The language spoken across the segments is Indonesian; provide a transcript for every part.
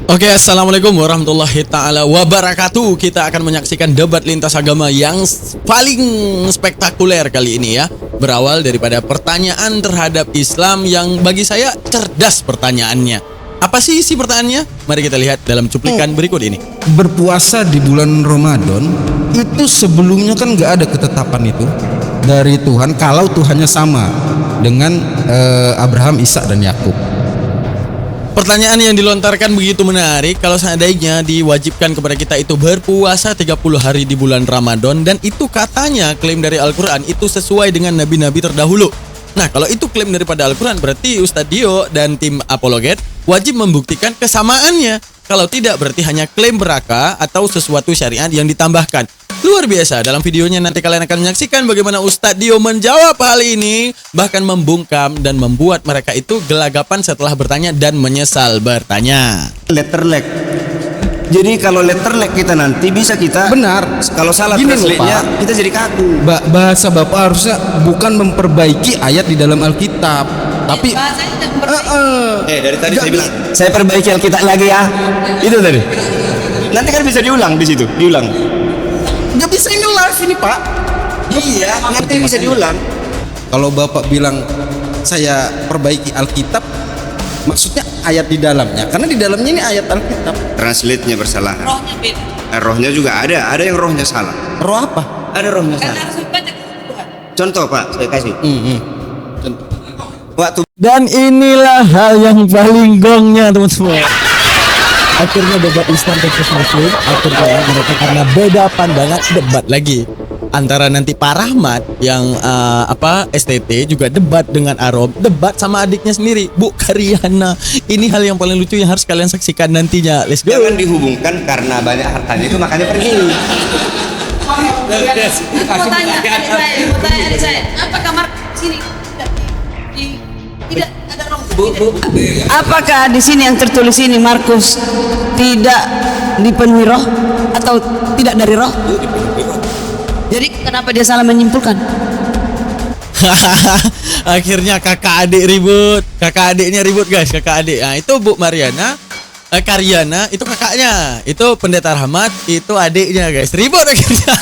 Oke, assalamualaikum warahmatullahi ta'ala wabarakatuh. Kita akan menyaksikan debat lintas agama yang paling spektakuler kali ini ya. Berawal daripada pertanyaan terhadap Islam yang bagi saya cerdas pertanyaannya. Apa sih isi pertanyaannya? Mari kita lihat dalam cuplikan berikut ini. Berpuasa di bulan Ramadan itu sebelumnya kan nggak ada ketetapan itu dari Tuhan kalau Tuhannya sama dengan Abraham, Ishak dan Yakub. Pertanyaan yang dilontarkan begitu menarik. Kalau seandainya diwajibkan kepada kita itu berpuasa 30 hari di bulan Ramadan, dan itu katanya klaim dari Al-Quran itu sesuai dengan nabi-nabi terdahulu. Nah, kalau itu klaim daripada Al-Quran, berarti Ustadz Dio dan tim Apologet wajib membuktikan kesamaannya. Kalau tidak, berarti hanya klaim beraka atau sesuatu syariat yang ditambahkan. Luar biasa, dalam videonya nanti kalian akan menyaksikan bagaimana Ustadz Dio menjawab hal ini, bahkan membungkam dan membuat mereka itu gelagapan setelah bertanya dan menyesal bertanya. Letter lag. Jadi kalau letter lag kita nanti bisa kita Benar. kalau salah Gini loh, translate-nya Pak. kita jadi kaku. Bahasa Bapak harusnya bukan memperbaiki ayat di dalam Alkitab, tapi Dari tadi saya bilang saya perbaiki Alkitab lagi ya. Itu tadi. Nanti kan bisa diulang di situ, diulang. nggak bisa ini live ini Pak. Iya, nanti bisa diulang. Kalau Bapak bilang saya perbaiki Alkitab, maksudnya ayat di dalamnya, karena di dalamnya ini ayat Alkitab. Translate-nya bersalah. Rohnya beda. Rohnya juga ada yang rohnya salah. Roh apa? Ada rohnya Karena salah. harus dibaca Tuhan. Contoh Pak, saya kasih. Waktu Dan inilah hal yang paling gongnya teman-teman. Akhirnya debat Islam versus Muslim, akhirnya mereka karena beda pandangan debat lagi. Antara nanti Pak Rahmat yang STT juga debat dengan Arom, debat sama adiknya sendiri, Bu Karyana. Ini hal yang paling lucu yang harus kalian saksikan nantinya. Let's go. jangan dihubungkan karena banyak hartanya itu makanya pergi. Mau tanya adik saya, apakah sini tidak ada roh? Apakah di sini yang tertulis ini Markus tidak dipenuhi roh atau tidak dari roh? Jadi kenapa dia salah menyimpulkan? Akhirnya kakak adik ribut. Kakak adiknya ribut guys, kakak adik. Nah, itu Bu Mariana, Karyana itu kakaknya. Itu Pendeta Rahmat, itu adiknya guys. Ribut akhirnya.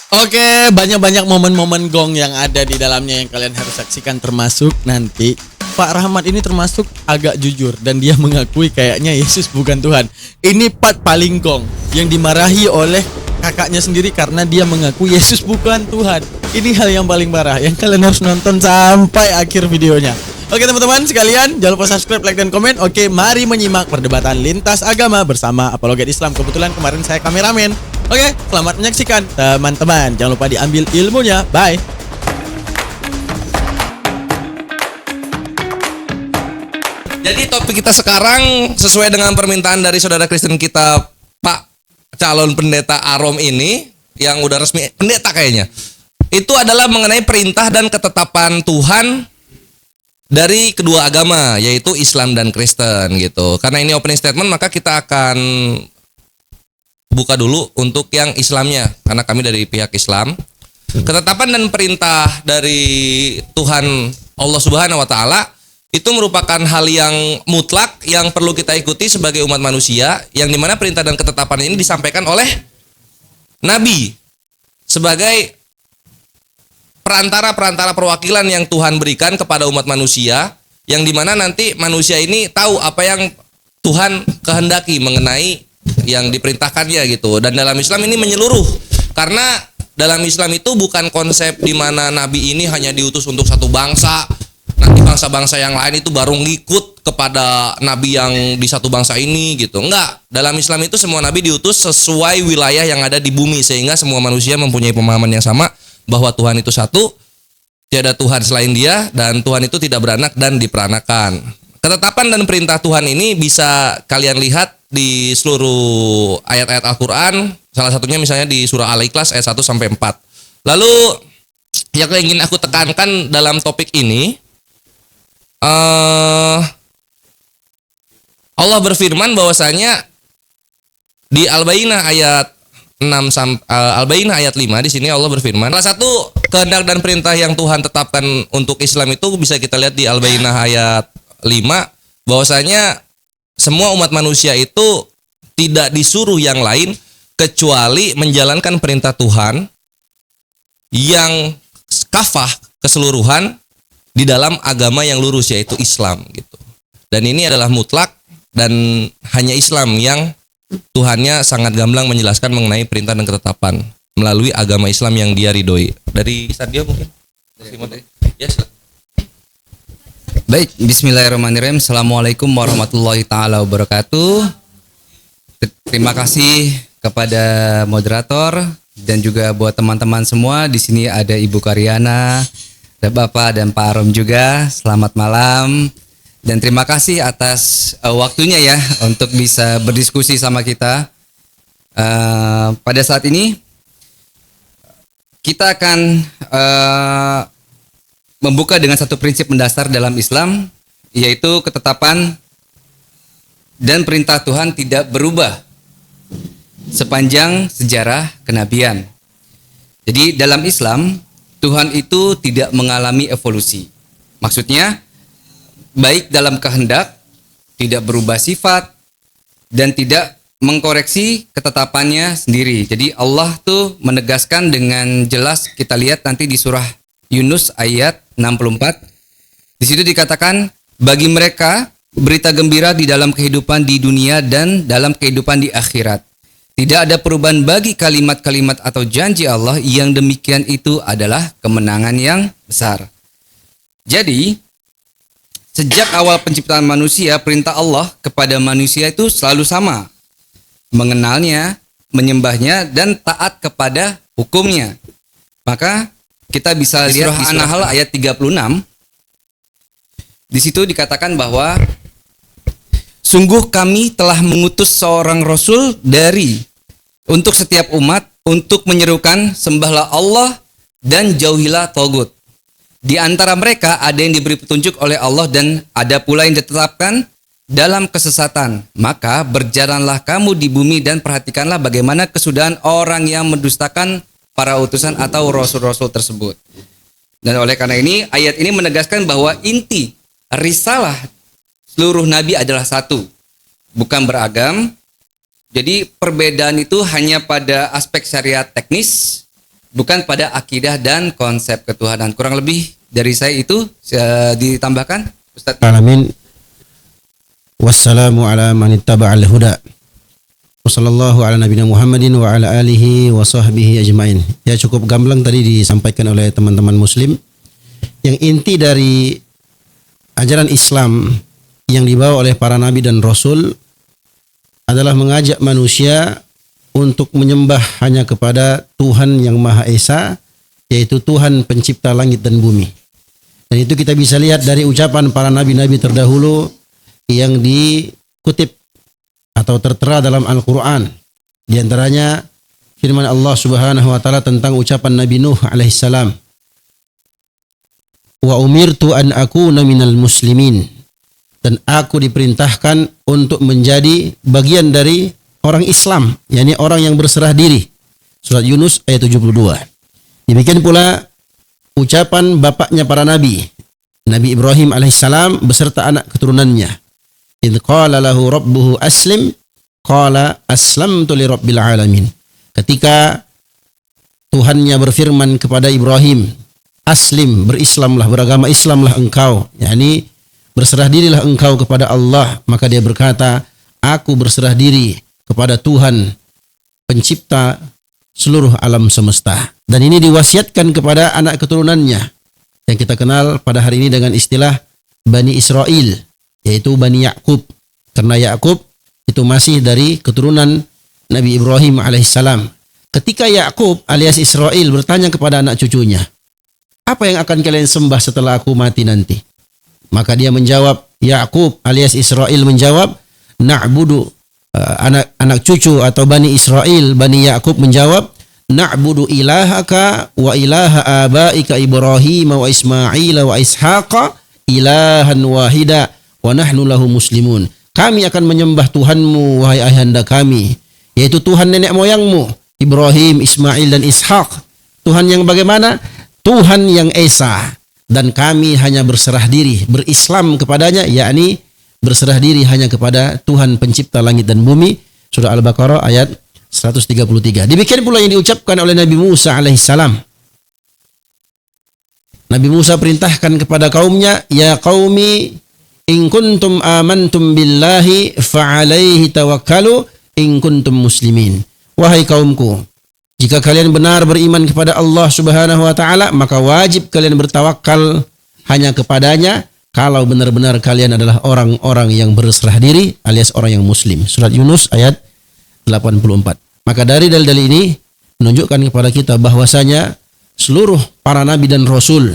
Oke, banyak-banyak momen-momen gong yang ada di dalamnya yang kalian harus saksikan, termasuk nanti Pak Rahmat ini termasuk agak jujur dan dia mengakui kayaknya Yesus bukan Tuhan. Ini part paling gong yang dimarahi oleh kakaknya sendiri karena dia mengaku Yesus bukan Tuhan. Ini hal yang paling parah yang kalian harus nonton sampai akhir videonya. Oke teman-teman sekalian, jangan lupa subscribe, like, dan komen. Oke, mari menyimak perdebatan lintas agama bersama Apologet Islam. Kebetulan kemarin saya kameramen. Oke, selamat menyaksikan teman-teman. Jangan lupa diambil ilmunya. Bye. Jadi topik kita sekarang sesuai dengan permintaan dari saudara Kristen kita, Pak calon pendeta Arom ini yang udah resmi pendeta kayaknya. Itu adalah mengenai perintah dan ketetapan Tuhan dari kedua agama, yaitu Islam dan Kristen gitu. Karena ini opening statement, maka kita akan buka dulu untuk yang Islamnya, karena kami dari pihak Islam. Ketetapan dan perintah dari Tuhan Allah Subhanahu wa taala itu merupakan hal yang mutlak yang perlu kita ikuti sebagai umat manusia, yang dimana perintah dan ketetapan ini disampaikan oleh Nabi sebagai perantara perwakilan yang Tuhan berikan kepada umat manusia, yang dimana nanti manusia ini tahu apa yang Tuhan kehendaki mengenai yang diperintahkannya gitu. Dan dalam Islam ini menyeluruh, karena dalam Islam itu bukan konsep di mana Nabi ini hanya diutus untuk satu bangsa, nanti bangsa-bangsa yang lain itu baru ngikut kepada Nabi yang di satu bangsa ini gitu. Enggak, dalam Islam itu semua Nabi diutus sesuai wilayah yang ada di bumi, sehingga semua manusia mempunyai pemahaman yang sama bahwa Tuhan itu satu, tiada Tuhan selain Dia, dan Tuhan itu tidak beranak dan diperanakan. Ketetapan dan perintah Tuhan ini bisa kalian lihat di seluruh ayat-ayat Al-Quran. Salah satunya misalnya di surah Al-Ikhlas ayat 1 sampai 4. Lalu yang ingin aku tekankan dalam topik ini, Allah berfirman bahwasanya di Al-Baqarah ayat 6 Al-Baqarah ayat 5 di sini Allah berfirman, salah satu kehendak dan perintah yang Tuhan tetapkan untuk Islam itu bisa kita lihat di Al-Baqarah ayat 5, bahwasanya semua umat manusia itu tidak disuruh yang lain kecuali menjalankan perintah Tuhan yang kafah keseluruhan di dalam agama yang lurus, yaitu Islam gitu. Dan ini adalah mutlak, dan hanya Islam yang Tuhannya sangat gamblang menjelaskan mengenai perintah dan ketetapan melalui agama Islam yang dia ridhoi. Dari Sadio mungkin? Ya, silakan. Baik, bismillahirrahmanirrahim. Assalamualaikum warahmatullahi taala wabarakatuh. Terima kasih kepada moderator dan juga buat teman-teman semua. Di sini ada Ibu Karyana, ada Bapak dan Pak Arom juga. Selamat malam. Dan terima kasih atas waktunya ya untuk bisa berdiskusi sama kita. Pada saat ini kita akan membuka dengan satu prinsip mendasar dalam Islam, yaitu ketetapan dan perintah Tuhan tidak berubah sepanjang sejarah kenabian. Jadi dalam Islam, Tuhan itu tidak mengalami evolusi. Maksudnya, baik dalam kehendak, tidak berubah sifat, dan tidak mengkoreksi ketetapannya sendiri. Jadi Allah tuh menegaskan dengan jelas, kita lihat nanti di surah Yunus ayat 64. Di situ dikatakan, bagi mereka berita gembira di dalam kehidupan di dunia dan dalam kehidupan di akhirat. Tidak ada perubahan bagi kalimat-kalimat atau janji Allah, yang demikian itu adalah kemenangan yang besar. Jadi, sejak awal penciptaan manusia, perintah Allah kepada manusia itu selalu sama. Mengenalnya, menyembahnya, dan taat kepada hukumnya. Maka kita bisa lihat di surah An-Nahl ayat 36. Di situ dikatakan bahwa sungguh kami telah mengutus seorang rasul untuk setiap umat untuk menyerukan sembahlah Allah dan jauhilah tagut. Di antara mereka ada yang diberi petunjuk oleh Allah dan ada pula yang ditetapkan dalam kesesatan. Maka berjalanlah kamu di bumi dan perhatikanlah bagaimana kesudahan orang yang mendustakan para utusan atau rasul-rasul tersebut. Dan oleh karena ini, ayat ini menegaskan bahwa inti risalah seluruh nabi adalah satu, bukan beragam. Jadi perbedaan itu hanya pada aspek syariat teknis, bukan pada akidah dan konsep ketuhanan. Kurang lebih dari saya itu ditambahkan, Ustaz. Alamin. Wassalamu ala man ittaba'al huda. Wassallallahu ala nabiyina Muhammadin wa ala alihi wa sahbihi ajmain. Ya, cukup gamblang tadi disampaikan oleh teman-teman muslim. Yang inti dari ajaran Islam yang dibawa oleh para nabi dan rasul adalah mengajak manusia untuk menyembah hanya kepada Tuhan yang Maha Esa, yaitu Tuhan pencipta langit dan bumi. Dan itu kita bisa lihat dari ucapan para nabi-nabi terdahulu yang dikutip atau tertera dalam Al-Quran. Di antaranya firman Allah Subhanahu wa taala tentang ucapan Nabi Nuh alaihissalam, wa umirtu an akuna minal muslimin, dan aku diperintahkan untuk menjadi bagian dari orang Islam, yakni orang yang berserah diri. Surat Yunus ayat 72. Demikian pula ucapan bapaknya para nabi, Nabi Ibrahim alaihissalam beserta anak keturunannya. Idh qala lahu rabbuhu aslim, qala aslamtu li rabbil alamin. Ketika Tuhannya berfirman kepada Ibrahim, aslim, berislamlah, beragama Islamlah engkau, yakni berserah dirilah engkau kepada Allah. Maka dia berkata, aku berserah diri kepada Tuhan pencipta seluruh alam semesta. Dan ini diwasiatkan kepada anak keturunannya yang kita kenal pada hari ini dengan istilah Bani Israel, yaitu Bani Ya'qub. Karena Ya'qub itu masih dari keturunan Nabi Ibrahim alaihissalam. Ketika Ya'qub alias Israel bertanya kepada anak cucunya, apa yang akan kalian sembah setelah aku mati nanti? Maka dia menjawab, Ya'qub alias Israel menjawab, na'budu, anak cucu atau Bani Israel, Bani Ya'qub menjawab, na'budu ilahaka wa ilaha abaika Ibrahim wa Ismail wa Ishaqa ilahan wahida wa nahnu lahu muslimun. Kami akan menyembah Tuhanmu, wahai ayahanda kami, yaitu Tuhan nenek moyangmu, Ibrahim, Ismail dan Ishaq. Tuhan yang bagaimana? Tuhan yang Esa. Dan kami hanya berserah diri, berislam kepadanya, yakni berserah diri hanya kepada Tuhan pencipta langit dan bumi. Surah Al-Baqarah ayat 133. Demikian pula yang diucapkan oleh Nabi Musa alaihissalam. Nabi Musa perintahkan kepada kaumnya, ya qaumi in kuntum amantum billahi fa'alaihi tawakkalu in kuntum muslimin. Wahai kaumku, jika kalian benar beriman kepada Allah Subhanahu wa taala, maka wajib kalian bertawakal hanya kepadanya kalau benar-benar kalian adalah orang-orang yang berserah diri alias orang yang muslim. Surat Yunus ayat 84. Maka dari dalil-dalil ini menunjukkan kepada kita bahwasanya seluruh para nabi dan rasul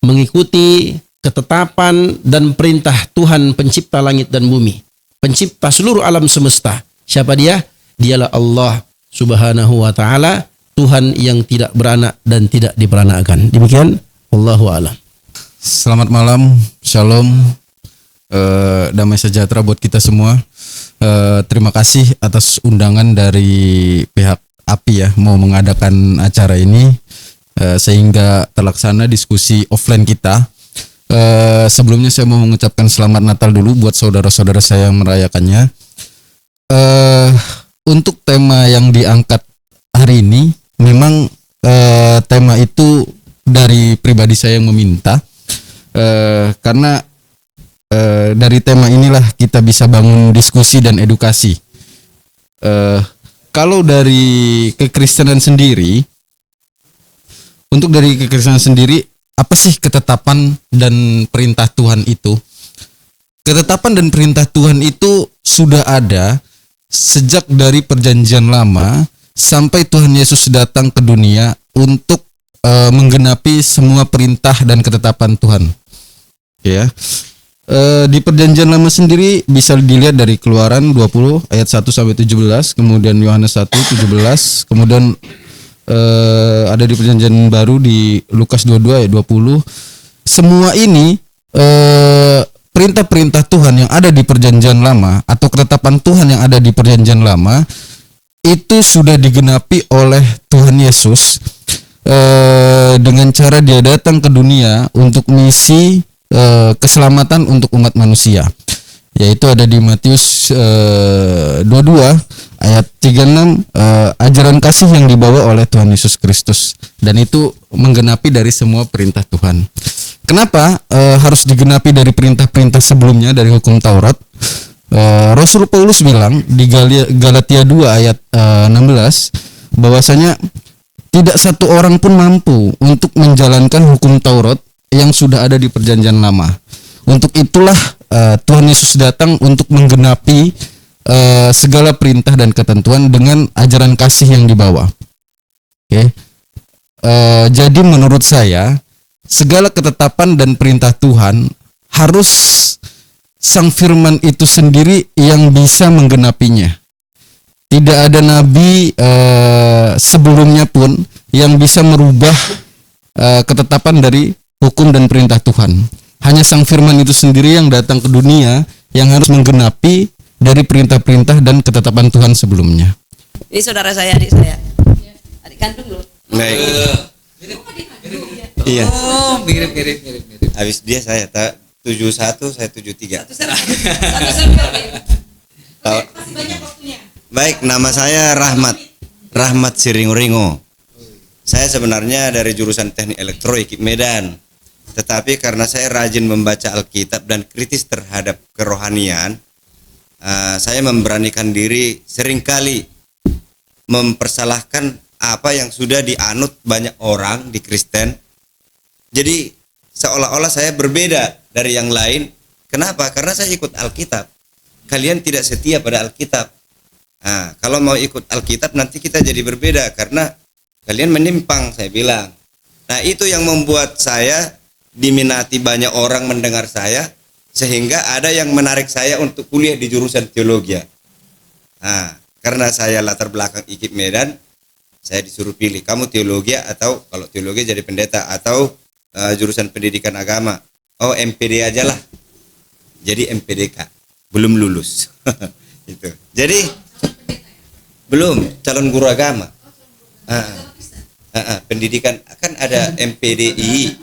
mengikuti ketetapan dan perintah Tuhan pencipta langit dan bumi, pencipta seluruh alam semesta. Siapa dia? Dialah Allah Subhanahu wa taala, Tuhan yang tidak beranak dan tidak diperanakkan. Demikian, wallahu a'lam. Selamat malam, shalom, damai sejahtera buat kita semua. Terima kasih atas undangan dari pihak API ya, mau mengadakan acara ini sehingga terlaksana diskusi offline kita. Sebelumnya saya mau mengucapkan selamat Natal dulu buat saudara-saudara saya yang merayakannya. Untuk tema yang diangkat hari ini, memang tema itu dari pribadi saya yang meminta, karena dari tema inilah kita bisa bangun diskusi dan edukasi. Kalau dari kekristenan sendiri, untuk dari kekristenan sendiri, apa sih ketetapan dan perintah Tuhan itu? Ketetapan dan perintah Tuhan itu sudah ada sejak dari perjanjian lama sampai Tuhan Yesus datang ke dunia untuk menggenapi semua perintah dan ketetapan Tuhan. Ya. Di perjanjian lama sendiri bisa dilihat dari Keluaran 20 ayat 1 sampai 17, kemudian Yohanes 1 17, kemudian ada di perjanjian baru di Lukas 22 ayat 20. Semua ini perintah-perintah Tuhan yang ada di perjanjian lama atau ketetapan Tuhan yang ada di perjanjian lama itu sudah digenapi oleh Tuhan Yesus dengan cara dia datang ke dunia untuk misi keselamatan untuk umat manusia, yaitu ada di Matius 22 ayat 36, ajaran kasih yang dibawa oleh Tuhan Yesus Kristus, dan itu menggenapi dari semua perintah Tuhan. Kenapa harus digenapi dari perintah-perintah sebelumnya dari hukum Taurat? Rasul Paulus bilang di Galatia 2 ayat 16 bahwasanya tidak satu orang pun mampu untuk menjalankan hukum Taurat yang sudah ada di perjanjian lama. Untuk itulah Tuhan Yesus datang untuk menggenapi segala perintah dan ketentuan dengan ajaran kasih yang dibawa. Oke. Jadi menurut saya segala ketetapan dan perintah Tuhan harus Sang Firman itu sendiri yang bisa menggenapinya. Tidak ada nabi sebelumnya pun yang bisa merubah ketetapan dari hukum dan perintah Tuhan. Hanya Sang Firman itu sendiri yang datang ke dunia yang harus menggenapi dari perintah-perintah dan ketetapan Tuhan sebelumnya. Ini saudara saya, adik saya. Adik kandung loh. Baik. Iya. Oh, mirip. Habis dia saya 71, saya 73. Baik, nama saya Rahmat Siringo. Saya sebenarnya dari jurusan Teknik Elektro IKIP Medan. Tetapi karena saya rajin membaca Alkitab dan kritis terhadap kerohanian, saya memberanikan diri seringkali mempersalahkan apa yang sudah dianut banyak orang di Kristen. Jadi seolah-olah saya berbeda dari yang lain. Kenapa? Karena saya ikut Alkitab. Kalian tidak setia pada Alkitab. Kalau mau ikut Alkitab nanti kita jadi berbeda karena kalian menyimpang, saya bilang. Nah, itu yang membuat saya diminati banyak orang mendengar saya, sehingga ada yang menarik saya untuk kuliah di jurusan teologi. Karena saya latar belakang IKIP Medan, saya disuruh pilih, kamu teologi atau kalau teologi jadi pendeta atau jurusan pendidikan agama. Oh, MPD aja lah. Jadi MPDK, belum lulus. Itu. Jadi belum calon guru agama. Pendidikan kan ada MPDI.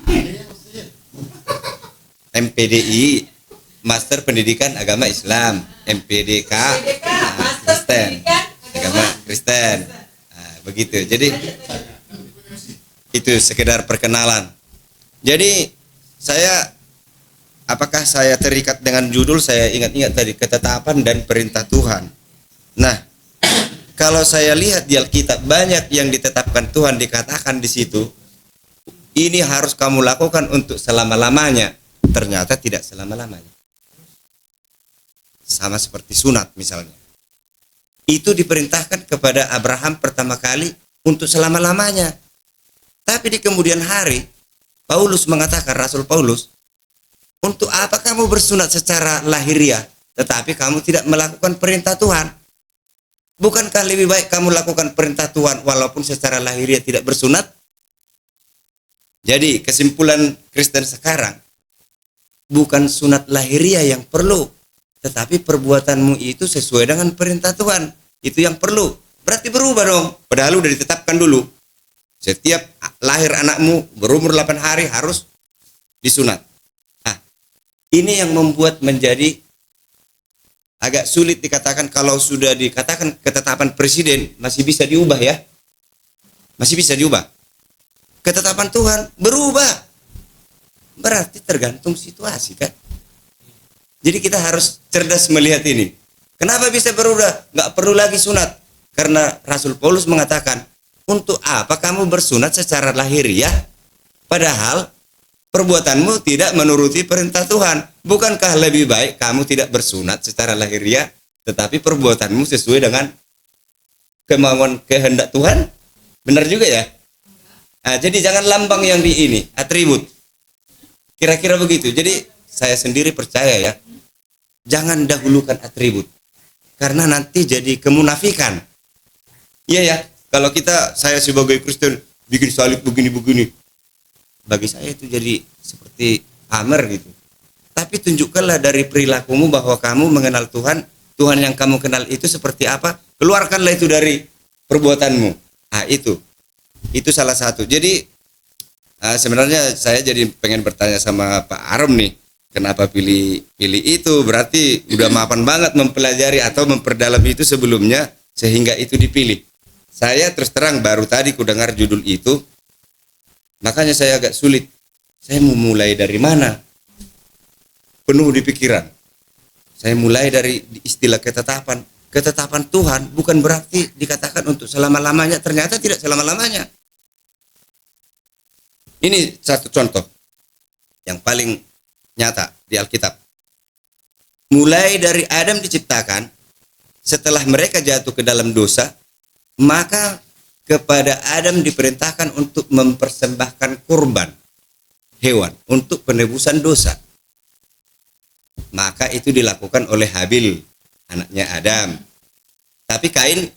Master Pendidikan Agama Islam, MPDK, Kristen, agama Kristen. Nah, begitu. Jadi itu sekedar perkenalan. Jadi apakah saya terikat dengan judul? Saya ingat-ingat tadi, ketetapan dan perintah Tuhan. Nah, kalau saya lihat di Alkitab, banyak yang ditetapkan Tuhan dikatakan di situ, ini harus kamu lakukan untuk selama-lamanya. Ternyata tidak selama-lamanya. Sama seperti sunat misalnya. Itu diperintahkan kepada Abraham pertama kali untuk selama-lamanya. Tapi di kemudian hari, Paulus mengatakan, Rasul Paulus, untuk apa kamu bersunat secara lahiriah, tetapi kamu tidak melakukan perintah Tuhan? Bukankah lebih baik kamu lakukan perintah Tuhan walaupun secara lahiriah tidak bersunat? Jadi kesimpulan Kristen sekarang, bukan sunat lahiriah yang perlu, tetapi perbuatanmu itu sesuai dengan perintah Tuhan. Itu yang perlu. Berarti berubah dong. Padahal udah ditetapkan dulu. Setiap lahir anakmu berumur 8 hari harus disunat. Nah, ini yang membuat menjadi agak sulit dikatakan. Kalau sudah dikatakan ketetapan presiden masih bisa diubah ya. Masih bisa diubah. Ketetapan Tuhan berubah. Berarti tergantung situasi kan. Jadi kita harus cerdas melihat ini. Kenapa bisa berubah? Nggak perlu lagi sunat. Karena Rasul Paulus mengatakan, untuk apa kamu bersunat secara lahiriah? Padahal perbuatanmu tidak menuruti perintah Tuhan. Bukankah lebih baik kamu tidak bersunat secara lahiriah, tetapi perbuatanmu sesuai dengan kemauan kehendak Tuhan? Benar juga ya? Nah, jadi jangan lambang yang di ini, atribut. Kira-kira begitu. Jadi saya sendiri percaya ya, jangan dahulukan atribut. Karena nanti jadi kemunafikan. Iya ya, kalau saya sebagai Kristen bikin salib begini-begini, bagi saya itu jadi seperti pamer gitu. Tapi tunjukkanlah dari perilakumu bahwa kamu mengenal Tuhan. Tuhan yang kamu kenal itu seperti apa? Keluarkanlah itu dari perbuatanmu. Ah, itu salah satu. Jadi sebenarnya saya jadi pengen bertanya sama Pak Arum nih, kenapa pilih itu? Berarti udah mapan banget mempelajari atau memperdalam itu sebelumnya sehingga itu dipilih. Saya terus terang baru tadi ku dengar judul itu, makanya saya agak sulit. Saya mau mulai dari mana? Penuh di pikiran. Saya mulai dari istilah ketetapan. Ketetapan Tuhan bukan berarti dikatakan untuk selama-lamanya. Ternyata tidak selama-lamanya. Ini satu contoh yang paling nyata di Alkitab. Mulai dari Adam diciptakan, setelah mereka jatuh ke dalam dosa, maka kepada Adam diperintahkan untuk mempersembahkan kurban hewan untuk penebusan dosa. Maka itu dilakukan oleh Habil, anaknya Adam. Tapi Kain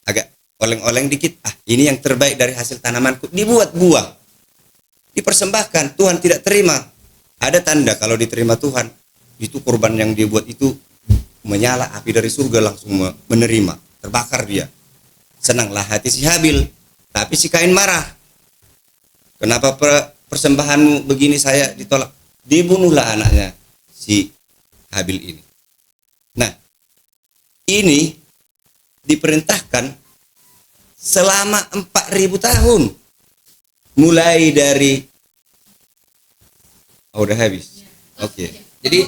agak oleng-oleng dikit. Ini yang terbaik dari hasil tanamanku. Dibuat buah, dipersembahkan. Tuhan tidak terima. Ada tanda kalau diterima Tuhan, itu kurban yang dibuat itu menyala api dari surga, langsung menerima. Terbakar dia. Senanglah hati si Habil. Tapi si Kain marah. Kenapa persembahanmu begini saya ditolak? Dibunuhlah anaknya si Habil ini. Nah, ini diperintahkan selama 4.000 tahun. Mulai dari udah habis. Oke. Jadi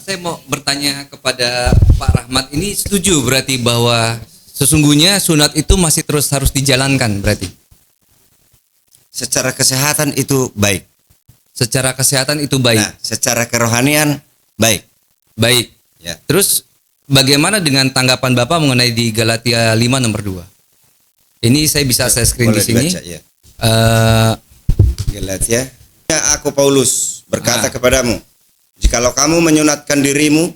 saya mau bertanya kepada Pak Rahmat, ini setuju berarti bahwa sesungguhnya sunat itu masih terus harus dijalankan berarti? Secara kesehatan itu baik. Secara kesehatan itu baik. Nah, secara kerohanian baik. Baik. Ya. Terus bagaimana dengan tanggapan Bapak mengenai di Galatia 5 nomor 2? Ini saya bisa saya screen di sini. Dibaca, ya. Galatia. Ya, aku Paulus berkata kepadamu, jikalau kamu menyunatkan dirimu,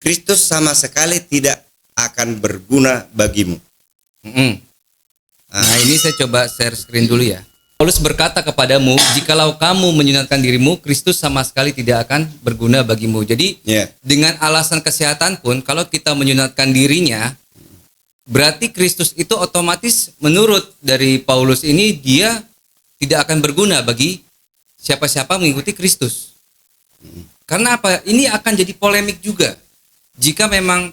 Kristus sama sekali tidak akan berguna bagimu. Nah, ini saya coba share screen dulu ya. Paulus berkata kepadamu, jikalau kamu menyunatkan dirimu, Kristus sama sekali tidak akan berguna bagimu. Jadi dengan alasan kesehatan pun, kalau kita menyunatkan dirinya, berarti Kristus itu otomatis menurut dari Paulus ini, dia tidak akan berguna bagi siapa-siapa mengikuti Kristus. Karena apa? Ini akan jadi polemik juga. Jika memang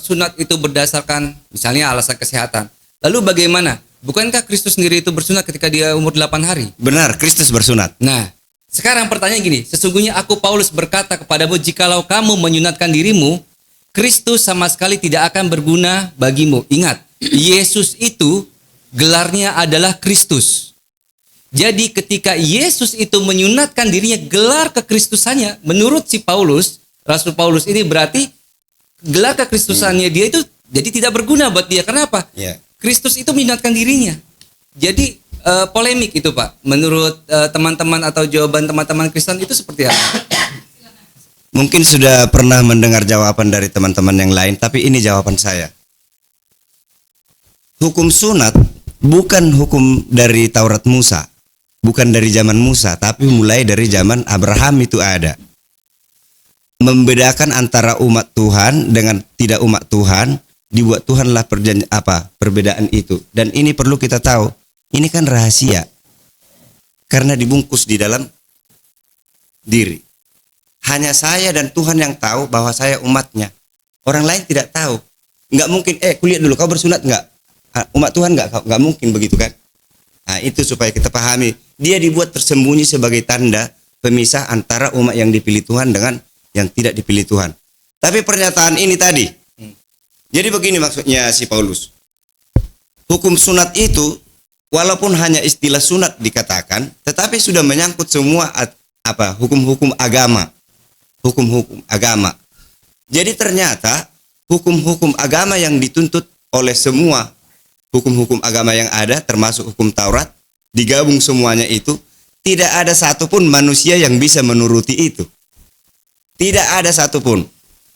sunat itu berdasarkan misalnya alasan kesehatan. Lalu bagaimana? Bukankah Kristus sendiri itu bersunat ketika dia umur 8 hari? Benar, Kristus bersunat. Nah, sekarang pertanyaan gini, sesungguhnya aku Paulus berkata kepadamu, jikalau kamu menyunatkan dirimu, Kristus sama sekali tidak akan berguna bagimu. Ingat, Yesus itu gelarnya adalah Kristus. Jadi ketika Yesus itu menyunatkan dirinya, gelar kekristusannya, menurut si Paulus, Rasul Paulus ini berarti gelar kekristusannya dia itu jadi tidak berguna buat dia. Kenapa? Ya. Kristus itu menyunatkan dirinya. Jadi polemik itu Pak. Menurut teman-teman atau jawaban teman-teman Kristen itu seperti apa? Mungkin sudah pernah mendengar jawaban dari teman-teman yang lain, tapi ini jawaban saya. Hukum sunat bukan hukum dari Taurat Musa, bukan dari zaman Musa, tapi mulai dari zaman Abraham itu ada. Membedakan antara umat Tuhan dengan tidak umat Tuhan, dibuat Tuhanlah perbedaan itu. Dan ini perlu kita tahu, ini kan rahasia. Karena dibungkus di dalam diri. Hanya saya dan Tuhan yang tahu bahwa saya umatnya. Orang lain tidak tahu. Nggak mungkin, kulihat dulu, kau bersunat nggak? Umat Tuhan nggak mungkin begitu kan? Nah, itu supaya kita pahami. Dia dibuat tersembunyi sebagai tanda pemisah antara umat yang dipilih Tuhan dengan yang tidak dipilih Tuhan. Tapi pernyataan ini tadi, jadi begini maksudnya si Paulus. Hukum sunat itu walaupun hanya istilah sunat dikatakan, tetapi sudah menyangkut semua hukum-hukum agama. Hukum-hukum agama. Jadi ternyata hukum-hukum agama yang dituntut oleh semua hukum-hukum agama yang ada, termasuk hukum Taurat, digabung semuanya itu, tidak ada satupun manusia yang bisa menuruti itu. Tidak ada satupun.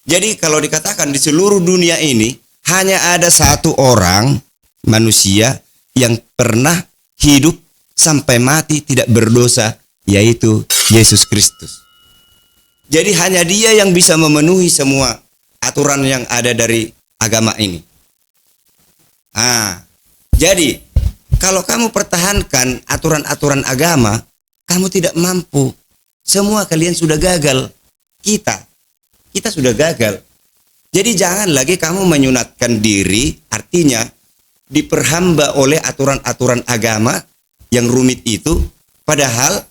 Jadi kalau dikatakan di seluruh dunia ini hanya ada satu orang manusia yang pernah hidup sampai mati tidak berdosa, yaitu Yesus Kristus. Jadi hanya dia yang bisa memenuhi semua aturan yang ada dari agama ini. Jadi kalau kamu pertahankan aturan-aturan agama, kamu tidak mampu. Semua kalian sudah gagal. Kita sudah gagal. Jadi jangan lagi kamu menyunatkan diri, artinya diperhamba oleh aturan-aturan agama yang rumit itu, padahal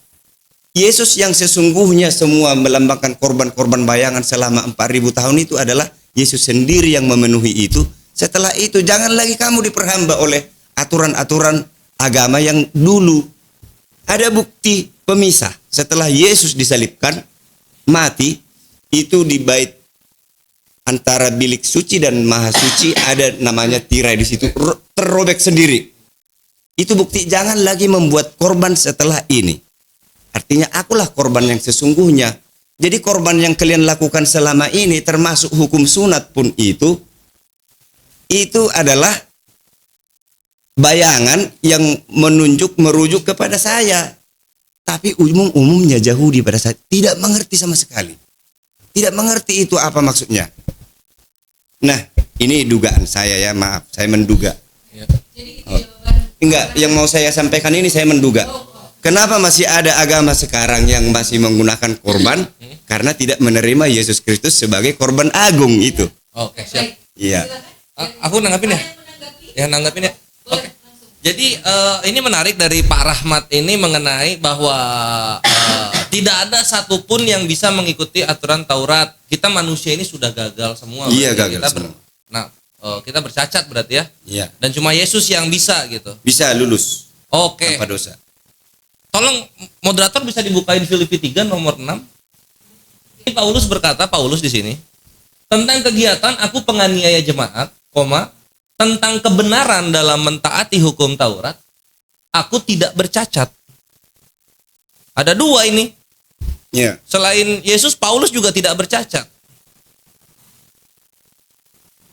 Yesus yang sesungguhnya semua melambangkan korban-korban bayangan selama 4.000 tahun itu adalah Yesus sendiri yang memenuhi itu. Setelah itu jangan lagi kamu diperhamba oleh aturan-aturan agama yang dulu. Ada bukti pemisah. Setelah Yesus disalibkan, mati, itu di bait antara bilik suci dan maha suci ada namanya tirai di situ, terrobek sendiri. Itu bukti jangan lagi membuat korban setelah ini. Artinya akulah korban yang sesungguhnya. Jadi korban yang kalian lakukan selama ini termasuk hukum sunat pun itu adalah bayangan yang merujuk kepada saya. Tapi umumnya Yahudi pada saat tidak mengerti sama sekali. Tidak mengerti itu apa maksudnya. Nah, ini dugaan saya ya, maaf, saya menduga. Enggak, yang mau saya sampaikan ini saya menduga. Kenapa masih ada agama sekarang yang masih menggunakan korban? Karena tidak menerima Yesus Kristus sebagai korban agung itu. Oke, siap. Iya. Aku nanggapin ya? Ya, nanggapin ya. Oke. Jadi ini menarik dari Pak Rahmat ini mengenai bahwa tidak ada satupun yang bisa mengikuti aturan Taurat. Kita manusia ini sudah gagal semua. Iya, berarti. gagal semua. Kita bercacat berarti ya. Iya. Dan cuma Yesus yang bisa gitu. Bisa lulus Oke. tanpa dosa. Tolong moderator bisa dibukain Filipi 3 nomor 6. Ini Paulus berkata, Paulus di sini, tentang kegiatan aku penganiaya jemaat, tentang kebenaran dalam mentaati hukum Taurat, aku tidak bercacat. Ada dua ini. Iya. Selain Yesus, Paulus juga tidak bercacat.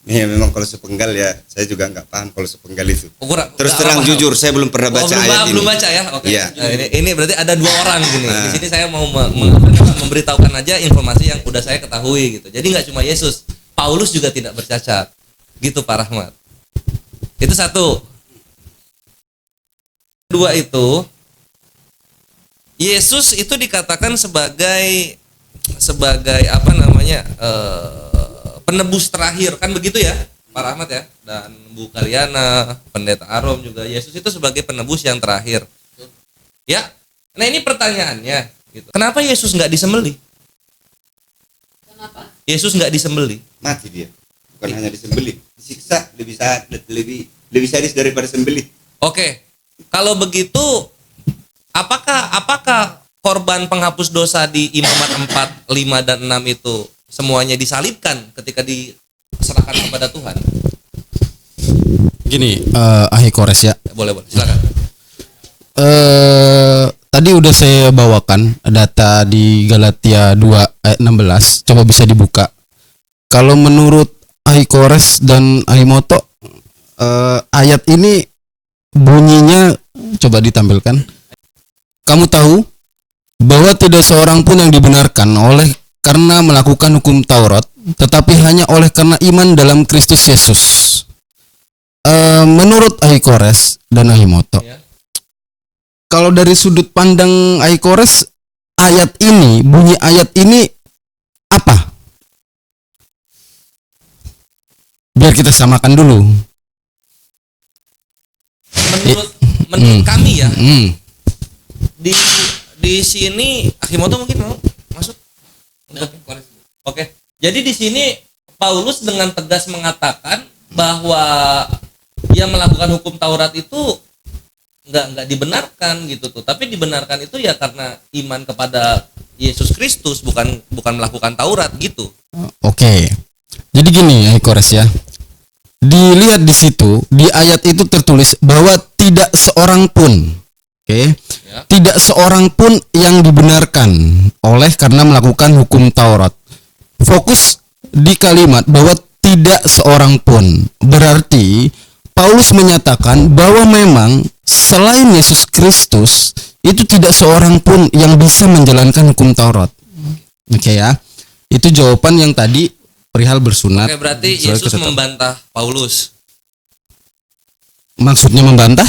Ya memang kalau sepenggal ya, saya juga nggak paham kalau sepenggal itu. Terus Nggak terang paham. jujur, saya belum pernah baca ayat ini. Belum baca ya? Oke. Iya. Ini berarti ada dua orang gini. Di sini saya mau memberitahukan aja informasi yang udah saya ketahui gitu. Jadi nggak cuma Yesus, Paulus juga tidak bercacat. Gitu Pak Rahmat. Itu satu. Dua itu, Yesus itu dikatakan sebagai sebagai apa namanya penebus terakhir, kan begitu ya Pak Rahmat ya, dan Bu Kaliana, Pendeta Arom juga, Yesus itu sebagai penebus yang terakhir. Ya, nah ini pertanyaannya, gitu. Kenapa Yesus nggak disembelih? Kenapa? Yesus nggak disembelih. Mati dia. Bukan hanya disembelih, disiksa lebih sadis daripada sembelih. Oke, kalau begitu, apakah korban penghapus dosa di Imamat 4, 5, dan 6 itu semuanya disalibkan ketika diserahkan kepada Tuhan? Gini, Ahikores ya. Boleh, silakan. Tadi udah saya bawakan data di Galatia 2 ayat 16. Coba bisa dibuka. Kalau menurut Ahikores dan Ahimoto, ayat ini bunyinya, coba ditampilkan. Kamu tahu bahwa tidak seorang pun yang dibenarkan oleh karena melakukan hukum Taurat, tetapi hanya oleh karena iman dalam Kristus Yesus. Menurut Ahikores dan Ahimoto, Ya. kalau dari sudut pandang Ahikores, bunyi ayat ini apa? Biar kita samakan dulu. Menurut kami ya, Hmm. di sini Akimoto mungkin mau masuk untuk koreksi. Oke. Jadi di sini Paulus dengan tegas mengatakan bahwa yang melakukan hukum Taurat itu nggak dibenarkan gitu tuh. Tapi dibenarkan itu ya karena iman kepada Yesus Kristus, bukan melakukan Taurat gitu. Oke. Jadi gini ya, Kores ya. Dilihat di situ, di ayat itu tertulis bahwa tidak seorang pun, oke, Ya. tidak seorang pun yang dibenarkan oleh karena melakukan hukum Taurat. Fokus di kalimat bahwa tidak seorang pun. Berarti Paulus menyatakan bahwa memang selain Yesus Kristus itu tidak seorang pun yang bisa menjalankan hukum Taurat. Oke ya. Itu jawaban yang tadi perihal bersunat. Oke, berarti Soal Yesus ketetapan. membantah Paulus. Maksudnya membantah?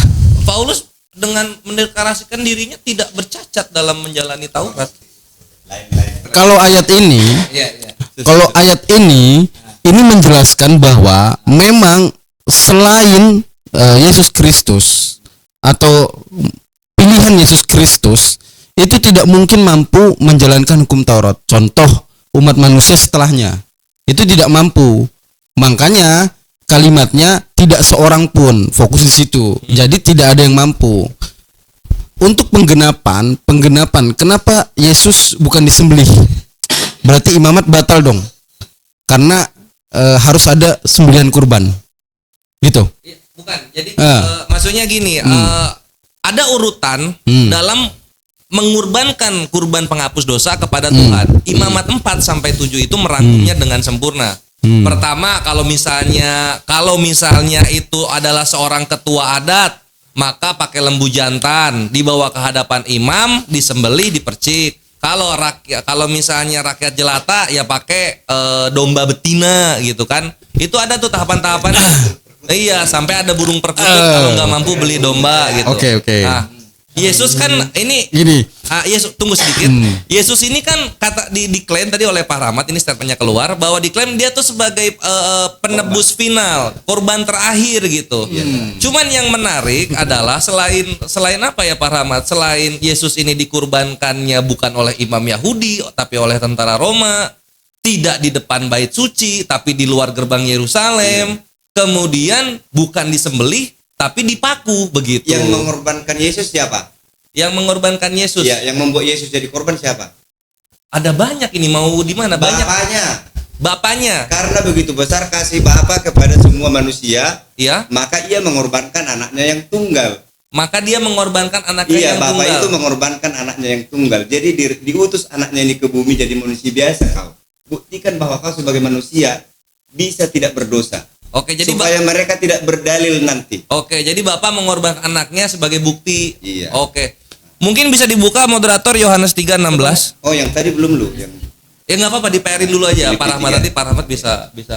Paulus dengan mendeklarasikan dirinya tidak bercacat dalam menjalani Taurat. Kalau ayat ini, Iya. kalau ayat ini menjelaskan bahwa memang selain Yesus Kristus atau pilihan Yesus Kristus itu tidak mungkin mampu menjalankan hukum Taurat. Contoh umat manusia setelahnya itu tidak mampu. Makanya kalimatnya tidak seorang pun, fokus di situ. Jadi tidak ada yang mampu. Untuk penggenapan, kenapa Yesus bukan disembelih? Berarti imamat batal dong. Karena harus ada sembelihan kurban. Gitu. Iya, bukan. Jadi maksudnya gini, ada urutan dalam mengorbankan kurban penghapus dosa kepada Tuhan. Imamat 4 sampai 7 itu merangkumnya dengan sempurna. Pertama, kalau misalnya itu adalah seorang ketua adat, maka pakai lembu jantan, dibawa ke hadapan imam, disembelih, dipercik. Kalau misalnya rakyat jelata ya pakai domba betina gitu kan. Itu ada tuh tahapan-tahapan. Iya, sampai ada burung perkutut kalau nggak mampu beli domba gitu. Oke. Nah, Yesus kan ini Gini. Yesus, tunggu sedikit. Yesus ini kan diklaim tadi oleh Pak Rahmat, ini statementnya keluar bahwa diklaim dia tuh sebagai penebus final, korban terakhir gitu. Cuman yang menarik adalah selain apa ya Pak Rahmat? Selain Yesus ini dikurbankannya bukan oleh imam Yahudi tapi oleh tentara Roma, tidak di depan bait suci tapi di luar gerbang Yerusalem. Kemudian bukan disembelih tapi dipaku begitu. Yang mengorbankan Yesus siapa? Yang mengorbankan Yesus. Ya, yang membuat Yesus jadi korban siapa? Ada banyak ini, mau di mana? Banyak. Bapaknya. Karena begitu besar kasih Bapa kepada semua manusia, Ya. maka ia mengorbankan anaknya yang tunggal. Maka dia mengorbankan anaknya Iya, yang Bapa tunggal. itu mengorbankan anaknya yang tunggal. Jadi diutus anaknya ini ke bumi jadi manusia biasa kau. Buktikan bahwa kau sebagai manusia bisa tidak berdosa. Oke, jadi supaya mereka tidak berdalil nanti. Oke, jadi Bapak mengorbankan anaknya sebagai bukti. Iya. Oke. Mungkin bisa dibuka moderator Yohanes 3:16. Oh, yang tadi belum lu yang Ya nggak apa-apa, diPR-in dulu aja. Filipi Pak Rahmat 3. nanti Pak Rahmat bisa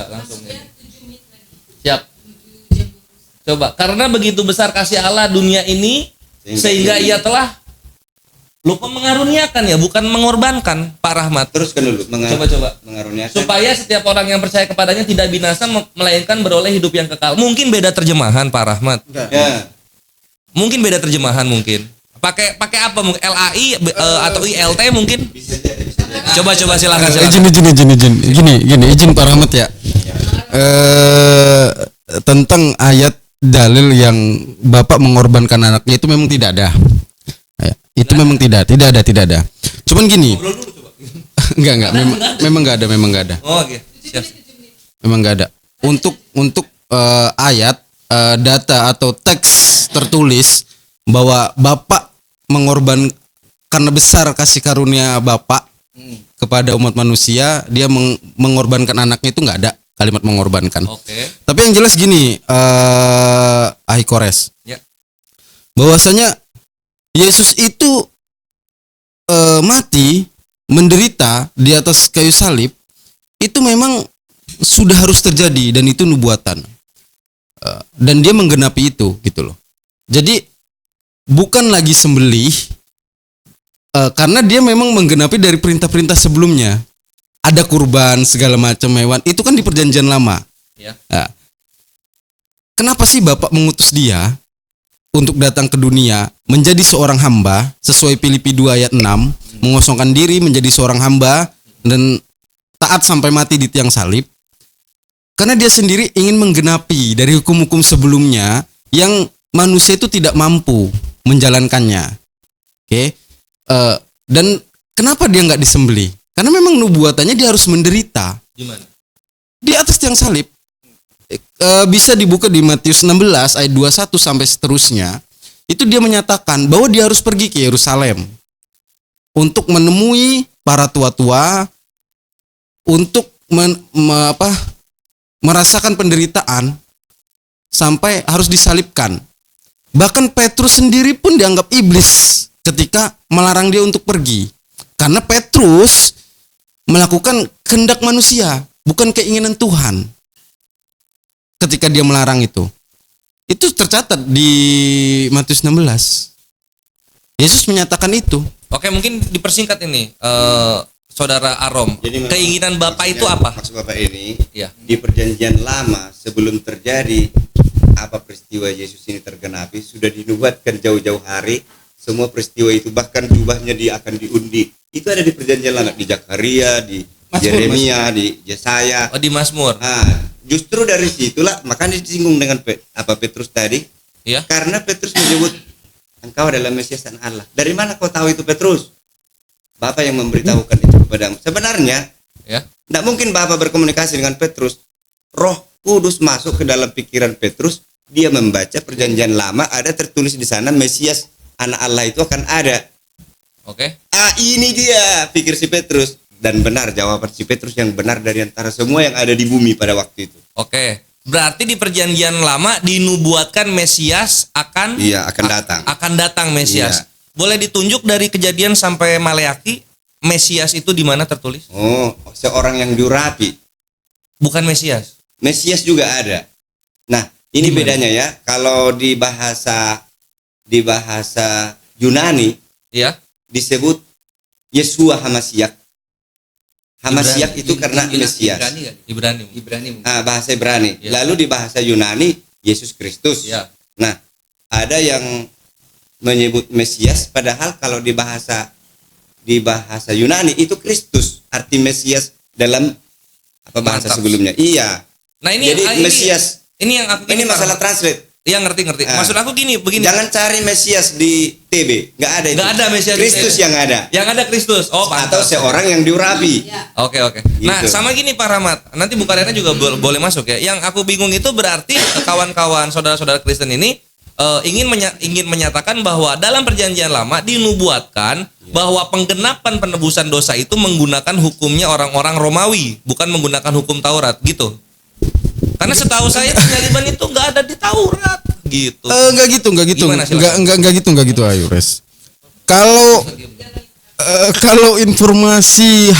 langsung ini. Siap. Coba, karena begitu besar kasih Allah dunia ini sehingga ia telah Lupa mengaruniakan ya, bukan mengorbankan, Pak Rahmat. Teruskan dulu. Coba. Mengaruniakan. Supaya setiap orang yang percaya kepadanya tidak binasa melainkan beroleh hidup yang kekal. Mungkin beda terjemahan, Pak Rahmat. Ya. Mungkin beda terjemahan mungkin. Pakai apa mungkin LAI atau ILT mungkin? Coba silakan. Gini, izin Pak Rahmat ya. Tentang ayat dalil yang bapak mengorbankan anaknya itu memang tidak ada. Ya, itu memang tidak ada. Cuman gini. Enggak, memang enggak ada. Oh, oke. Siap. Memang enggak ada. Untuk ayat data atau teks tertulis bahwa bapak mengorban karena besar kasih karunia bapak kepada umat manusia, dia mengorbankan anaknya, itu enggak ada kalimat mengorbankan. Oke. Tapi yang jelas gini, Ahikores, Ya. bahwasanya Yesus itu mati, menderita di atas kayu salib, itu memang sudah harus terjadi dan itu nubuatan. Dan dia menggenapi itu gitu loh. Jadi bukan lagi sembelih, karena dia memang menggenapi dari perintah-perintah sebelumnya. Ada kurban segala macam hewan, itu kan di perjanjian lama. Ya. Nah, kenapa sih Bapak mengutus dia untuk datang ke dunia menjadi seorang hamba sesuai Filipi 2 ayat 6, mengosongkan diri menjadi seorang hamba dan taat sampai mati di tiang salib? Karena dia sendiri ingin menggenapi dari hukum-hukum sebelumnya yang manusia itu tidak mampu menjalankannya. Oke. Dan kenapa dia nggak disembelih? Karena memang nubuatannya dia harus menderita Gimana? di atas tiang salib. Bisa dibuka di Matius 16 ayat 21 sampai seterusnya. Itu dia menyatakan bahwa dia harus pergi ke Yerusalem untuk menemui para tua-tua, untuk merasakan penderitaan sampai harus disalibkan. Bahkan Petrus sendiri pun dianggap iblis ketika melarang dia untuk pergi. Karena Petrus melakukan kehendak manusia, bukan keinginan Tuhan. Ketika dia melarang itu tercatat di Matius 16. Yesus menyatakan itu. Oke, mungkin dipersingkat ini, Saudara Arom. Jadi memang Keinginan Bapak itu maksudnya- apa? Maksud Bapak ini, Ya. di perjanjian lama sebelum terjadi apa peristiwa Yesus ini tergenapi, sudah dinubuatkan jauh-jauh hari. Semua peristiwa itu, bahkan jubahnya dia akan diundi. Itu ada di perjanjian lama, di Zakaria, di Yeremia, di Yesaya. Oh, di Mazmur. Nah, justru dari situlah makanya disinggung dengan Petrus tadi. Ya. Karena Petrus menyebut engkau adalah Mesias dan Allah. Dari mana kau tahu itu, Petrus? Bapak yang memberitahukan itu kepadamu. Sebenarnya Ya. tidak mungkin Bapak berkomunikasi dengan Petrus. Roh Kudus masuk ke dalam pikiran Petrus. Dia membaca perjanjian lama, ada tertulis di sana Mesias anak Allah itu akan ada. Oke. Ini dia pikir si Petrus. Dan benar jawaban si Petrus yang benar dari antara semua yang ada di bumi pada waktu itu. Oke. Berarti di perjanjian lama dinubuatkan Mesias akan datang. Akan datang Mesias. Iya. Boleh ditunjuk dari Kejadian sampai Maleaki, Mesias itu di mana tertulis? Oh, seorang yang diurapi. Bukan Mesias. Mesias juga ada. Nah, ini Gimana? bedanya ya. Kalau di bahasa Yunani Ya. disebut Yeshua Hamasiak. Hamasiak Ibrani. itu karena Mesias. Ibrani kan? Ibrani. Ibrani mungkin. Bahasa Ibrani. Ya. Lalu di bahasa Yunani Yesus Kristus. Ya. Nah, ada yang menyebut Mesias, padahal kalau di bahasa Yunani itu Kristus, arti Mesias dalam bahasa Mantap. sebelumnya. Iya. Nah, ini Jadi Mesias. Ini yang aku Ini masalah translate. Iya, ngerti. Maksud aku begini. Jangan cari Mesias di TB, nggak ada itu. Nggak ada Mesias di Kristus TB. yang ada. Yang ada Kristus. Oh, Atau pantas. seorang yang diurapi. Oke. Nah, Gitu. sama gini Pak Rahmat. Nanti Bu Karyana juga boleh masuk ya. Yang aku bingung itu berarti kawan-kawan saudara-saudara Kristen ini ingin menyatakan bahwa dalam perjanjian lama dinubuatkan bahwa penggenapan penebusan dosa itu menggunakan hukumnya orang-orang Romawi, bukan menggunakan hukum Taurat, gitu. Karena setahu saya penyaliban itu nggak ada di Taurat, gitu. Enggak gitu. Gimana, silakan? Enggak gitu ayo Res. Kalau informasi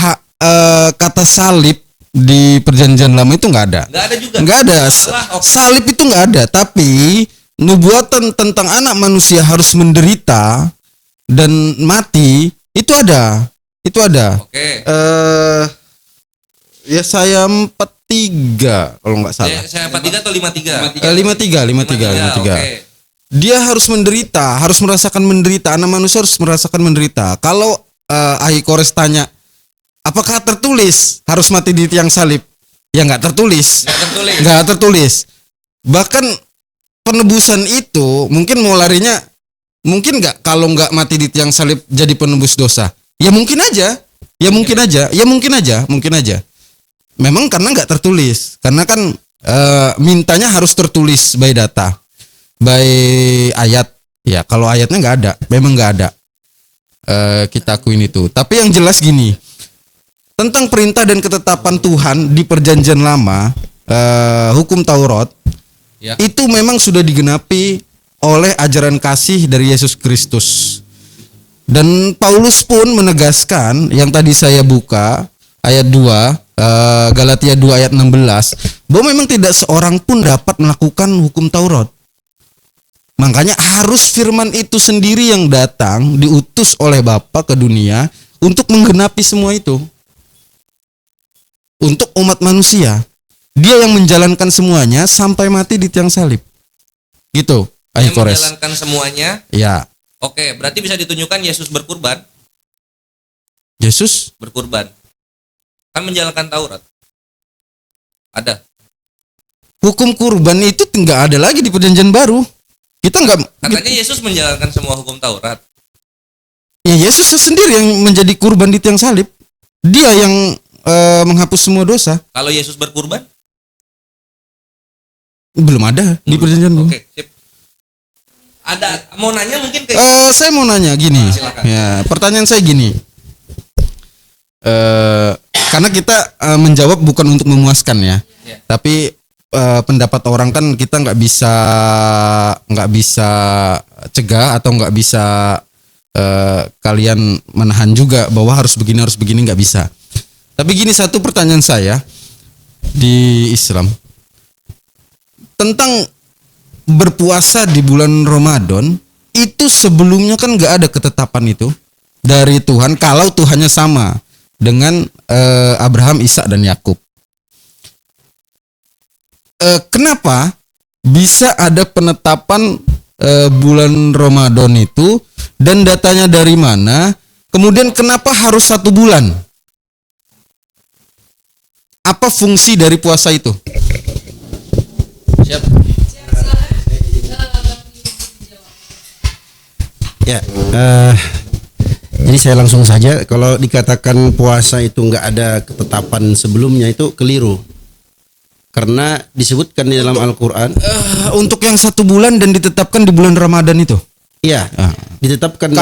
kata salib di perjanjian lama itu nggak ada. Nggak ada juga. Nggak ada. Malah, oke. Salib itu nggak ada, tapi nubuatan tentang anak manusia harus menderita dan mati, itu ada. Oke. Yesaya 43 kalau nggak salah. Saya 43 atau 53? 53. Oke. Dia harus menderita, harus merasakan menderita. Anak manusia harus merasakan menderita. Kalau Ahikores tanya, apakah tertulis harus mati di tiang salib? Ya nggak tertulis. Nggak tertulis. Bahkan penebusan itu mungkin mau larinya, mungkin nggak kalau nggak mati di tiang salib jadi penebus dosa? Ya mungkin aja. Memang karena nggak tertulis. Karena kan mintanya harus tertulis by data, by ayat. Ya kalau ayatnya nggak ada, memang nggak ada. Kita akuin itu. Tapi yang jelas gini, tentang perintah dan ketetapan Tuhan di Perjanjian Lama, hukum Taurat, itu memang sudah digenapi oleh ajaran kasih dari Yesus Kristus. Dan Paulus pun menegaskan yang tadi saya buka ayat 2, Galatia 2 ayat 16, bahwa memang tidak seorang pun dapat melakukan hukum Taurat. Makanya harus firman itu sendiri yang datang, diutus oleh Bapa ke dunia untuk menggenapi semua itu. Untuk umat manusia, dia yang menjalankan semuanya sampai mati di tiang salib. Gitu, Ahikores. Menjalankan semuanya. Ya. Oke, berarti bisa ditunjukkan Yesus berkurban. Yesus Berkurban. Kan menjalankan Taurat. Ada. hukum kurban itu nggak ada lagi di Perjanjian Baru. Kita nggak. Katanya Yesus menjalankan semua hukum Taurat. Ya Yesus sendiri yang menjadi kurban di tiang salib. Dia yang menghapus semua dosa. Kalau Yesus berkurban? Belum ada di Perjanjian Baru. Oke, sip. Ada mau nanya mungkin ke Saya mau nanya gini. silakan. Ya, pertanyaan saya gini. Karena kita menjawab bukan untuk memuaskan ya. Tapi pendapat orang kan kita nggak bisa cegah atau nggak bisa kalian menahan juga bahwa harus begini nggak bisa. Tapi gini, satu pertanyaan saya di Islam tentang berpuasa di bulan Ramadan, itu sebelumnya kan nggak ada ketetapan itu dari Tuhan kalau Tuhannya sama dengan Abraham, Ishak dan Yakub. Kenapa bisa ada penetapan bulan Ramadan itu dan datanya dari mana? Kemudian kenapa harus 1 bulan? Apa fungsi dari puasa itu? Siap. Ya, jadi saya langsung saja. Kalau dikatakan puasa itu nggak ada ketetapan sebelumnya, itu keliru. Karena disebutkan di dalam Al-Quran. Untuk yang 1 bulan dan ditetapkan di bulan Ramadan itu. Iya, ditetapkan.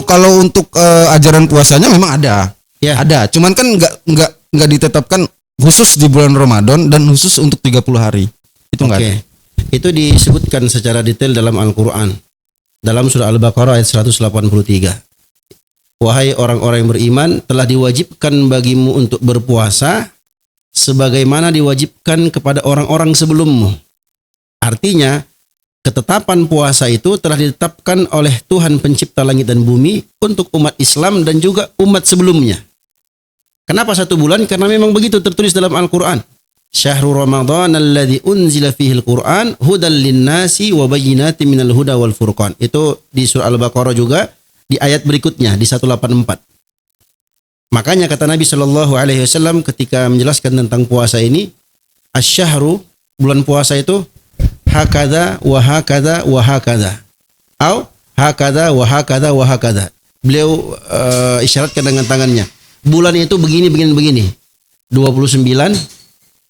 Kalau untuk ajaran puasanya memang ada. Ya. Ada, cuman kan nggak ditetapkan khusus di bulan Ramadan dan khusus untuk 30 hari. Itu nggak ada. Itu disebutkan secara detail dalam Al-Quran. Dalam surah Al-Baqarah ayat 183. Wahai orang-orang yang beriman, telah diwajibkan bagimu untuk berpuasa sebagaimana diwajibkan kepada orang-orang sebelummu. Artinya, ketetapan puasa itu telah ditetapkan oleh Tuhan pencipta langit dan bumi untuk umat Islam dan juga umat sebelumnya. Kenapa 1 bulan? Karena memang begitu tertulis dalam Al-Quran. Syahrul Ramadan alladzi unzila fihil Qur'an hudal linnasi wa bayyinatin minal huda wal furqan. Itu di surah Al-Baqarah juga di ayat berikutnya di 184. Makanya kata Nabi Shallallahu alaihi wasallam ketika menjelaskan tentang puasa ini, asyhahru, bulan puasa itu hakadha wa hakadha wa hakadha. Atau hakadha wa hakadha wa hakadha. Beliau isyaratkan dengan tangannya. Bulan itu begini 29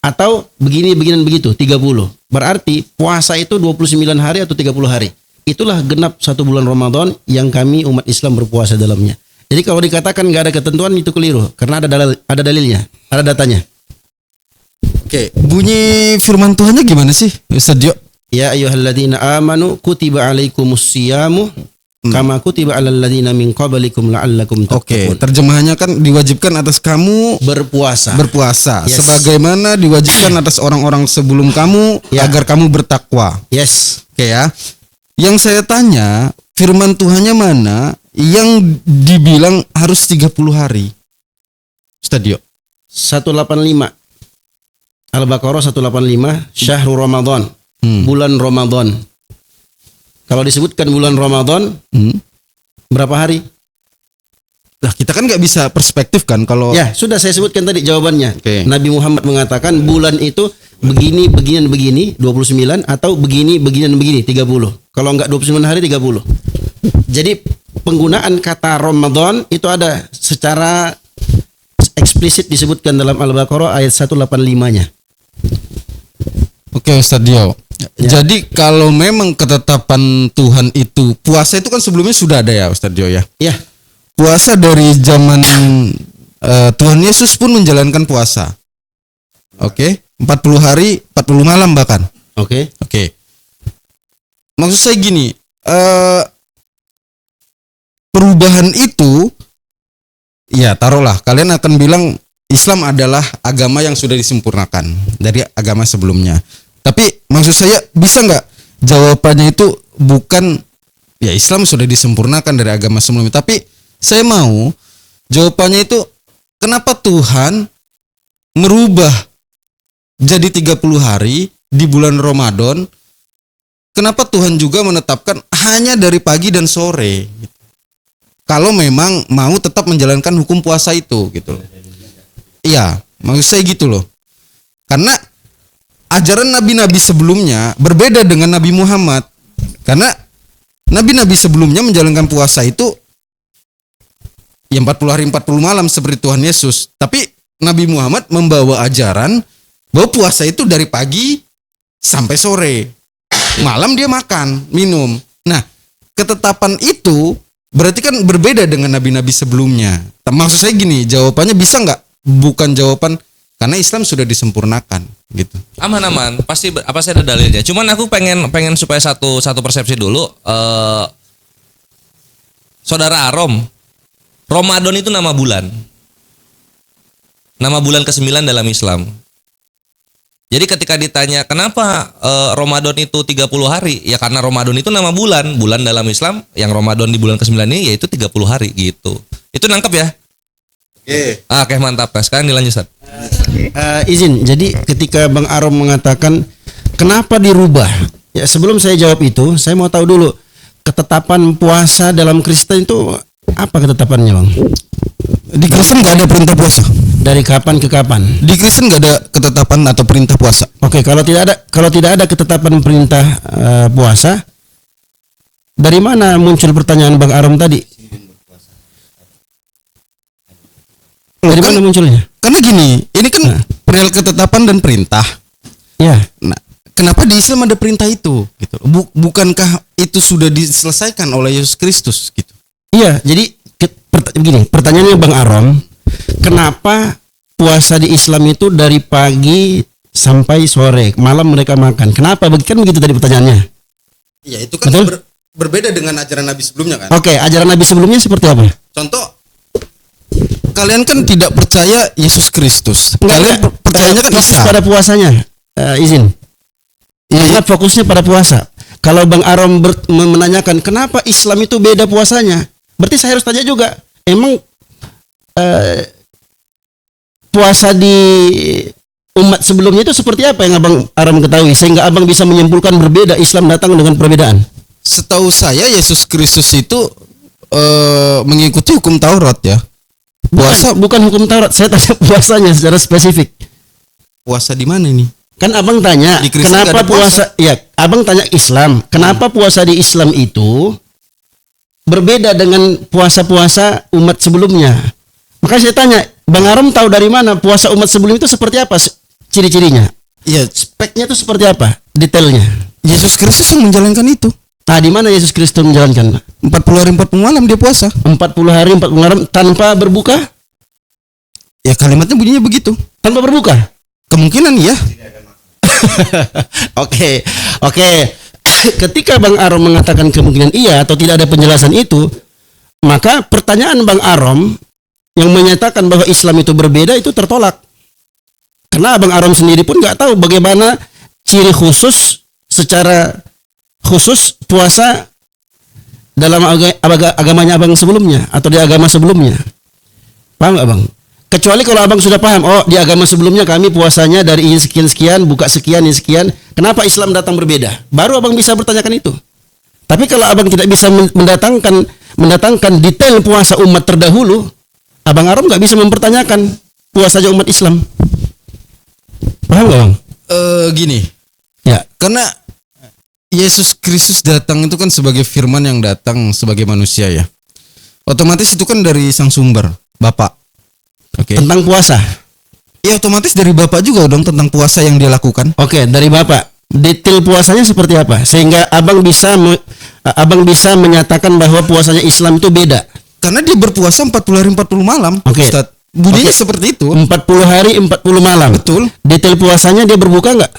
atau begini begitu 30. Berarti puasa itu 29 hari atau 30 hari. Itulah genap 1 bulan Ramadan yang kami umat Islam berpuasa dalamnya. Jadi kalau dikatakan nggak ada ketentuan itu keliru karena ada dalilnya, ada datanya. Oke, bunyi firman Tuhannya gimana sih, Ustaz Dio? Ya ayyuhalladzina amanu kutiba alaikumusyiyamu kama kutiba alal ladzina min qablikum la'allakum tattaqun. Oke, terjemahannya kan diwajibkan atas kamu berpuasa. Yes. Sebagaimana diwajibkan atas orang-orang sebelum kamu agar kamu bertakwa. Yes. Oke ya. Yang saya tanya, firman Tuhannya mana yang dibilang harus 30 hari? Stadio. 185. Al-Baqarah 185, Syahrul Ramadan. Bulan Ramadan. Kalau disebutkan bulan Ramadan, berapa hari? Lah kita kan nggak bisa perspektif kan kalau Ya, sudah saya sebutkan tadi jawabannya. Oke. Nabi Muhammad mengatakan bulan itu begini, begini, begini, 29 atau begini, begini, dan begini, 30. Kalau enggak 29 hari 30. Jadi penggunaan kata Ramadan itu ada secara eksplisit disebutkan dalam Al-Baqarah ayat 185-nya. Oke, Stadio. Ya. Jadi kalau memang ketetapan Tuhan itu puasa itu kan sebelumnya sudah ada ya Ustaz Dio ya. Ya, Puasa dari zaman Tuhan Yesus pun menjalankan puasa. Oke, 40 hari, 40 malam bahkan. oke. Oke. Maksud saya gini, perubahan itu ya taruhlah kalian akan bilang Islam adalah agama yang sudah disempurnakan dari agama sebelumnya. Tapi maksud saya bisa nggak jawabannya itu bukan ya Islam sudah disempurnakan dari agama sebelumnya. Tapi saya mau jawabannya itu kenapa Tuhan merubah jadi 30 hari di bulan Ramadan? Kenapa Tuhan juga menetapkan hanya dari pagi dan sore? Kalau memang mau tetap menjalankan hukum puasa itu gitu. Iya, maksud saya gitu loh. Karena ajaran nabi-nabi sebelumnya berbeda dengan Nabi Muhammad. Karena nabi-nabi sebelumnya menjalankan puasa itu ya 40 hari 40 malam seperti Tuhan Yesus. Tapi Nabi Muhammad membawa ajaran bahwa puasa itu dari pagi sampai sore. Malam dia makan, minum. Nah, ketetapan itu berarti kan berbeda dengan nabi-nabi sebelumnya. Maksud saya gini, jawabannya bisa nggak? Bukan jawaban karena Islam sudah disempurnakan gitu. Aman, pasti ada dalilnya. Cuman aku pengen supaya satu persepsi dulu. Saudara Arom, Ramadan itu nama bulan ke-9 dalam Islam. Jadi ketika ditanya kenapa Ramadan itu 30 hari, ya karena Ramadan itu nama bulan dalam Islam yang Ramadan di bulan ke-9 ini yaitu 30 hari gitu. Itu nangkep ya? Oke, mantap. Nah, sekarang dilanjut, Ustaz. Izin, jadi ketika Bang Arom mengatakan kenapa dirubah? Ya, sebelum saya jawab itu, saya mau tahu dulu ketetapan puasa dalam Kristen itu apa ketetapannya, Bang? Di Kristen nggak ada perintah puasa. Dari kapan ke kapan? Di Kristen nggak ada ketetapan atau perintah puasa. Oke, kalau tidak ada ketetapan perintah puasa, dari mana muncul pertanyaan Bang Arom tadi? Dari mana munculnya? Karena gini, ini kan perihal ketetapan dan perintah. Ya, Nah, kenapa di Islam ada perintah itu? Gitu. Bukankah itu sudah diselesaikan oleh Yesus Kristus? Gitu. iya. Jadi begini, pertanyaannya Bang Arom, kenapa puasa di Islam itu dari pagi sampai sore, malam mereka makan? Kenapa? Kan begitu tadi pertanyaannya. Ya itu kan Betul? berbeda dengan ajaran Nabi sebelumnya kan. Oke, ajaran Nabi sebelumnya seperti apa? Contoh, kalian kan tidak percaya Yesus Kristus. Enggak, Kalian percayanya kan fokus Isa. pada puasanya. Izin. Iya. Ingat fokusnya pada puasa. Kalau Bang Arom menanyakan kenapa Islam itu beda puasanya, berarti saya harus tanya juga. Emang puasa di umat sebelumnya itu seperti apa yang Abang Arom ketahui sehingga Abang bisa menyimpulkan berbeda, Islam datang dengan perbedaan? Setahu saya Yesus Kristus itu mengikuti hukum Taurat ya. Bukan hukum Taurat. Saya tanya puasanya secara spesifik. Puasa di mana ini? Kan Abang tanya Di Kristen kenapa nggak ada puasa. puasa? Ya, Abang tanya Islam. Kenapa puasa di Islam itu berbeda dengan puasa-puasa umat sebelumnya? Makanya saya tanya, Bang Arom tahu dari mana puasa umat sebelum itu seperti apa ciri-cirinya? Ya, Speknya itu seperti apa? Detailnya. Yesus Kristus yang menjalankan itu. Nah, di mana Yesus Kristus menjalankan? 40 hari 40 malam dia puasa. 40 hari 40 malam tanpa berbuka? Ya kalimatnya bunyinya begitu. Tanpa berbuka? Kemungkinan ya. Oke. Ketika Bang Arom mengatakan kemungkinan iya atau tidak ada penjelasan itu, maka pertanyaan Bang Arom yang menyatakan bahwa Islam itu berbeda itu tertolak. Karena Bang Arom sendiri pun nggak tahu bagaimana ciri khusus secara khusus puasa dalam agamanya abang sebelumnya atau di agama sebelumnya. Paham nggak bang? Kecuali kalau abang sudah paham, oh di agama sebelumnya kami puasanya dari ini sekian-sekian, buka sekian, ini sekian. Kenapa Islam datang berbeda? Baru abang bisa bertanyakan itu. Tapi kalau abang tidak bisa mendatangkan detail puasa umat terdahulu, abang Arom nggak bisa mempertanyakan puasanya umat Islam. Paham nggak bang? Gini, Ya. karena Yesus Kristus datang itu kan sebagai firman yang datang sebagai manusia ya. Otomatis itu kan dari sang sumber, Bapak. Oke. Tentang puasa. Ya otomatis dari Bapak juga dong tentang puasa yang dia lakukan. Oke, dari Bapak. Detail puasanya seperti apa? Sehingga abang bisa menyatakan bahwa puasanya Islam itu beda. Karena dia berpuasa 40 hari 40 malam, Oke. Ustaz. Bunyinya Oke. seperti itu. 40 hari 40 malam. Betul. Detail puasanya dia berbuka nggak?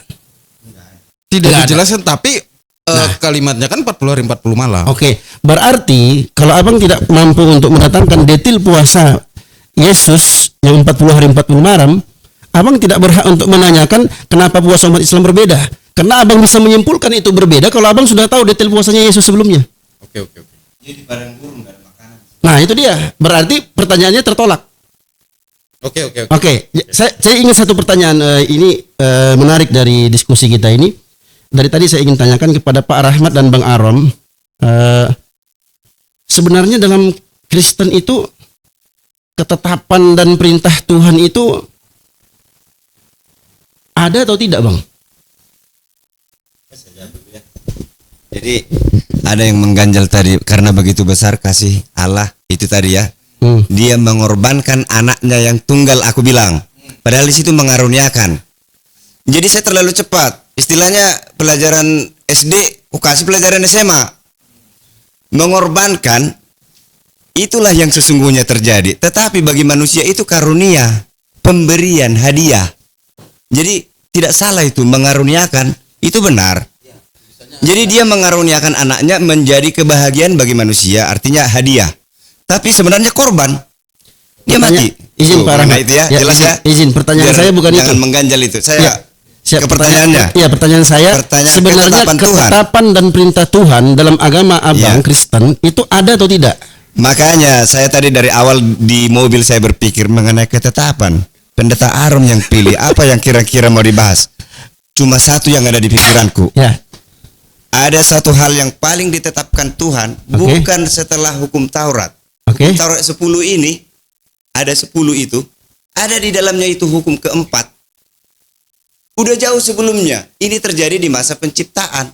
Tidak Nggak ada. dijelaskan tapi kalimatnya kan 40 hari 40 malam. Oke, berarti kalau abang tidak mampu untuk mendatangkan detail puasa Yesus yang 40 hari 40 malam, abang tidak berhak untuk menanyakan kenapa puasa umat Islam berbeda. Karena abang bisa menyimpulkan itu berbeda kalau abang sudah tahu detail puasanya Yesus sebelumnya. Oke. Jadi di padang gurun nggak ada makanan. Nah, itu dia. Berarti pertanyaannya tertolak. Oke. Oke, saya ingin satu pertanyaan ini menarik dari diskusi kita ini. Dari tadi saya ingin tanyakan kepada Pak Rahmat dan Bang Arom, sebenarnya dalam Kristen itu ketetapan dan perintah Tuhan itu ada atau tidak, Bang? Jadi ada yang mengganjal tadi karena begitu besar kasih Allah itu tadi ya. Dia mengorbankan anaknya yang tunggal aku bilang. Padahal di situ mengaruniakan. Jadi saya terlalu cepat. Istilahnya pelajaran SD, kasih pelajaran SMA. Mengorbankan itulah yang sesungguhnya terjadi. Tetapi bagi manusia itu karunia, pemberian, hadiah. Jadi tidak salah itu mengaruniakan, itu benar. Jadi dia mengaruniakan anaknya menjadi kebahagiaan bagi manusia, artinya hadiah. Tapi sebenarnya korban. Dia mati. Izin Pak Rahmat. Itu ya, jelas ya. Izin, pertanyaan Biar saya bukan itu. Jangan mengganjal itu. Saya Siap, ke pertanyaannya. Iya, pertanyaan saya Pertanyaan sebenarnya ketetapan Tuhan. ketetapan dan perintah Tuhan dalam agama abang Iya. Kristen itu ada atau tidak? Makanya saya tadi dari awal di mobil saya berpikir mengenai ketetapan. Pendeta Arom yang pilih apa yang kira-kira mau dibahas. Cuma satu yang ada di pikiranku. Ya. Ada satu hal yang paling ditetapkan Tuhan bukan setelah hukum Taurat. Oke. Hukum Taurat 10 ini ada 10 itu, ada di dalamnya itu hukum keempat. Udah jauh sebelumnya. Ini terjadi di masa penciptaan.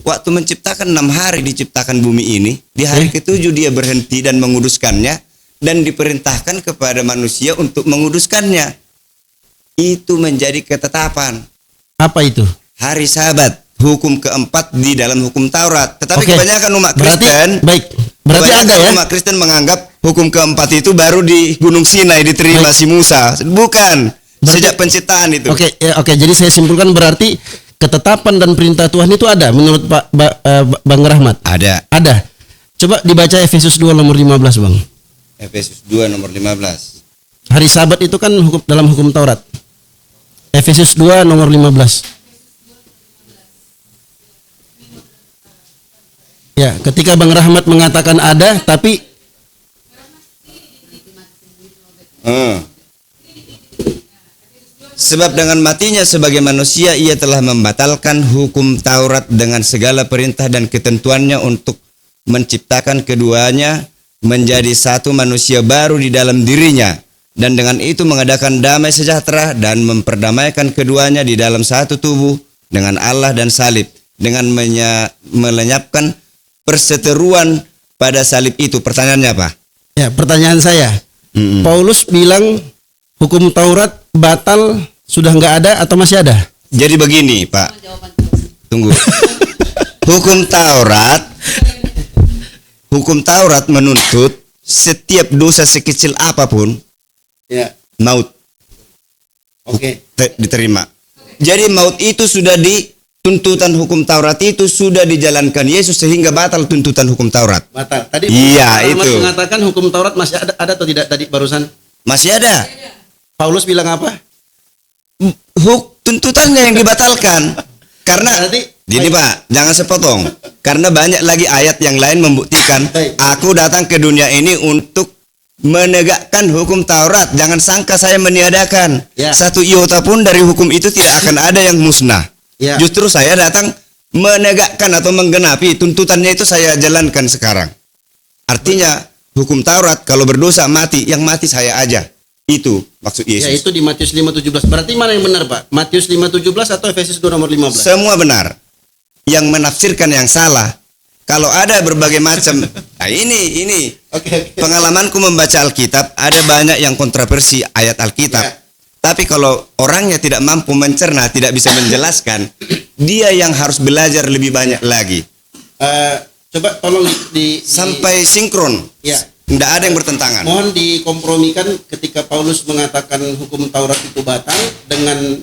Waktu menciptakan 6 hari diciptakan bumi ini, di hari ke-7 dia berhenti dan menguduskannya dan diperintahkan kepada manusia untuk menguduskannya. Itu menjadi ketetapan. Apa itu? Hari Sabat, hukum keempat di dalam hukum Taurat. Tetapi Oke. kebanyakan umat Berarti Kristen, berarti ada kebanyakan ya. umat Kristen menganggap hukum keempat itu baru di Gunung Sinai diterima si Musa. Bukan. Sejak penciptaan itu. Oke, jadi saya simpulkan berarti ketetapan dan perintah Tuhan itu ada menurut Bang Rahmat. Ada. Ada. Coba dibaca Efesus 2 nomor 15, Bang. Efesus 2 nomor 15. Hari Sabat itu kan dalam hukum Taurat. Efesus 2 nomor 15. Ya, ketika Bang Rahmat mengatakan ada, tapi Sebab dengan matinya sebagai manusia ia telah membatalkan hukum Taurat dengan segala perintah dan ketentuannya untuk menciptakan keduanya menjadi satu manusia baru di dalam dirinya, dan dengan itu mengadakan damai sejahtera dan memperdamaikan keduanya di dalam satu tubuh dengan Allah dan salib, dengan melenyapkan perseteruan pada salib itu. Pertanyaannya apa? ya pertanyaan saya, Paulus bilang hukum Taurat batal, sudah nggak ada atau masih ada? Jadi begini, Pak. Tunggu. Hukum Taurat menuntut setiap dosa sekecil apapun maut. Diterima. Jadi maut itu sudah tuntutan hukum Taurat itu sudah dijalankan Yesus sehingga batal tuntutan hukum Taurat. Batal. Tadi Iya, Rahmat itu. mengatakan hukum Taurat masih ada atau tidak tadi barusan? Masih ada. Paulus bilang apa? Tuntutannya yang dibatalkan. Karena Gini Pak, jangan sepotong. Karena banyak lagi ayat yang lain membuktikan Baik. aku datang ke dunia ini untuk menegakkan hukum Taurat. Jangan sangka saya meniadakan. Ya. Satu iota pun dari hukum itu tidak akan ada yang musnah. Ya. Justru saya datang menegakkan atau menggenapi tuntutannya itu saya jalankan sekarang. Artinya hukum Taurat kalau berdosa mati, yang mati saya aja. Itu maksud Ya Yesus. itu di Matius 5:17. Berarti mana yang benar, Pak? Matius 5:17 atau Efesus 2 nomor 15? Semua benar. Yang menafsirkan yang salah. Kalau ada berbagai macam. Nah ini Oke. pengalamanku membaca Alkitab, ada banyak yang kontroversi ayat Alkitab. Ya. Tapi kalau orangnya tidak mampu mencerna, tidak bisa menjelaskan, dia yang harus belajar lebih banyak lagi. Coba tolong Sampai sinkron. Ya. Tidak ada yang bertentangan. Mohon dikompromikan ketika Paulus mengatakan hukum Taurat itu batal dengan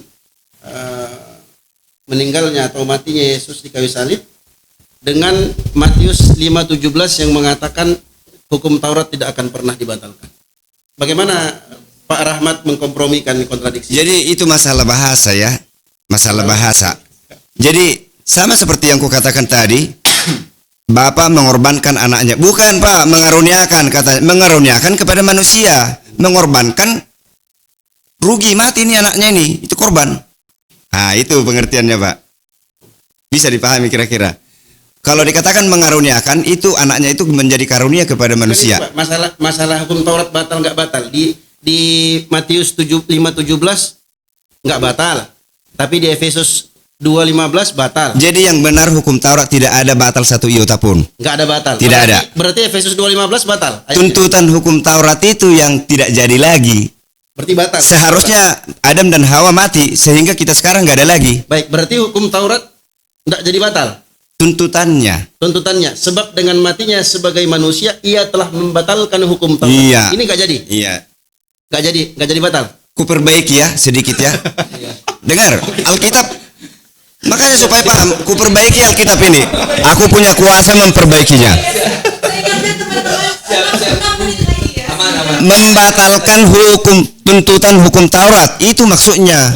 meninggalnya atau matinya Yesus di kayu salib, dengan Matius 5:17 yang mengatakan hukum Taurat tidak akan pernah dibatalkan. Bagaimana Pak Rahmat mengkompromikan kontradiksi? Jadi itu masalah bahasa ya. Masalah bahasa. Jadi sama seperti yang kukatakan tadi, Bapak mengorbankan anaknya. Bukan Pak, mengaruniakan katanya. Mengaruniakan kepada manusia. Mengorbankan, rugi mati nih anaknya ini. Itu korban. Nah itu pengertiannya Pak. Bisa dipahami kira-kira. Kalau dikatakan mengaruniakan, itu anaknya itu menjadi karunia kepada manusia. Pak, masalah hukum Taurat batal nggak batal di Matius 5:17 nggak batal, tapi di Efesus 2:15 batal. Jadi yang benar hukum Taurat tidak ada batal satu iota pun. Nggak ada batal. Tidak ada. Berarti Efesus 2:15 batal. Ayatnya. Tuntutan hukum Taurat itu yang tidak jadi lagi. Berarti batal. Seharusnya Adam dan Hawa mati sehingga kita sekarang nggak ada lagi. Baik, berarti hukum Taurat nggak jadi batal. Tuntutannya, sebab dengan matinya sebagai manusia ia telah membatalkan hukum Taurat. Iya. Ini nggak jadi. Iya. Nggak jadi batal. Ku perbaiki ya sedikit ya. Dengar Alkitab. Makanya supaya paham, ku perbaiki Alkitab ini. Aku punya kuasa memperbaikinya. Membatalkan tuntutan hukum Taurat, itu maksudnya.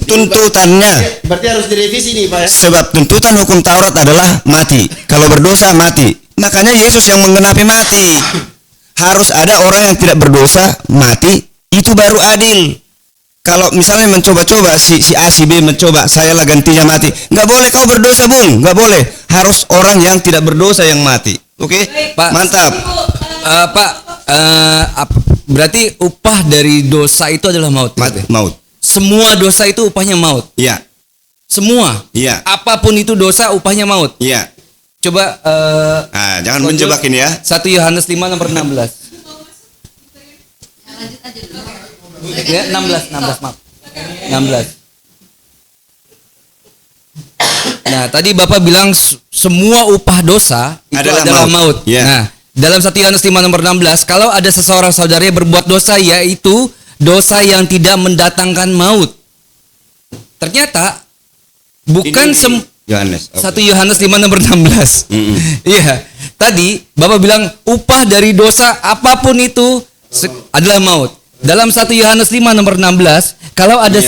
Tuntutannya. Berarti harus direvisi nih Pak ya. Sebab tuntutan hukum Taurat adalah mati. Kalau berdosa mati. Makanya Yesus yang menggenapi mati. Harus ada orang yang tidak berdosa mati, itu baru adil. Kalau misalnya mencoba-coba si A si B mencoba, saya lah gantinya mati. Nggak boleh kau berdosa Bung, nggak boleh. Harus orang yang tidak berdosa yang mati. Oke? Pak. Mantap. Berarti upah dari dosa itu adalah maut. Maut. Semua dosa itu upahnya maut. Iya. Semua. Iya. Apapun itu dosa upahnya maut. Iya. Coba Jangan menjebak ini ya. 1 Yohanes 5 nomor 16. Ya, 16 maaf. 16. Nah, tadi Bapak bilang semua upah dosa itu adalah maut. Ya. Nah, dalam 1 Yohanes 5 nomor 16, kalau ada seseorang saudaranya berbuat dosa, yaitu dosa yang tidak mendatangkan maut. Ternyata bukan Yohanes. 1 Yohanes 5 nomor 16. Iya. Tadi Bapak bilang upah dari dosa apapun itu adalah maut. Dalam 1 Yohanes 5 nomor 16, kalau ada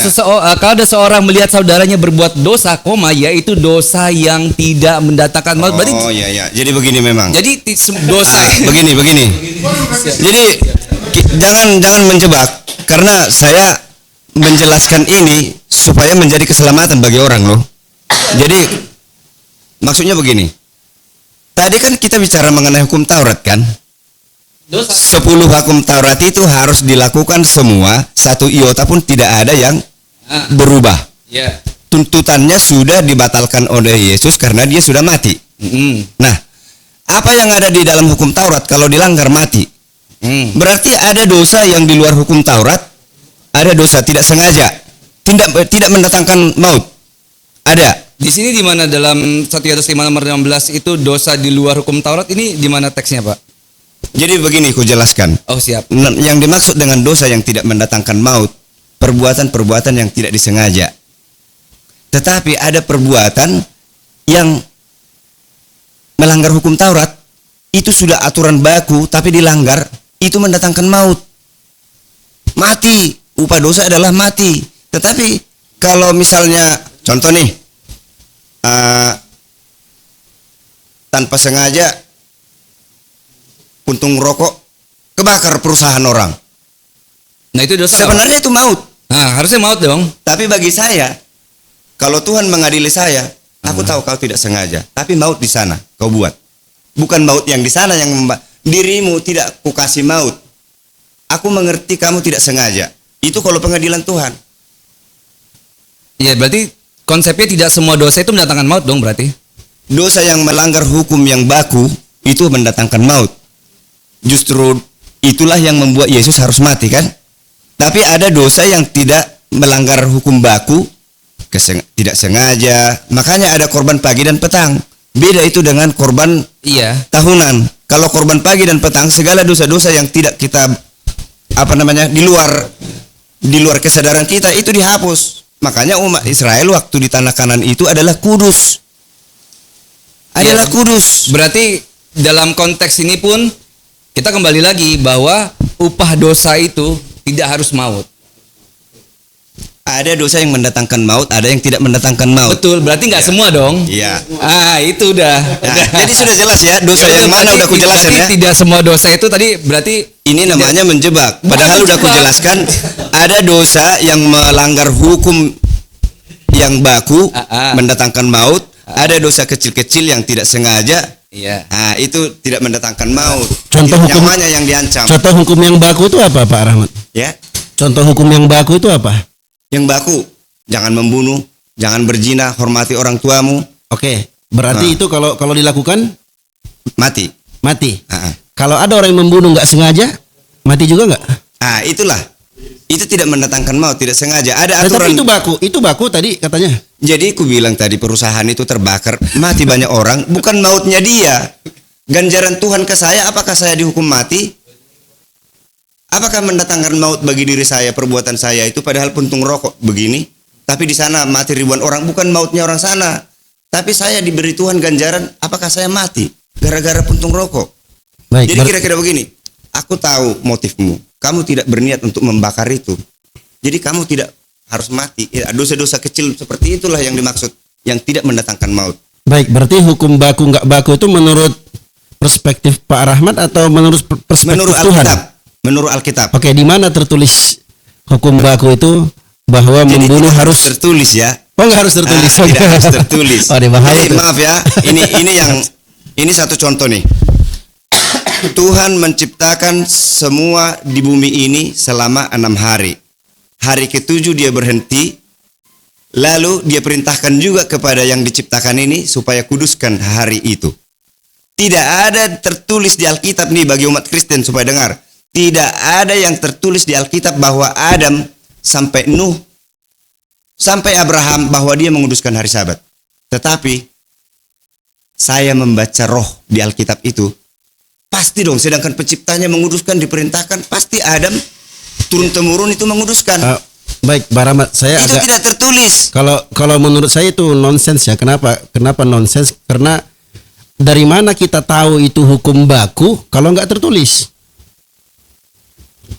kalau ada seorang melihat saudaranya berbuat dosa, yaitu dosa yang tidak mendatangkan maut. Berarti iya. Jadi begini memang. Jadi dosa begini. Jadi jangan menjebak, karena saya menjelaskan ini supaya menjadi keselamatan bagi orang loh. Jadi maksudnya begini. Tadi kan kita bicara mengenai hukum Taurat kan? 10 hukum Taurat itu harus dilakukan semua, satu iota pun tidak ada yang berubah. Ya. Tuntutannya sudah dibatalkan oleh Yesus karena dia sudah mati. Nah, apa yang ada di dalam hukum Taurat kalau dilanggar mati? Berarti ada dosa yang di luar hukum Taurat, ada dosa tidak sengaja, tidak mendatangkan maut. Ada. Di sini di mana dalam 1 Yohanes 5 nomor 16 itu dosa di luar hukum Taurat, ini di mana teksnya, Pak? Jadi begini ku jelaskan. Oh, siap. Yang dimaksud dengan dosa yang tidak mendatangkan maut, perbuatan-perbuatan yang tidak disengaja. Tetapi ada perbuatan yang melanggar hukum Taurat, itu sudah aturan baku tapi dilanggar, itu mendatangkan maut. Mati, upah dosa adalah mati. Tetapi kalau misalnya contoh nih, tanpa sengaja puntung rokok kebakar perusahaan orang. Nah itu dosa. Sebenarnya itu maut. Nah, harusnya maut dong. Tapi bagi saya, kalau Tuhan mengadili saya, aku tahu kau tidak sengaja. Tapi maut di sana kau buat. Bukan maut yang di sana yang dirimu tidak kukasih maut. Aku mengerti kamu tidak sengaja. Itu kalau pengadilan Tuhan. Iya, berarti konsepnya tidak semua dosa itu mendatangkan maut dong berarti. Dosa yang melanggar hukum yang baku itu mendatangkan maut. Justru itulah yang membuat Yesus harus mati kan? Tapi ada dosa yang tidak melanggar hukum baku, tidak sengaja. Makanya ada korban pagi dan petang. Beda itu dengan korban Iya. tahunan. Kalau korban pagi dan petang, segala dosa-dosa yang tidak kita di luar kesadaran kita itu dihapus. Makanya umat Israel waktu di tanah Kanan itu adalah kudus. Adalah kudus. Berarti dalam konteks ini pun kita kembali lagi bahwa upah dosa itu tidak harus maut. Ada dosa yang mendatangkan maut, ada yang tidak mendatangkan maut. Betul, berarti nggak Ya. semua dong. Iya. Itu udah. Nah, jadi sudah jelas ya dosa yang mana Berarti- udah aku jelasin berarti ya. Tidak semua dosa itu tadi berarti Ini namanya menjebak. Bukan Padahal udah aku menjebak. jelaskan ada dosa yang melanggar hukum yang baku mendatangkan maut, ada dosa kecil-kecil yang tidak sengaja. iya. Nah, itu tidak mendatangkan maut. Contoh yang hukum- mana yang diancam? Contoh hukum yang baku itu apa, Pak Rahmat? Ya, Contoh hukum yang baku itu apa? yang baku, jangan membunuh, jangan berzina, hormati orang tuamu, Oke, berarti itu kalau dilakukan mati. mati. Ah, ah. Kalau ada orang yang membunuh nggak sengaja, mati juga nggak? Ah, itulah. Itu tidak mendatangkan maut, tidak sengaja. Ada Tapi aturan. itu baku tadi katanya. Jadi aku bilang tadi perusahaan itu terbakar, mati banyak orang, bukan mautnya dia. Ganjaran Tuhan ke saya, apakah saya dihukum mati? Apakah mendatangkan maut bagi diri saya, perbuatan saya itu padahal puntung rokok begini, tapi di sana mati ribuan orang, bukan mautnya orang sana. Tapi saya diberi Tuhan ganjaran, apakah saya mati gara-gara puntung rokok? Baik. Jadi kira-kira begini, aku tahu motifmu. Kamu tidak berniat untuk membakar itu. Jadi kamu tidak harus mati. Ya, dosa-dosa kecil seperti itulah yang dimaksud, yang tidak mendatangkan maut. Baik, berarti hukum baku nggak baku itu menurut perspektif Pak Rahmat atau menurut perspektif Menurut Tuhan? Alkitab. Menurut Alkitab. Oke, di mana tertulis hukum baku itu bahwa Jadi membunuh tidak harus tertulis ya. Oh, nggak harus tertulis. Ah, tidak harus tertulis. Oh, ini bahaya Jadi tuh. maaf ya, ini satu contoh nih. Tuhan menciptakan semua di bumi ini selama 6 hari. Hari ke-7 dia berhenti. Lalu dia perintahkan juga kepada yang diciptakan ini supaya kuduskan hari itu. Tidak ada tertulis di Alkitab nih bagi umat Kristen supaya dengar. Tidak ada yang tertulis di Alkitab bahwa Adam sampai Nuh sampai Abraham bahwa dia menguduskan hari Sabat. Tetapi saya membaca roh di Alkitab itu, pasti dong, sedangkan penciptanya menguduskan, diperintahkan, pasti Adam turun-temurun itu menguduskan. Baik, Pak Rahmat, saya Itu agak tidak tertulis. kalau menurut saya itu nonsens ya. Kenapa nonsens? Karena dari mana kita tahu itu hukum baku kalau nggak tertulis?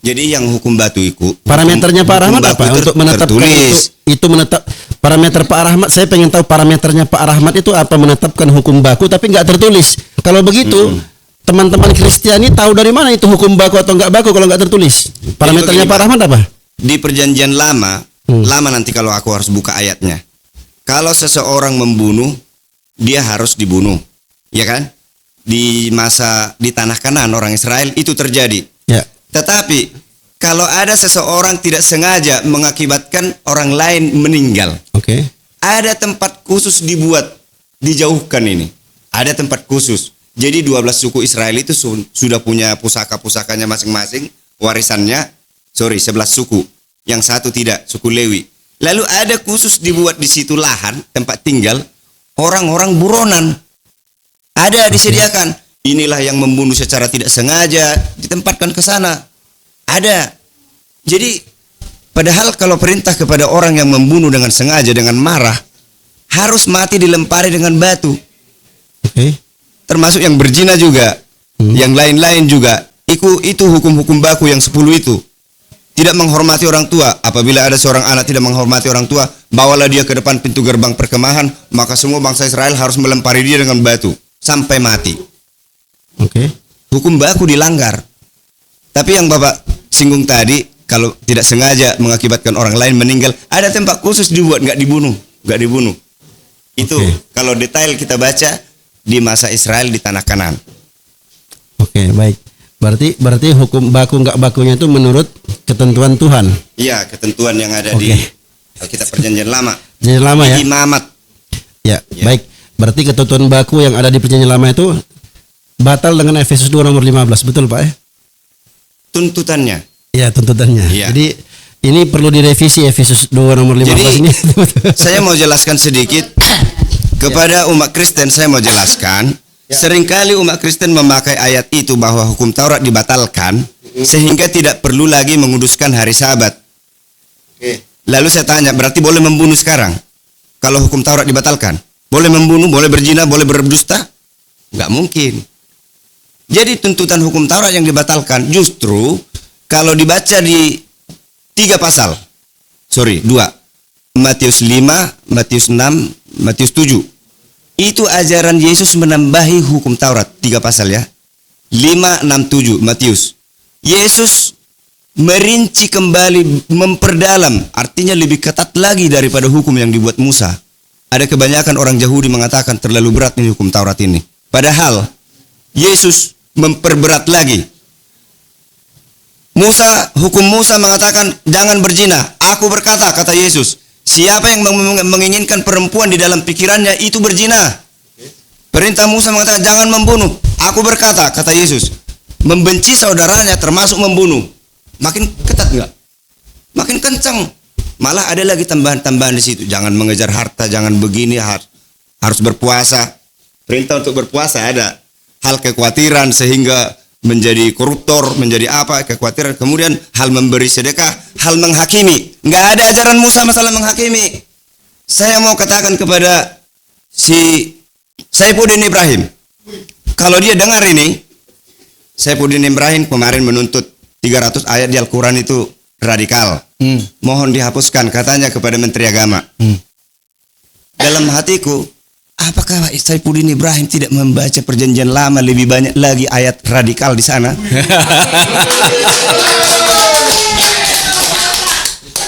Jadi yang hukum batu itu Parameternya Pak Rahmat apa untuk menetapkan tertulis. itu menetap parameter Pak Rahmat? Saya pengen tahu parameternya Pak Rahmat itu apa menetapkan hukum baku tapi nggak tertulis. Kalau begitu teman-teman Kristiani tahu dari mana itu hukum baku atau nggak baku kalau nggak tertulis? Parameternya begini, Pak Rahmat apa? Di perjanjian lama, lama nanti kalau aku harus buka ayatnya. Kalau seseorang membunuh, dia harus dibunuh. Ya kan? Di masa di tanah Kanan orang Israel itu terjadi. Ya. Tetapi kalau ada seseorang tidak sengaja mengakibatkan orang lain meninggal, Oke. ada tempat khusus dibuat, dijauhkan ini. Ada tempat khusus. Jadi 12 suku Israel itu sudah punya pusaka-pusakanya masing-masing, warisannya. 11 suku. Yang satu tidak, suku Lewi. Lalu ada khusus dibuat di situ lahan, tempat tinggal orang-orang buronan. Ada disediakan. Inilah yang membunuh secara tidak sengaja, ditempatkan ke sana. Ada. Jadi padahal kalau perintah kepada orang yang membunuh dengan sengaja, dengan marah, harus mati dilempari dengan batu. Oke. Termasuk yang berzina juga, yang lain-lain juga. Itu hukum-hukum baku yang 10 itu. tidak menghormati orang tua. Apabila ada seorang anak tidak menghormati orang tua, bawalah dia ke depan pintu gerbang perkemahan, maka semua bangsa Israel harus melempari dia dengan batu sampai mati. Oke. Hukum baku dilanggar. Tapi yang Bapak singgung tadi, kalau tidak sengaja mengakibatkan orang lain meninggal, ada tempat khusus dibuat, nggak dibunuh. Itu kalau detail kita baca di masa Israel di tanah Kanan. Oke, baik. Berarti hukum baku nggak bakunya itu menurut ketentuan Tuhan. Iya, ketentuan yang ada di Alkitab Perjanjian Lama. Perjanjian Lama ya. Imamat. Ya, baik. Berarti ketentuan baku yang ada di Perjanjian Lama itu batal dengan Efesus 2 nomor 15, betul Pak ya? Tuntutannya. Ya, tuntutannya. Ya. Jadi ini perlu direvisi Efesus 2 nomor 15 Jadi, ini. saya mau jelaskan sedikit kepada umat Kristen. Saya mau jelaskan. Seringkali umat Kristen memakai ayat itu bahwa hukum Taurat dibatalkan sehingga tidak perlu lagi menguduskan hari Sabat. Lalu saya tanya, berarti boleh membunuh sekarang? Kalau hukum Taurat dibatalkan, boleh membunuh, boleh berzina, boleh berdusta? Nggak mungkin. Jadi tuntutan hukum Taurat yang dibatalkan justru kalau dibaca di 2 Matius 5, Matius 6, Matius 7. Itu ajaran Yesus menambahi hukum Taurat 3 pasal ya. 5, 6, 7 Matius. Yesus merinci kembali, memperdalam, artinya lebih ketat lagi daripada hukum yang dibuat Musa. Ada kebanyakan orang Yahudi mengatakan terlalu berat ini hukum Taurat ini. Padahal Yesus memperberat lagi. Hukum Musa mengatakan jangan berzina. Aku berkata, kata Yesus, siapa yang menginginkan perempuan di dalam pikirannya itu berzina. Perintah Musa mengatakan jangan membunuh. Aku berkata, kata Yesus, membenci saudaranya termasuk membunuh. Makin ketat enggak? Makin kencang. Malah ada lagi tambahan-tambahan di situ. Jangan mengejar harta, jangan begini, harus berpuasa. Perintah untuk berpuasa ada. Hal kekhawatiran sehingga menjadi koruptor, menjadi apa, kekhawatiran. Kemudian hal memberi sedekah, hal menghakimi. Nggak ada ajaran Musa masalah menghakimi. Saya mau katakan kepada si Saifuddin Ibrahim, kalau dia dengar ini, Saifuddin Ibrahim kemarin menuntut 300 ayat di Al-Quran itu radikal. Mohon dihapuskan, katanya kepada Menteri Agama. Dalam hatiku, apakah Saifuddin Ibrahim tidak membaca Perjanjian Lama lebih banyak lagi ayat radikal di sana?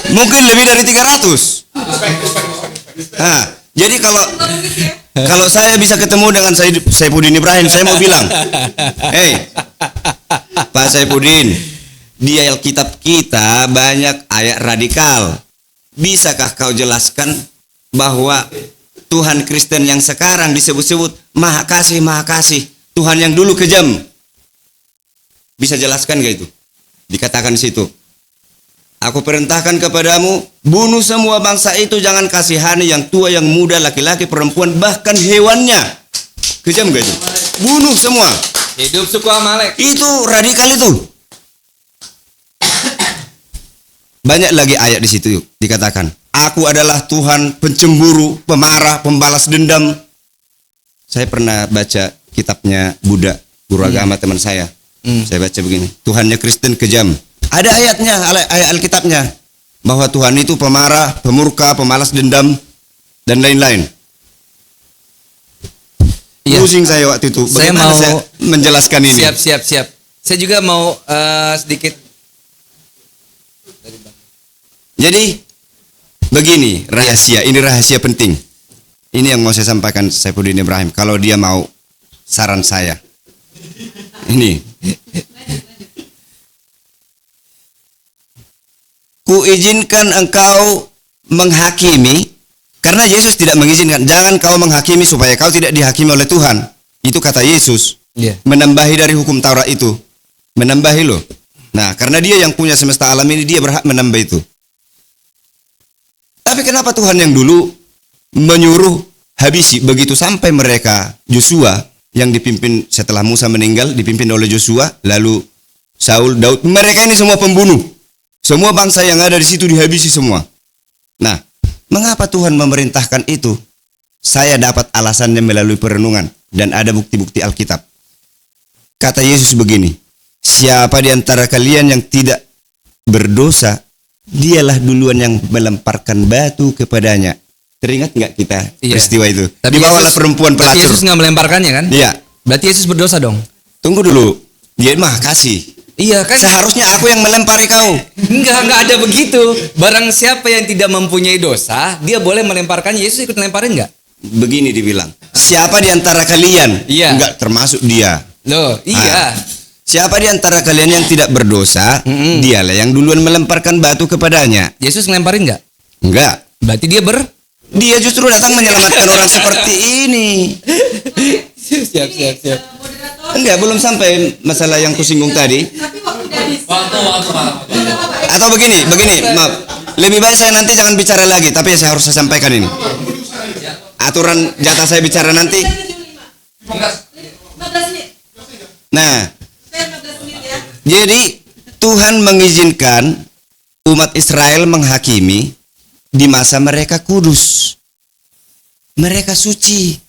Mungkin lebih dari 300. Jadi kalau saya bisa ketemu dengan Saifuddin Ibrahim, saya mau bilang, hey, Pak Saifuddin, di Alkitab kita banyak ayat radikal. Bisakah kau jelaskan bahwa Tuhan Kristen yang sekarang disebut-sebut Maha Kasih, Tuhan yang dulu kejam? Bisa jelaskan gak itu? Dikatakan di situ, aku perintahkan kepadamu, bunuh semua bangsa itu, jangan kasihani yang tua, yang muda, laki-laki, perempuan, bahkan hewannya. Kejam gak itu? Bunuh semua. Hidup suku Amalek. Itu radikal itu. Banyak lagi ayat di situ dikatakan, aku adalah Tuhan pencemburu, pemarah, pembalas dendam. Saya pernah baca kitabnya Buddha, guru agama teman saya. Saya baca begini, Tuhannya Kristen kejam. Ada ayatnya, ayat Alkitabnya, bahwa Tuhan itu pemarah, pemurka, pemalas dendam, dan lain-lain. Iya. Pusing saya waktu itu. Bagaimana saya menjelaskan ini? Siap. Saya juga mau sedikit. Jadi begini, ini rahasia penting. Ini yang mau saya sampaikan Saifuddin Ibrahim. Kalau dia mau saran saya, ini. Kuizinkan engkau menghakimi, karena Yesus tidak mengizinkan. Jangan kau menghakimi supaya kau tidak dihakimi oleh Tuhan. Itu kata Yesus. Menambahi dari hukum Taurat itu. Menambahi loh. Nah, karena dia yang punya semesta alam ini, dia berhak menambah itu. Tapi kenapa Tuhan yang dulu menyuruh habisi begitu sampai mereka Yosua yang dipimpin setelah Musa meninggal, dipimpin oleh Yosua, lalu Saul, Daud, mereka ini semua pembunuh. Semua bangsa yang ada di situ dihabisi semua. Nah, mengapa Tuhan memerintahkan itu? Saya dapat alasannya melalui perenungan dan ada bukti-bukti Alkitab. Kata Yesus begini, siapa di antara kalian yang tidak berdosa, dialah duluan yang melemparkan batu kepadanya. Teringat nggak kita Iya. peristiwa itu? Tapi Dibawalah Yesus- perempuan tapi pelacur. Yesus nggak melemparkannya kan? Iya. Berarti Yesus berdosa dong. Tunggu dulu. Dia mah kasih. Iya kan? Seharusnya aku yang melempari kau. Enggak ada begitu. Barang siapa yang tidak mempunyai dosa, dia boleh melemparkannya. Yesus ikut lemparin enggak? Begini dibilang. Siapa di antara kalian? Iya. Enggak termasuk dia. Loh, iya. Siapa di antara kalian yang tidak berdosa, dialah yang duluan melemparkan batu kepadanya. Yesus ngelemparin enggak? Enggak. Berarti Dia justru datang menyelamatkan orang seperti ini. siap. Enggak, belum sampai masalah yang kusinggung tadi. Atau begini, maaf. Lebih baik saya nanti jangan bicara lagi, tapi saya harus sampaikan ini. Aturan jatah saya bicara nanti. Nah, jadi Tuhan mengizinkan umat Israel menghakimi di masa mereka kudus. Mereka suci.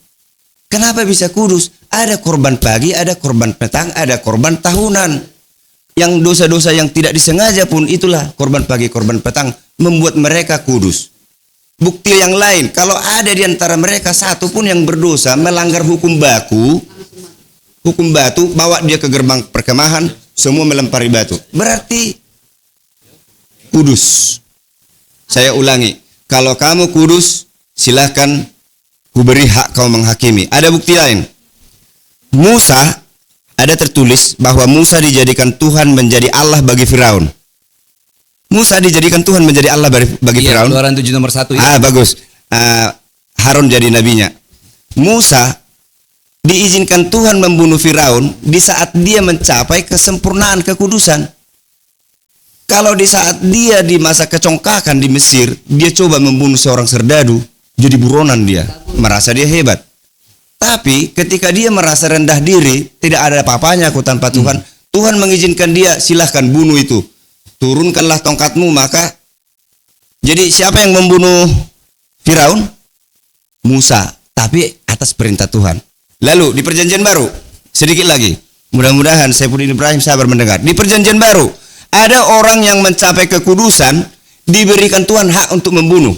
Kenapa bisa kudus? Ada korban pagi, ada korban petang, ada korban tahunan. Yang dosa-dosa yang tidak disengaja pun itulah korban pagi, korban petang membuat mereka kudus. Bukti yang lain, kalau ada di antara mereka satu pun yang berdosa melanggar hukum batu, bawa dia ke gerbang perkemahan, semua melempari batu. Berarti kudus. Saya ulangi, kalau kamu kudus, silahkan kuberi hak kau menghakimi. Ada bukti lain. Musa, ada tertulis bahwa Musa dijadikan Tuhan menjadi Allah bagi Firaun. Musa dijadikan Tuhan menjadi Allah bagi Iya, Firaun. Keluaran 7 nomor 1 ya. Bagus. Harun jadi nabinya. Musa diizinkan Tuhan membunuh Firaun di saat dia mencapai kesempurnaan kekudusan. Kalau di saat dia di masa kecongkakan di Mesir, dia coba membunuh seorang serdadu, jadi buronan dia, merasa dia hebat. Tapi ketika dia merasa rendah diri, tidak ada apa-apanya aku tanpa Tuhan, Tuhan mengizinkan dia, silahkan bunuh itu. Turunkanlah tongkatmu, maka jadi siapa yang membunuh Firaun? Musa, tapi atas perintah Tuhan. Lalu di perjanjian baru, sedikit lagi, mudah-mudahan Saifuddin Ibrahim sabar mendengar. Di perjanjian baru, ada orang yang mencapai kekudusan, diberikan Tuhan hak untuk membunuh.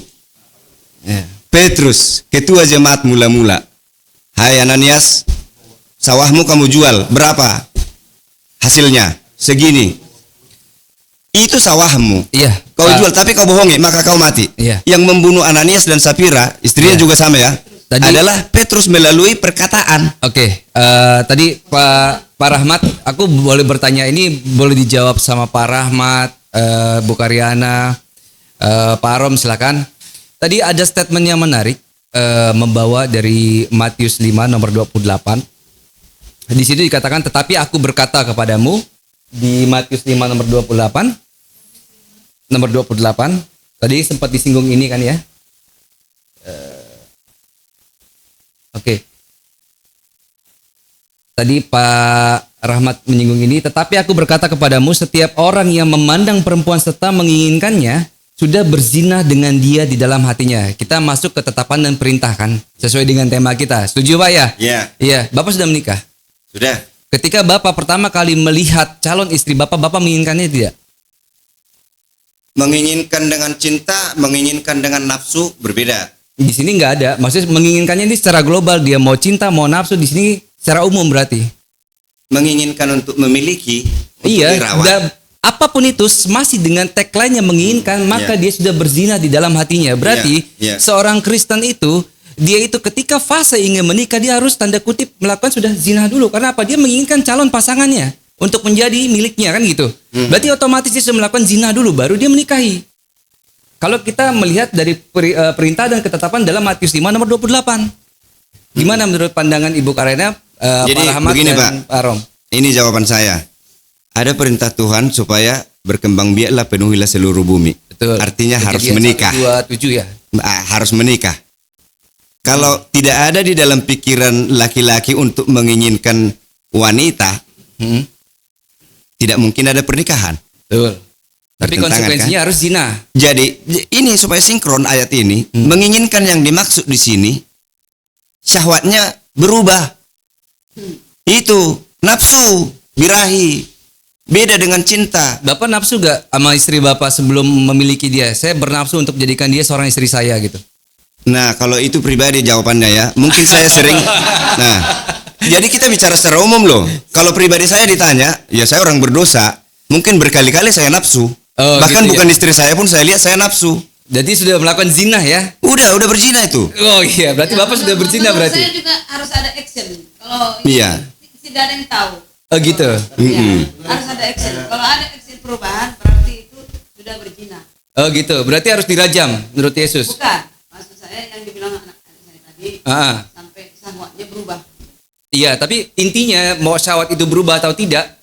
Petrus, ketua jemaat mula-mula. Hai Ananias, sawahmu kamu jual, berapa? Hasilnya, segini. Itu sawahmu. Iya. Kau jual, tapi kau bohongi, maka kau mati. Iya. Yang membunuh Ananias dan Sapira, istrinya juga sama ya. Tadi- adalah Petrus melalui perkataan. Oke, tadi Pak Rahmat, aku boleh bertanya, ini boleh dijawab sama Pak Rahmat, Bu Karyana, Pak Arom, silakan. Tadi ada statement yang menarik, membawa dari Matius 5 nomor 28. Di situ dikatakan, tetapi aku berkata kepadamu, di Matius 5 nomor 28. Nomor 28. Tadi sempat disinggung ini kan ya. Oke. Tadi Pak Rahmat menyinggung ini, tetapi aku berkata kepadamu, setiap orang yang memandang perempuan serta menginginkannya sudah berzina dengan dia di dalam hatinya. Kita masuk ke ketetapan dan perintah kan, sesuai dengan tema kita. Setuju Pak ya? Iya. Iya. Bapak sudah menikah. Sudah. Ketika Bapak pertama kali melihat calon istri Bapak menginginkannya tidak? Menginginkan dengan cinta, menginginkan dengan nafsu berbeda. Di sini nggak ada. Maksudnya menginginkannya ini secara global, dia mau cinta, mau nafsu, di sini secara umum berarti. Menginginkan untuk memiliki, untuk Iya, dirawat. dan apapun itu masih dengan tagline yang menginginkan, maka dia sudah berzina di dalam hatinya. Berarti Iya, iya. seorang Kristen itu, dia itu ketika fase ingin menikah, dia harus tanda kutip melakukan sudah zina dulu. Karena apa? Dia menginginkan calon pasangannya untuk menjadi miliknya kan gitu. Berarti otomatis dia sudah melakukan zina dulu, baru dia menikahi. Kalau kita melihat dari perintah dan ketetapan dalam Matius 5 nomor 28. Gimana menurut pandangan Ibu Karyana, Jadi Pak Rahmat begini dan Pak, Pak Rom? ini jawaban saya. Ada perintah Tuhan supaya berkembang biaklah, penuhilah seluruh bumi. Betul. Artinya harus Kejadian menikah. 1:27 ya. Harus menikah. Kalau tidak ada di dalam pikiran laki-laki untuk menginginkan wanita, tidak mungkin ada pernikahan. Betul. Tapi Bertentangan, konsekuensinya kan? harus zina. Jadi ini supaya sinkron ayat ini, menginginkan yang dimaksud di sini, syahwatnya berubah. Itu nafsu, birahi. Beda dengan cinta. Bapak nafsu gak sama istri Bapak sebelum memiliki dia? Saya bernafsu untuk jadikan dia seorang istri saya gitu. Nah, kalau itu pribadi jawabannya ya. Mungkin saya sering. Nah, jadi kita bicara secara umum loh. Kalau pribadi saya ditanya, ya saya orang berdosa. Mungkin berkali-kali saya nafsu. Oh, Bahkan gitu bukan ya? istri saya pun saya lihat saya nafsu. Jadi sudah melakukan zina ya? Udah berzina itu. Oh iya, berarti Bapak sudah berzina Menurut berarti. Saya juga harus ada action. Kalau Iya. tidak ada yang tahu. Oh gitu. Ya, harus ada action. Kalau ada action perubahan berarti itu sudah berzina. Oh gitu. Berarti harus dirajam menurut Yesus. Bukan. Maksud saya yang dibilang anak saya tadi Ah. sampai syahwatnya berubah. Iya, tapi intinya mau syahwat itu berubah atau tidak,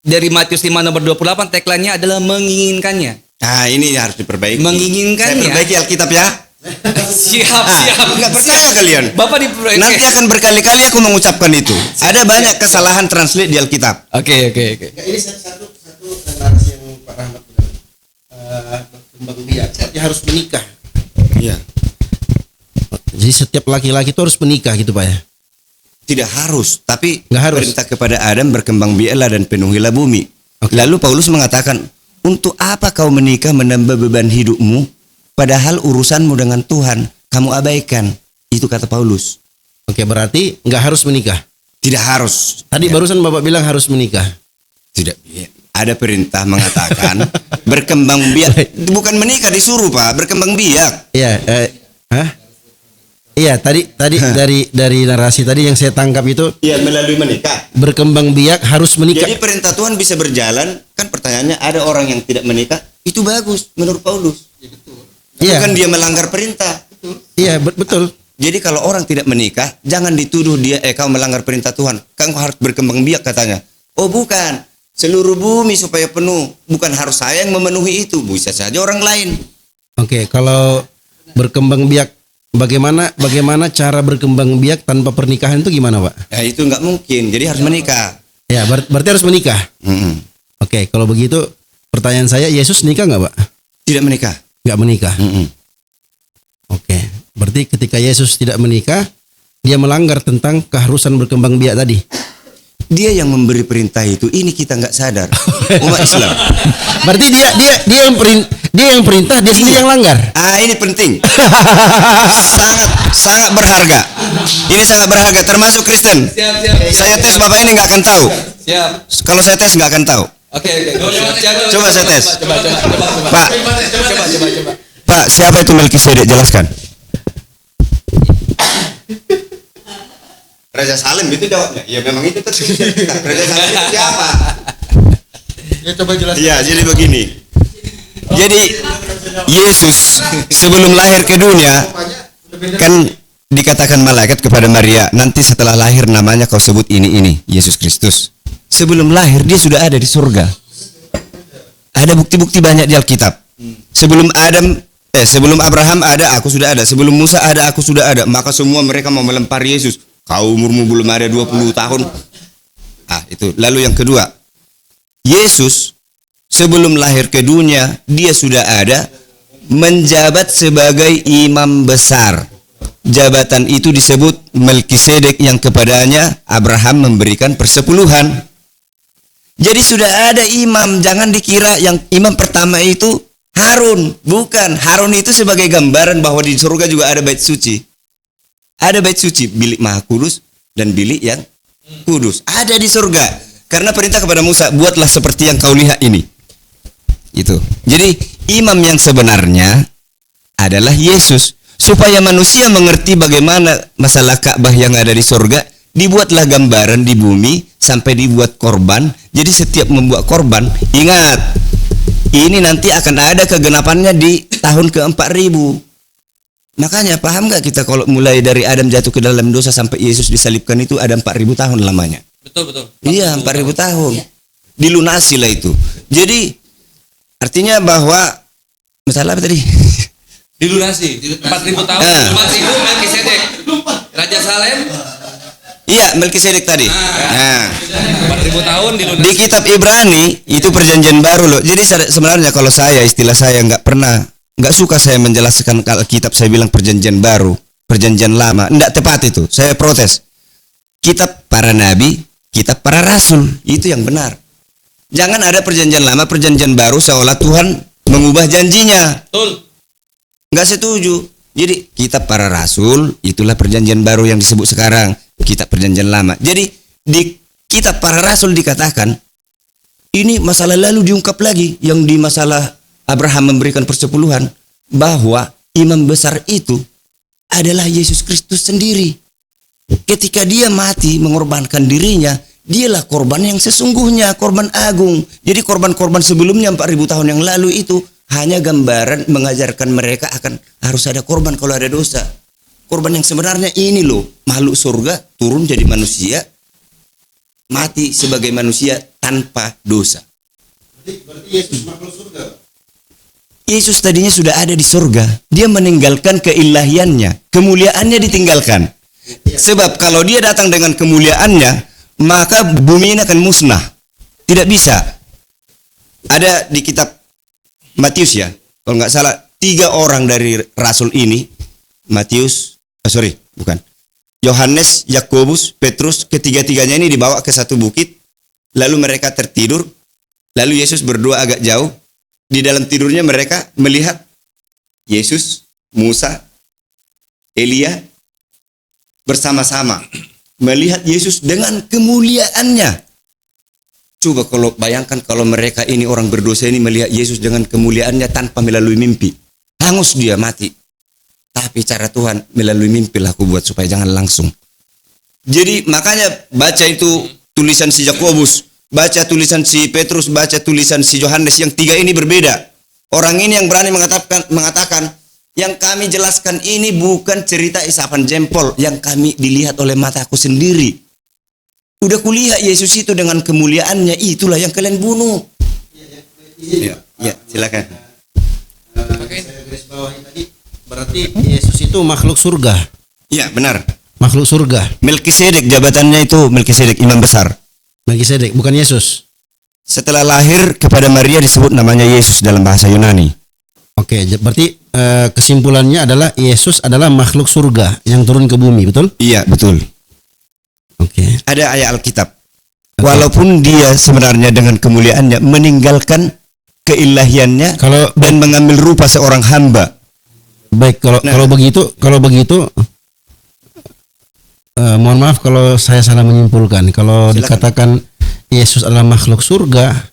dari Matius 5 nomor 28 tagline-nya adalah menginginkannya. Nah, ini harus diperbaiki. Menginginkannya. Saya perbaiki Alkitab ya. Siap. Nggak percaya kalian. Bapak diperbaiki. Nanti akan berkali-kali aku mengucapkan itu. Ada banyak kesalahan translate di Alkitab. Oke. Ini satu narasi yang Pak Rahmat bilang. Berkembang biak. Dia harus menikah. Iya. Jadi setiap laki-laki itu harus menikah gitu Pak ya. Tidak harus, tapi Nggak harus. perintah kepada Adam berkembang biaklah dan penuhilah bumi. Lalu Paulus mengatakan, untuk apa kau menikah menambah beban hidupmu, padahal urusanmu dengan Tuhan kamu abaikan. Itu kata Paulus. Oke, berarti nggak harus menikah. Tidak harus. Tadi barusan Bapak bilang harus menikah. Tidak. Ada perintah mengatakan berkembang biak. Bukan menikah disuruh Pak, berkembang biak. Iya, Iya, tadi dari narasi tadi yang saya tangkap itu Iya, melalui menikah. berkembang biak harus menikah. Jadi perintah Tuhan bisa berjalan. Kan pertanyaannya, ada orang yang tidak menikah, itu bagus menurut Paulus. Iya. Bukan dia melanggar perintah. Iya, betul. Jadi kalau orang tidak menikah, jangan dituduh dia kau melanggar perintah Tuhan. Kau harus berkembang biak katanya. Oh bukan, seluruh bumi supaya penuh. Bukan harus saya yang memenuhi itu, bisa saja orang lain. Oke, kalau berkembang biak, bagaimana cara berkembang biak tanpa pernikahan itu gimana, Pak? Ya itu nggak mungkin. Jadi harus menikah. Ya, berarti harus menikah. Mm-mm. Oke, kalau begitu pertanyaan saya, Yesus nikah nggak, Pak? Tidak menikah. Nggak menikah. Mm-mm. Oke, berarti ketika Yesus tidak menikah, dia melanggar tentang keharusan berkembang biak tadi. Dia yang memberi perintah itu. Ini kita nggak sadar. Umat Islam. Berarti dia yang perintah, dia sendiri yang langgar. Ah, ini penting. sangat berharga. Ini sangat berharga, termasuk Kristen. Siap. Saya tes Bapak ini nggak akan tahu. Siap. Kalau saya tes nggak akan tahu. Oke. Coba saya tes. Coba. Pak, Pak, siapa itu Melkisedek? Jelaskan. Raja Salem itu jawabnya. Ya memang itu tertulis. Raja Salem itu siapa? Ya coba jelaskan. Iya, jadi begini. Jadi Yesus sebelum lahir ke dunia kan dikatakan malaikat kepada Maria, nanti setelah lahir namanya kau sebut ini Yesus Kristus. Sebelum lahir dia sudah ada di surga. Ada bukti-bukti banyak di Alkitab. Sebelum Abraham ada, aku sudah ada. Sebelum Musa ada, aku sudah ada. Maka semua mereka mau melempari Yesus. Kau umurmu belum ada 20 tahun. Itu. Lalu yang kedua, Yesus sebelum lahir ke dunia, dia sudah ada menjabat sebagai imam besar. Jabatan itu disebut Melkisedek yang kepadanya Abraham memberikan persepuluhan. Jadi sudah ada imam, jangan dikira yang imam pertama itu Harun. Bukan, Harun itu sebagai gambaran bahwa di surga juga ada bait suci. Ada bait suci, bilik maha kudus dan bilik yang kudus. Ada di surga. Karena perintah kepada Musa, buatlah seperti yang kau lihat ini. Itu. Jadi imam yang sebenarnya adalah Yesus. Supaya manusia mengerti bagaimana masalah Ka'bah yang ada di surga, dibuatlah gambaran di bumi sampai dibuat korban. Jadi setiap membuat korban, ingat, ini nanti akan ada kegenapannya di tahun ke-4000. Makanya paham gak kita kalau mulai dari Adam jatuh ke dalam dosa sampai Yesus disalibkan itu ada 4000 tahun lamanya. Betul. Iya, 4000 tahun. Dilunasi lah itu. Jadi artinya bahwa masalah apa tadi? Dilunasi 4.000 tahun. 4.000 Melkisedek. Raja Salem. Iya, Melkisedek tadi. 4.000 tahun dilunasi. Di kitab Ibrani itu perjanjian baru loh. Jadi sebenarnya kalau istilah saya nggak suka saya menjelaskan Alkitab, saya bilang perjanjian baru, perjanjian lama, nggak tepat itu. Saya protes. Kitab para nabi, kitab para rasul, itu yang benar. Jangan ada perjanjian lama, perjanjian baru seolah Tuhan mengubah janjinya. Betul. Nggak setuju. Jadi kitab para rasul itulah perjanjian baru yang disebut sekarang kitab perjanjian lama. Jadi di kitab para rasul dikatakan ini masalah lalu diungkap lagi yang di masalah Abraham memberikan persepuluhan bahwa imam besar itu adalah Yesus Kristus sendiri. Ketika dia mati mengorbankan dirinya, dialah korban yang sesungguhnya, korban agung. Jadi korban-korban sebelumnya 4000 tahun yang lalu itu hanya gambaran mengajarkan mereka akan harus ada korban kalau ada dosa. Korban yang sebenarnya ini loh, makhluk surga turun jadi manusia, mati sebagai manusia tanpa dosa. Berarti Yesus makhluk surga. Yesus tadinya sudah ada di surga. Dia meninggalkan keilahiannya, kemuliaannya ditinggalkan. Sebab kalau dia datang dengan kemuliaannya, maka bumi ini akan musnah. Tidak bisa. Ada di kitab Matius ya, kalau nggak salah 3 orang dari rasul ini, Yohanes, Yakobus, Petrus, ketiga-tiganya ini dibawa ke satu bukit, lalu mereka tertidur, lalu Yesus berdoa agak jauh, di dalam tidurnya mereka melihat Yesus, Musa, Elia bersama-sama melihat Yesus dengan kemuliaannya. Coba kalau bayangkan kalau mereka ini orang berdosa ini melihat Yesus dengan kemuliaannya tanpa melalui mimpi. Hangus dia mati. Tapi cara Tuhan melalui mimpi lah aku buat supaya jangan langsung. Jadi makanya baca itu tulisan si Yakobus, baca tulisan si Petrus, baca tulisan si Yohanes, yang 3 ini berbeda. Orang ini yang berani mengatakan yang kami jelaskan ini bukan cerita isapan jempol yang kami dilihat oleh mataku sendiri. Udah kulihat Yesus itu dengan kemuliaannya, itulah yang kalian bunuh. Ya, silakan. Saya garis bawahi tadi, berarti Yesus itu makhluk surga. Iya, benar. Makhluk surga. Melkisedek jabatannya itu Melkisedek imam besar. Melkisedek, bukan Yesus. Setelah lahir kepada Maria disebut namanya Yesus dalam bahasa Yunani. Oke, berarti kesimpulannya adalah Yesus adalah makhluk surga yang turun ke bumi, betul? Iya, betul. Oke. Ada ayat Alkitab. Walaupun dia sebenarnya dengan kemuliaannya meninggalkan keilahiannya dan mengambil rupa seorang hamba. Baik, kalau begitu mohon maaf kalau saya salah menyimpulkan. Kalau Silakan. dikatakan Yesus adalah makhluk surga,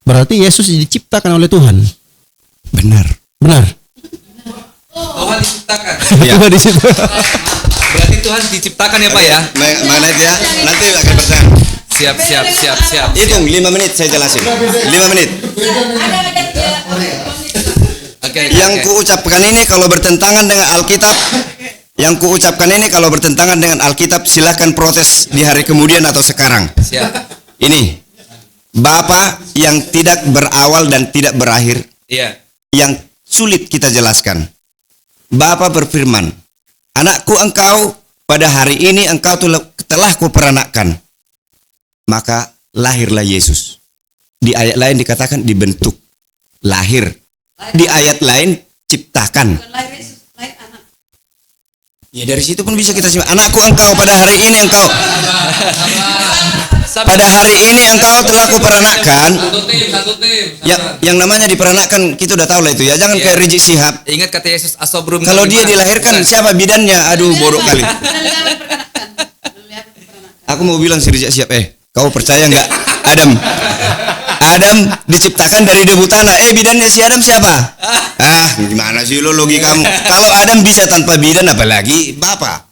berarti Yesus diciptakan oleh Tuhan. Benar. Tuhan diciptakan. Iya. Tuhan diciptakan. Berarti Tuhan diciptakan ya Pak ya? Mana ya? Nanti akan bertanya. Siap. Hitung 5 menit saya jelasin. 5 menit. Oke. Yang kuucapkan ini kalau bertentangan dengan Alkitab, silakan protes di hari kemudian atau sekarang. Siap. Ini Bapa yang tidak berawal dan tidak berakhir, Iya. yang sulit kita jelaskan. Bapa berfirman, anakku engkau, pada hari ini engkau telah kuperanakkan. Maka lahirlah Yesus. Di ayat lain dikatakan dibentuk, lahir. Di ayat lain ciptakan. Ya dari situ pun bisa kita simpulkan. Anakku engkau, pada hari ini engkau telah kuperanakkan. Satu tim. Ya, yang namanya diperanakkan kita udah tahu lah itu ya. Jangan Iya. kayak Rizik Syihab. Ingat kata Yesus asobrum. Kalau dia dilahirkan siapa bidannya? Aduh bodoh kali. Aku mau bilang si Rizik Syihab, kau percaya nggak? Adam diciptakan dari debu tanah. Bidannya si Adam siapa? Gimana sih lo logikamu? Kalau Adam bisa tanpa bidan, apalagi Bapa?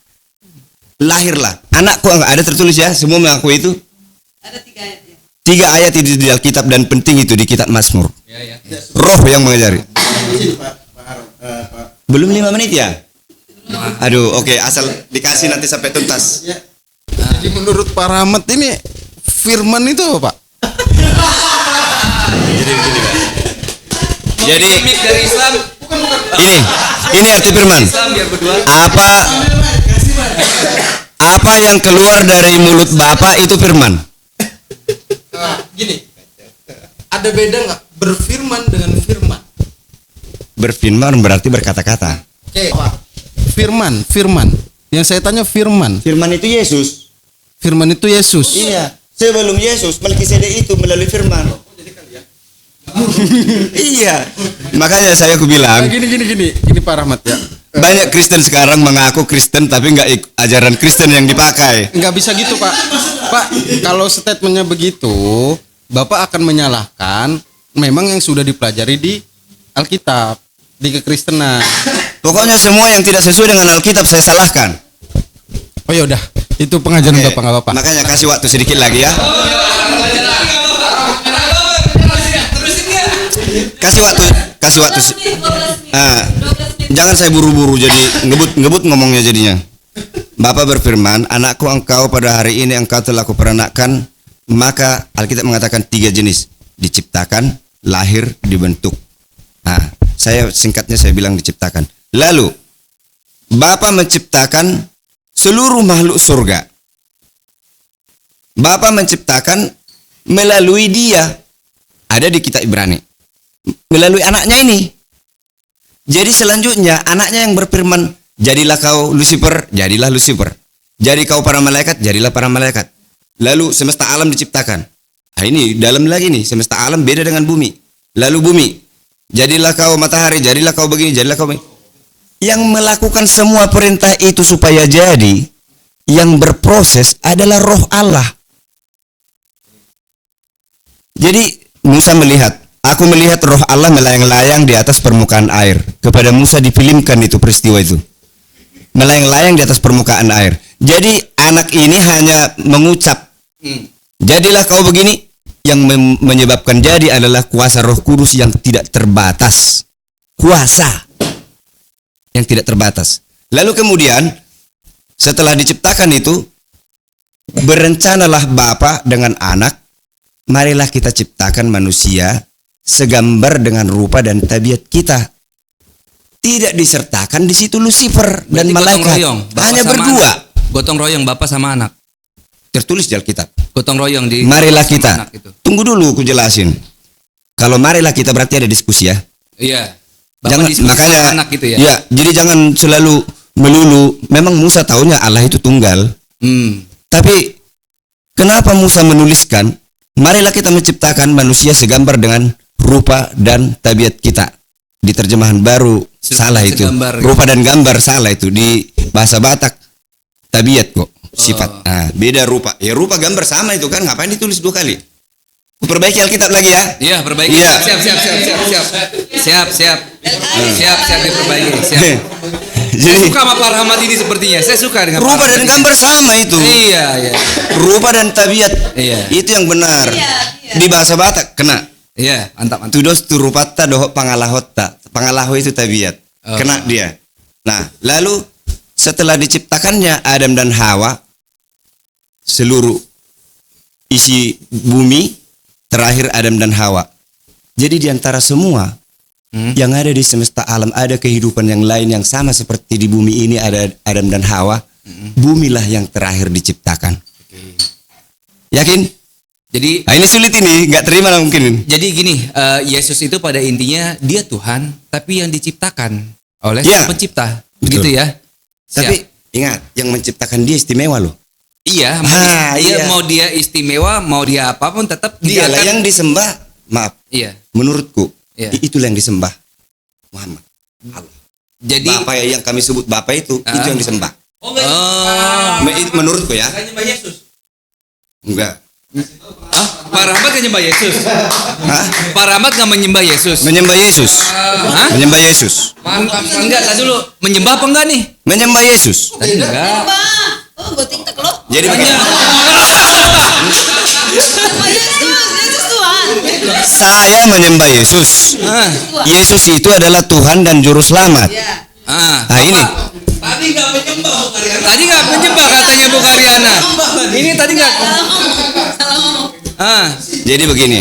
Lahirlah. Anakku ada tertulis ya, semua mengaku itu. Ada 3 ayat ya. 3 ayat itu di Alkitab dan penting itu di kitab Mazmur. Ya. Roh yang mengajari. Belum 5 menit ya? Aduh, oke, asal dikasih nanti sampai tuntas. Jadi menurut Pak Rahmat ini firman itu apa, Pak? Jadi Gimik dari Islam. ini arti firman. Islam biar berdua. Apa yang keluar dari mulut Bapa itu firman. Gini, ada beda nggak berfirman dengan firman? Berfirman berarti berkata-kata. Oke, Pak. Firman. Yang saya tanya firman. Firman itu Yesus. Firman itu Yesus. Iya. Sebelum Yesus, Melkisedek itu melalui firman. Iya. Makanya aku bilang Gini Pak Rahmat ya. banyak Kristen sekarang mengaku Kristen tapi nggak ajaran Kristen yang dipakai. Nggak bisa gitu Pak. Pak, kalau statementnya begitu, Bapak akan menyalahkan memang yang sudah dipelajari di Alkitab, di kekristenan. Pokoknya semua yang tidak sesuai dengan Alkitab saya salahkan. Oh ya udah, itu pengajaran Oke, Bapak nggak apa-apa. Makanya kasih waktu sedikit lagi ya. Kasih waktu. Jangan saya buru-buru jadi ngebut ngomongnya jadinya. Bapak berfirman, anakku engkau pada hari ini engkau telah kuperanakkan, maka Alkitab mengatakan 3 jenis, diciptakan, lahir, dibentuk. Nah, saya singkatnya saya bilang diciptakan. Lalu Bapak menciptakan seluruh makhluk surga. Bapak menciptakan melalui dia. Ada di kitab Ibrani. Melalui anaknya ini. Jadi selanjutnya anaknya yang berfirman, jadilah kau Lucifer, jadilah Lucifer. Jadi kau para malaikat, jadilah para malaikat. Lalu semesta alam diciptakan. Nah ini dalam lagi nih, semesta alam beda dengan bumi. Lalu bumi, jadilah kau matahari, jadilah kau begini, jadilah kau begini. Yang melakukan semua perintah itu supaya jadi, yang berproses adalah roh Allah. Jadi Musa melihat, aku melihat roh Allah melayang-layang di atas permukaan air. Kepada Musa difilmkan itu peristiwa itu. Melayang-layang di atas permukaan air. Jadi anak ini hanya mengucap, jadilah kau begini. Yang menyebabkan jadi adalah kuasa Roh Kudus yang tidak terbatas. Kuasa yang tidak terbatas. Lalu kemudian setelah diciptakan itu, berencanalah Bapa dengan anak, marilah kita ciptakan manusia segambar dengan rupa dan tabiat kita. Tidak disertakan di situ Lucifer dan malaikat. Hanya berdua. Gotong royong Bapak sama anak. Tertulis di Alkitab. Gotong royong di Marilah sama kita. anak itu. Tunggu dulu aku jelasin. Kalau marilah kita berarti ada diskusi ya. Iya. Bapak Jangan diskusi makanya sama anak gitu ya. Ya, jadi jangan selalu melulu memang Musa taunya Allah itu tunggal. Tapi kenapa Musa menuliskan marilah kita menciptakan manusia segambar dengan rupa dan tabiat kita. Di terjemahan baru salah itu. Segambar, Rupa dan gambar salah itu di bahasa Batak. Tabiat kok sifat. Nah, beda rupa. Ya rupa gambar sama itu kan, ngapain ditulis 2 kali? Perbaiki Alkitab lagi ya. Iya, perbaiki. Iya. Siap diperbaiki. Siap. Saya Jadi suka sama Pak Rahmat ini sepertinya. Saya suka dengan Pak rupa Rahmat dan ini. gambar sama itu. Iya. Rupa dan tabiat. Iya. Itu yang benar. Di bahasa Batak kena. Iya, mantap. Tudos turupatta doho pangalahotta. Pangalaho itu tabiat. Kena dia. Nah, lalu setelah diciptakannya Adam dan Hawa, seluruh isi bumi, terakhir Adam dan Hawa. Jadi di antara semua yang ada di semesta alam ada kehidupan yang lain yang sama seperti di bumi ini ada Adam dan Hawa. Bumilah yang terakhir diciptakan. Yakin? Jadi Nah, ini sulit ini, nggak terima lah mungkin. Jadi gini, Yesus itu pada intinya dia Tuhan, tapi yang diciptakan oleh Ya. Sang Pencipta, Betul. gitu ya. Tapi ingat, yang menciptakan dia istimewa loh. Iya, iya. mau dia istimewa, mau dia apapun tetap dia Dialah akan. yang disembah. Maaf, Iya. menurutku Iya. itulah yang disembah Muhammad. Allah. Jadi Bapak yang kami sebut Bapak itu yang disembah. Menurutku ya. Enggak. Pak Rahmat kan nyembah Yesus. Hah? Pak Rahmat nggak menyembah Yesus. Menyembah Yesus. Hah? Menyembah Yesus. Mantap. Enggak, tadi dulu menyembah apa enggak nih? Menyembah Yesus. Tadi enggak. Oh, gue TikTok loh. Jadi begini, Yesus Tuhan. saya menyembah Yesus. Yesus itu adalah Tuhan dan juru selamat. Nah, ini Tadi nggak menyembah Bu Karyana. Tadi nggak menyembah katanya Bu Karyana. Ini tadi nggak. jadi begini.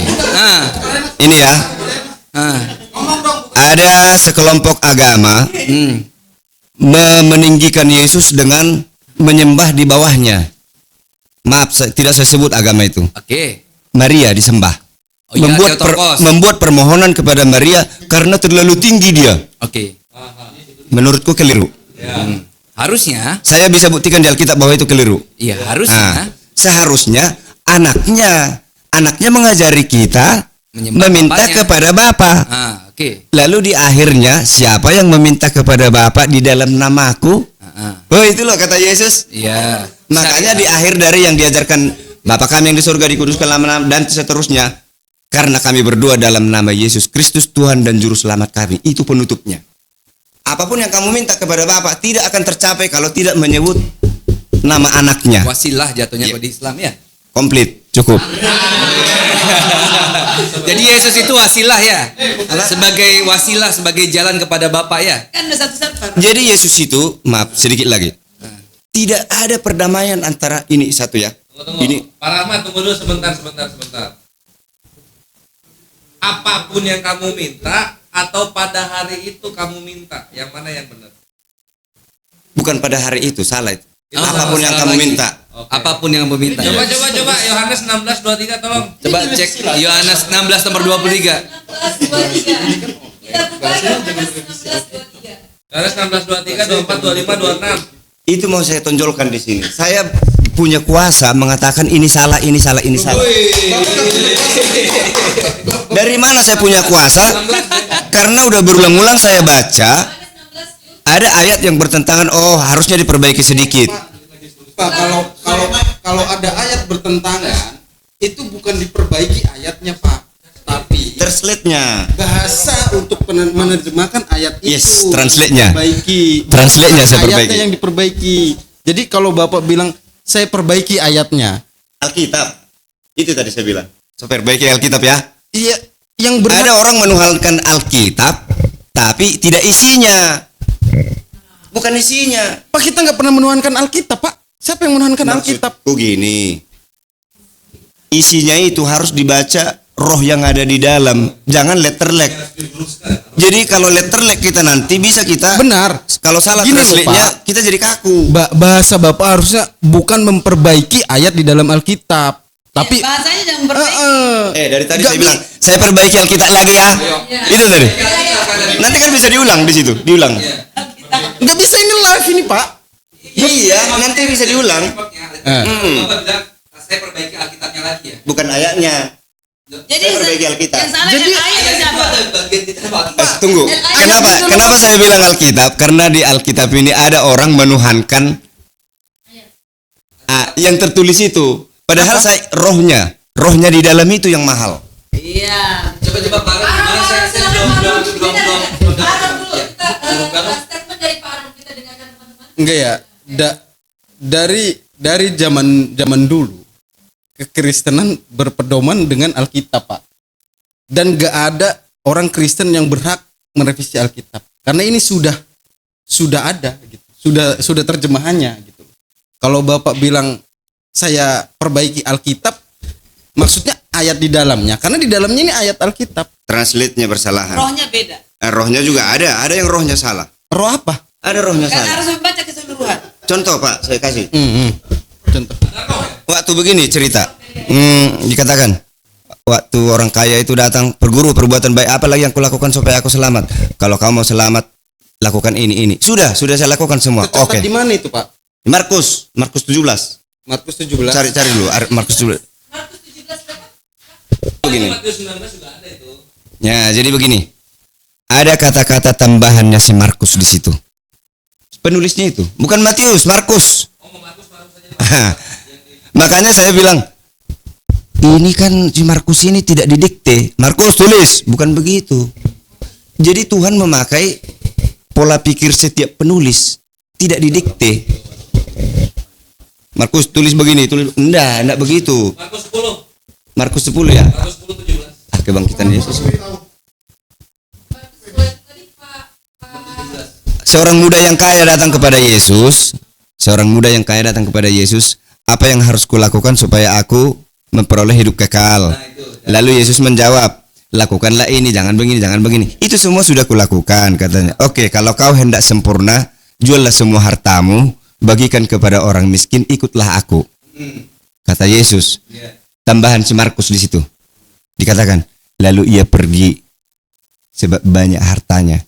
Ini ya. Ada sekelompok agama meninggikan Yesus dengan menyembah di bawahnya. Maaf, tidak saya sebut agama itu. Oke. Maria disembah. Oh iya, Theotokos. Membuat permohonan kepada Maria karena terlalu tinggi dia. Oke. Menurutku keliru. Harusnya. Saya bisa buktikan di Alkitab bahwa itu keliru. Iya, harusnya. Seharusnya anaknya mengajari kita meminta bapaknya. kepada Bapa. Oke. Lalu di akhirnya siapa yang meminta kepada Bapa di dalam namaku? Oh itu loh kata Yesus. Iya. Makanya di akhir dari yang diajarkan Bapa kami yang di surga dikuduskan nama dan seterusnya. Karena kami berdoa dalam nama Yesus Kristus Tuhan dan Juru Selamat kami. Itu penutupnya. Apapun yang kamu minta kepada Bapa tidak akan tercapai kalau tidak menyebut nama anaknya. Wasilah jatuhnya pada Islam ya. Komplit, cukup. Jadi Yesus itu wasilah ya. Sebagai wasilah, sebagai jalan kepada Bapa ya. Kan ada satu-satu. Jadi Yesus itu, maaf sedikit lagi. Tidak ada perdamaian antara ini satu ya. Tunggu. Ini Pak Rahmat tunggu dulu sebentar. Apapun yang kamu minta atau pada hari itu kamu minta, yang mana yang benar? bukan pada hari itu, salah itu. Oh, Apapun yang salah kamu lagi. minta. Oke. Apapun yang kamu minta. Coba Yohanes 16:23 tolong. Coba cek Yohanes 16 nomor 23. Yohanes 16:23, 24, 25, 26. Itu mau saya tonjolkan di sini. Saya punya kuasa mengatakan ini salah, ini salah, ini salah. Dari mana saya punya kuasa? Karena udah berulang-ulang saya baca ada ayat yang bertentangan. Oh, harusnya diperbaiki sedikit. Pak, kalau ada ayat bertentangan, itu bukan diperbaiki ayatnya, Pak, tapi Translate-nya. bahasa untuk menerjemahkan ayat Yes, itu. translate-nya. Perbaiki. Translate-nya saya Ayatnya perbaiki. yang diperbaiki. Jadi kalau Bapak bilang saya perbaiki ayatnya, Alkitab. Itu tadi saya bilang. Saya perbaiki Alkitab ya. iya, yang benar. Ada orang menuhankan Alkitab tapi tidak isinya. Bukan isinya. Pak, kita nggak pernah menuhankan Alkitab, Pak. Siapa yang menuhankan Alkitab? Maksudku gini. Isinya itu harus dibaca roh yang ada di dalam. Jangan letterlek. Jadi kalau letterlek kita nanti bisa kita Benar. kalau salah Gini loh, translate-nya Pak. kita jadi kaku. Bahasa Bapak harusnya bukan memperbaiki ayat di dalam Alkitab, tapi bahasanya jangan berbaik. Dari tadi Nggak saya bilang, saya perbaiki Alkitab lagi ya. Itu tadi. Nanti kan bisa diulang di situ, diulang. nggak bisa ini live ini, Pak. Iya, nanti bisa diulang. Bapak bilang saya perbaiki Alkitabnya lagi ya. Bukan ayatnya. Jadi Saya perbaiki Alkitab. yang salah Jadi- yang ayat siapa? Tunggu. Kenapa saya bilang Alkitab? Karena di Alkitab ini ada orang menuhankan yang tertulis itu. Padahal saya rohnya di dalam itu yang mahal. Iya. Coba Pak Aram gimana saya belum Enggak ya. Dari zaman dulu kekristenan berpedoman dengan Alkitab, Pak. Dan gak ada orang Kristen yang berhak merevisi Alkitab. Karena ini sudah ada gitu. Sudah terjemahannya gitu. Kalau Bapak bilang saya perbaiki Alkitab, maksudnya ayat di dalamnya. Karena di dalamnya ini ayat Alkitab. Translate-nya bersalahan. Rohnya beda. Rohnya juga ada yang rohnya salah. Roh apa? Ada rohnya Kan salah. harus membaca keseluruhan. Contoh Pak, saya kasih. Contoh. Waktu begini cerita, dikatakan waktu orang kaya itu datang, perguru perbuatan baik apa lagi yang kulakukan supaya aku selamat? Kalau kamu mau selamat, lakukan ini. Sudah saya lakukan semua. Tercatat Oke. di mana itu, Pak? Markus 17. Markus 17. Cari dulu Markus 17. Begini. Matius 19 juga ada itu. Ya, jadi begini. Ada kata-kata tambahannya si Markus di situ. Penulisnya itu bukan Matius, Markus. Makanya saya bilang, ini kan si Markus ini tidak didikte. Markus tulis, bukan begitu. Jadi Tuhan memakai pola pikir setiap penulis, tidak didikte. Markus tulis begini, tulis enggak begitu. Markus 10. Markus 10 ya. Markus 10 17. Kebangkitan Yesus. Seorang muda yang kaya datang kepada Yesus. Apa yang harus kulakukan supaya aku memperoleh hidup kekal? Lalu Yesus menjawab, lakukanlah ini, jangan begini. Itu semua sudah kulakukan, katanya. Oke, kalau kau hendak sempurna, juallah semua hartamu, bagikan kepada orang miskin, ikutlah aku. Kata Yesus. Tambahan si Markus di situ. Dikatakan, lalu ia pergi sebab banyak hartanya.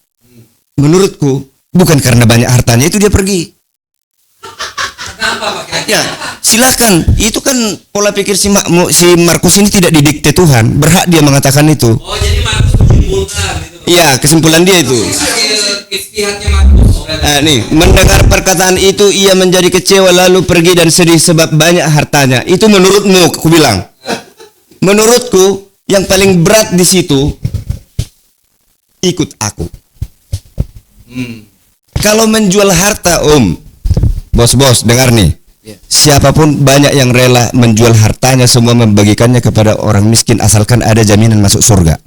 Menurutku, bukan karena banyak hartanya itu dia pergi. Kenapa Pak? Ya, Silakan, itu kan pola pikir si Markus ini tidak didikte Tuhan, berhak dia mengatakan itu. Oh, jadi Markus menyimpulkan gitu. Iya, kesimpulan dia itu. Istihadnya Markus. Nih, mendengar perkataan itu ia menjadi kecewa lalu pergi dan sedih sebab banyak hartanya. Itu menurutmu, aku bilang. Menurutku yang paling berat di situ ikut aku. Kalau menjual harta, bos-bos dengar nih. Siapapun banyak yang rela menjual hartanya semua membagikannya kepada orang miskin asalkan ada jaminan masuk surga.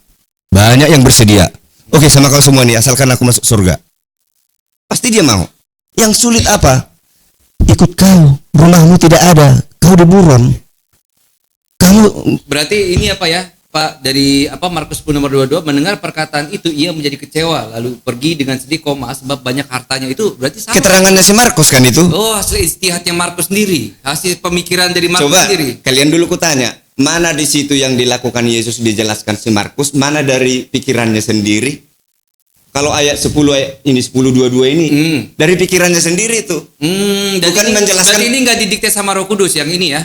Banyak yang bersedia. Oke, sama kau semua nih, asalkan aku masuk surga. Pasti dia mau. Yang sulit apa? Ikut kau, rumahmu tidak ada, kau di buron. Kamu Berarti ini apa ya, Pak, dari Markus 10 nomor 22, mendengar perkataan itu ia menjadi kecewa lalu pergi dengan sedih sebab banyak hartanya. Itu berarti sama. keterangannya si Markus kan itu? Oh, hasil istihadnya Markus sendiri, hasil pemikiran dari Markus Coba sendiri. kalian dulu kutanya, mana di situ yang dilakukan Yesus dijelaskan si Markus, mana dari pikirannya sendiri? Kalau ayat 10 ayat ini 10:22 ini dari pikirannya sendiri tuh. Bukan menjelaskan. Berarti ini nggak didikte sama Roh Kudus yang ini ya?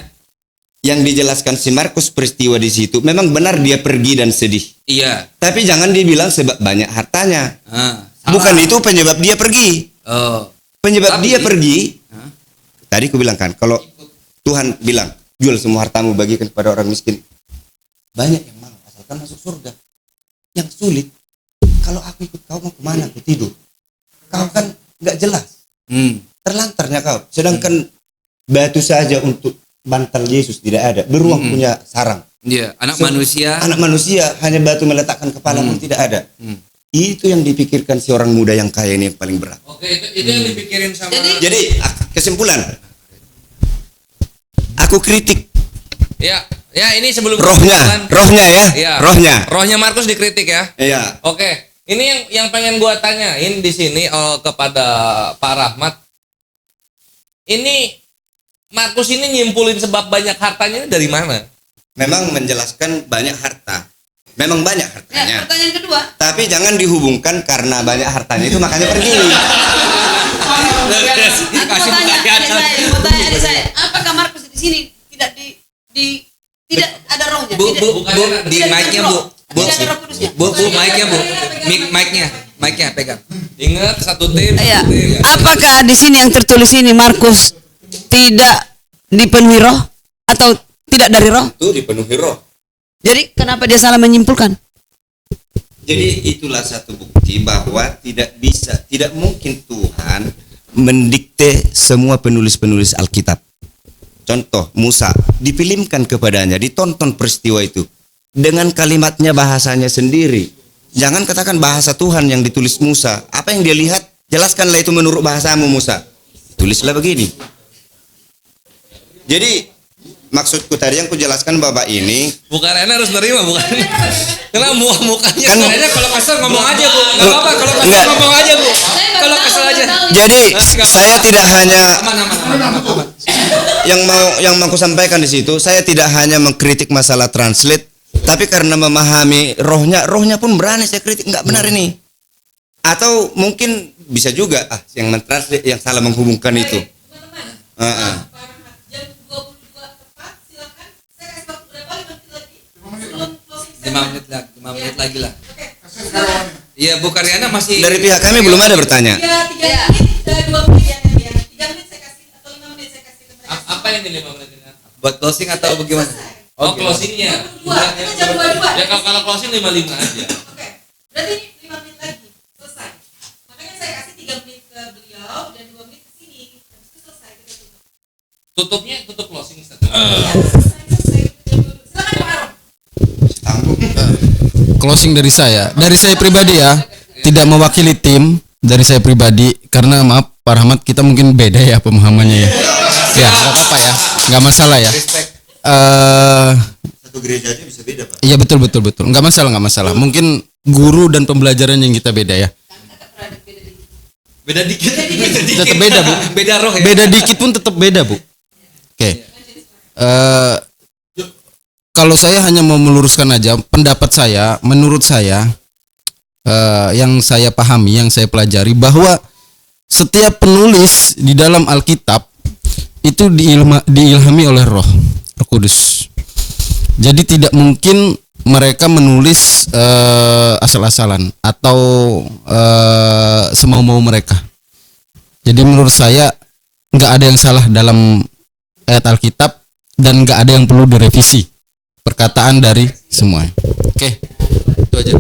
Yang dijelaskan si Markus peristiwa di situ memang benar dia pergi dan sedih. Iya. Tapi jangan dibilang sebab banyak hartanya. Salah. Bukan itu penyebab dia pergi. Oh. Penyebab Tapi- dia pergi. Tadi aku bilang kan, kalau Tuhan bilang jual semua hartamu bagikan kepada orang miskin, banyak yang mau asalkan masuk surga. Yang sulit, kalau aku ikut kau mau kemana? Aku tidur. Kau kan nggak jelas. Terlantarnya kau. Sedangkan batu saja untuk bantal Yesus tidak ada. Beruang punya sarang. Iya, anak So, manusia. Anak manusia hanya batu meletakkan kepala pun tidak ada. Itu yang dipikirkan si orang muda yang kaya ini yang paling berat. Oke, itu yang dipikirin sama. Jadi kesimpulan, aku kritik Ya, ini sebelum rohnya ya, Iya. Rohnya Markus dikritik ya. Iya. Oke, ini yang pengen gua tanyain di sini kepada Pak Rahmat. Ini Markus ini nyimpulin sebab banyak hartanya ini dari mana? Memang menjelaskan banyak harta. Memang banyak Ya, hartanya. pertanyaan kedua. Tapi jangan dihubungkan karena banyak hartanya itu makanya pergi. Aku mau tanya adik saya, apakah Markus di sini tidak tidak ada rohnya? Bu, Tidak- di tidak mic-nya, ada Bu. roh? Tidak ada roh kudusnya? Bu, mic-nya, Bu. Mic-nya pegang. Ingat satu tim. Iya. satu tim. Apakah di sini yang tertulis ini Markus tidak dipenuhi roh atau tidak dari roh? Itu dipenuhi roh. Jadi kenapa dia salah menyimpulkan? Jadi itulah satu bukti bahwa tidak mungkin Tuhan mendikte semua penulis-penulis Alkitab. Contoh, Musa difilmkan kepadanya, ditonton peristiwa itu dengan kalimatnya, bahasanya sendiri. Jangan katakan bahasa Tuhan yang ditulis Musa. Apa yang dia lihat, jelaskanlah itu menurut bahasamu Musa. Tulislah begini. Jadi maksudku tadi yang kujelaskan Bapak ini, Bukan Rena harus nerima, bukan? Karena mukanya Kan- Kayaknya kalau kesel ngomong aja, Bu. Enggak apa-apa, kalau kesel Enggak. ngomong aja, Bu. Kalau kesel aja. jadi saya tidak hanya Aman. yang mau aku sampaikan di situ, saya tidak hanya mengkritik masalah translate, tapi karena memahami rohnya pun berani saya kritik, nggak benar ini. Atau mungkin bisa juga yang mentranslate yang salah menghubungkan itu. Jam 22 tepat, silakan. Saya kasih waktu berapa? 5 menit lagi. Sebelum closing. 5 menit lagi lah. Iya, Bu Karyana masih Dari pihak kami belum ada bertanya. 3 menit, 2 menit ya. 3 menit saya kasih atau 5 menit saya kasih ke mereka. Apa yang di 5 menit ini? buat closing atau bagaimana? Oh, closingnya. 22, kita jam 22. Ya kalau closing 55 aja. Oke. Berarti ini 5 menit lagi. Selesai. Makanya saya kasih 3 menit ke beliau dan 2 menit ke sini. Habis itu selesai kita tutup. Tutupnya tutup closing Ustaz. Iya, selesai. Silakan Pak Aron. Closing dari saya pribadi ya, tidak mewakili tim, dari saya pribadi, karena maaf Pak Rahmat, kita mungkin beda ya pemahamannya ya. Ya nggak apa-apa ya, nggak masalah ya. Satu gereja aja bisa beda, Pak. Iya betul, nggak masalah. Mungkin guru dan pembelajaran yang kita beda ya. Beda dikit. Tetap beda, Bu. Beda roh ya. Beda dikit pun tetap beda, Bu. Oke. Kalau saya hanya mau meluruskan aja pendapat saya, menurut saya yang saya pahami, yang saya pelajari, bahwa setiap penulis di dalam Alkitab itu diilhami oleh Roh Kudus. Jadi tidak mungkin mereka menulis asal-asalan atau semau-mau mereka. Jadi menurut saya nggak ada yang salah dalam ayat Alkitab dan nggak ada yang perlu direvisi perkataan dari semua. Oke, itu aja.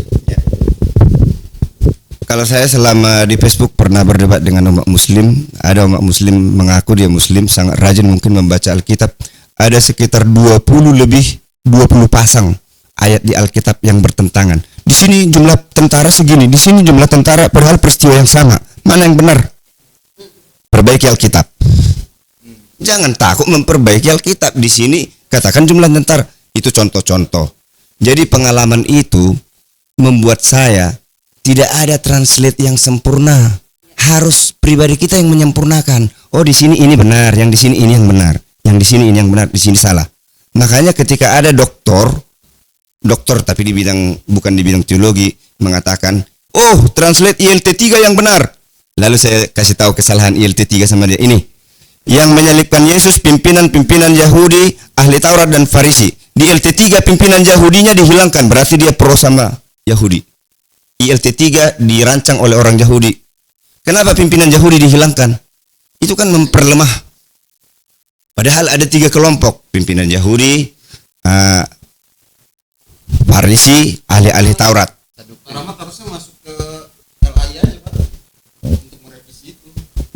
Kalau saya selama di Facebook pernah berdebat dengan umat muslim, ada umat muslim mengaku dia muslim, sangat rajin mungkin membaca Alkitab. Ada sekitar 20 pasang ayat di Alkitab yang bertentangan. Di sini jumlah tentara segini, di sini jumlah tentara, padahal peristiwa yang sama. Mana yang benar? Perbaiki Alkitab. Jangan takut memperbaiki Alkitab. Di sini katakan jumlah tentara. Itu contoh-contoh. Jadi pengalaman itu membuat saya tidak ada translate yang sempurna. Harus pribadi kita yang menyempurnakan. Oh, di sini ini benar, yang di sini ini yang benar, yang di sini ini yang benar, di sini salah. Makanya ketika ada doktor tapi di bidang bukan di bidang teologi mengatakan, "Oh, translate ILT3 yang benar." Lalu saya kasih tahu kesalahan ILT3 sama dia. Ini yang menyalibkan Yesus pimpinan-pimpinan Yahudi, ahli Taurat dan Farisi. Di ILT3 pimpinan Yahudinya dihilangkan, berarti dia pro sama Yahudi. ILT3 dirancang oleh orang Yahudi. Kenapa pimpinan Yahudi dihilangkan? Itu kan memperlemah. Padahal ada 3 kelompok, pimpinan Yahudi, Farisi, ahli-ahli Taurat.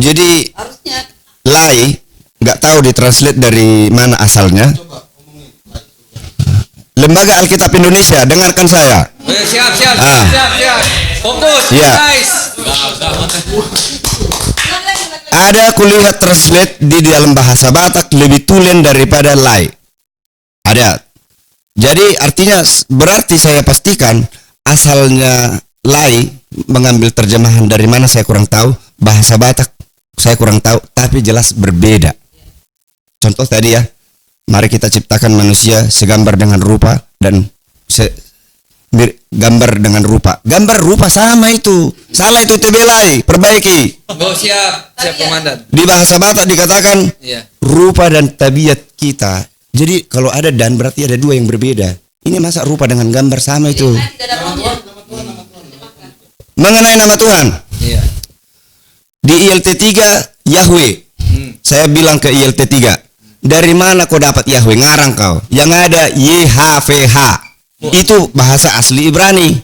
Jadi lai nggak tahu ditranslate dari mana asalnya. Lembaga Alkitab Indonesia, dengarkan saya. Siap. Ah. Fokus, Ya. guys. Ada kulihat translate di dalam bahasa Batak lebih tulen daripada lai. Ada. Jadi artinya berarti saya pastikan asalnya lai mengambil terjemahan dari mana saya kurang tahu, bahasa Batak saya kurang tahu, tapi jelas berbeda. Contoh tadi ya, mari kita ciptakan manusia segambar dengan rupa dan gambar dengan rupa. Gambar rupa sama itu. Salah itu tebelai, perbaiki. Oh, siap komandan. Di bahasa Batak dikatakan Iya. rupa dan tabiat kita. Jadi kalau ada dan berarti ada 2 yang berbeda. Ini masa rupa dengan gambar sama itu. Mengenai nama Tuhan. Iya. Di ILT3 Yahweh. Saya bilang ke ILT3, dari mana kau dapat Yahweh? Ngarang kau. Yang ada YHVH. Itu bahasa asli Ibrani.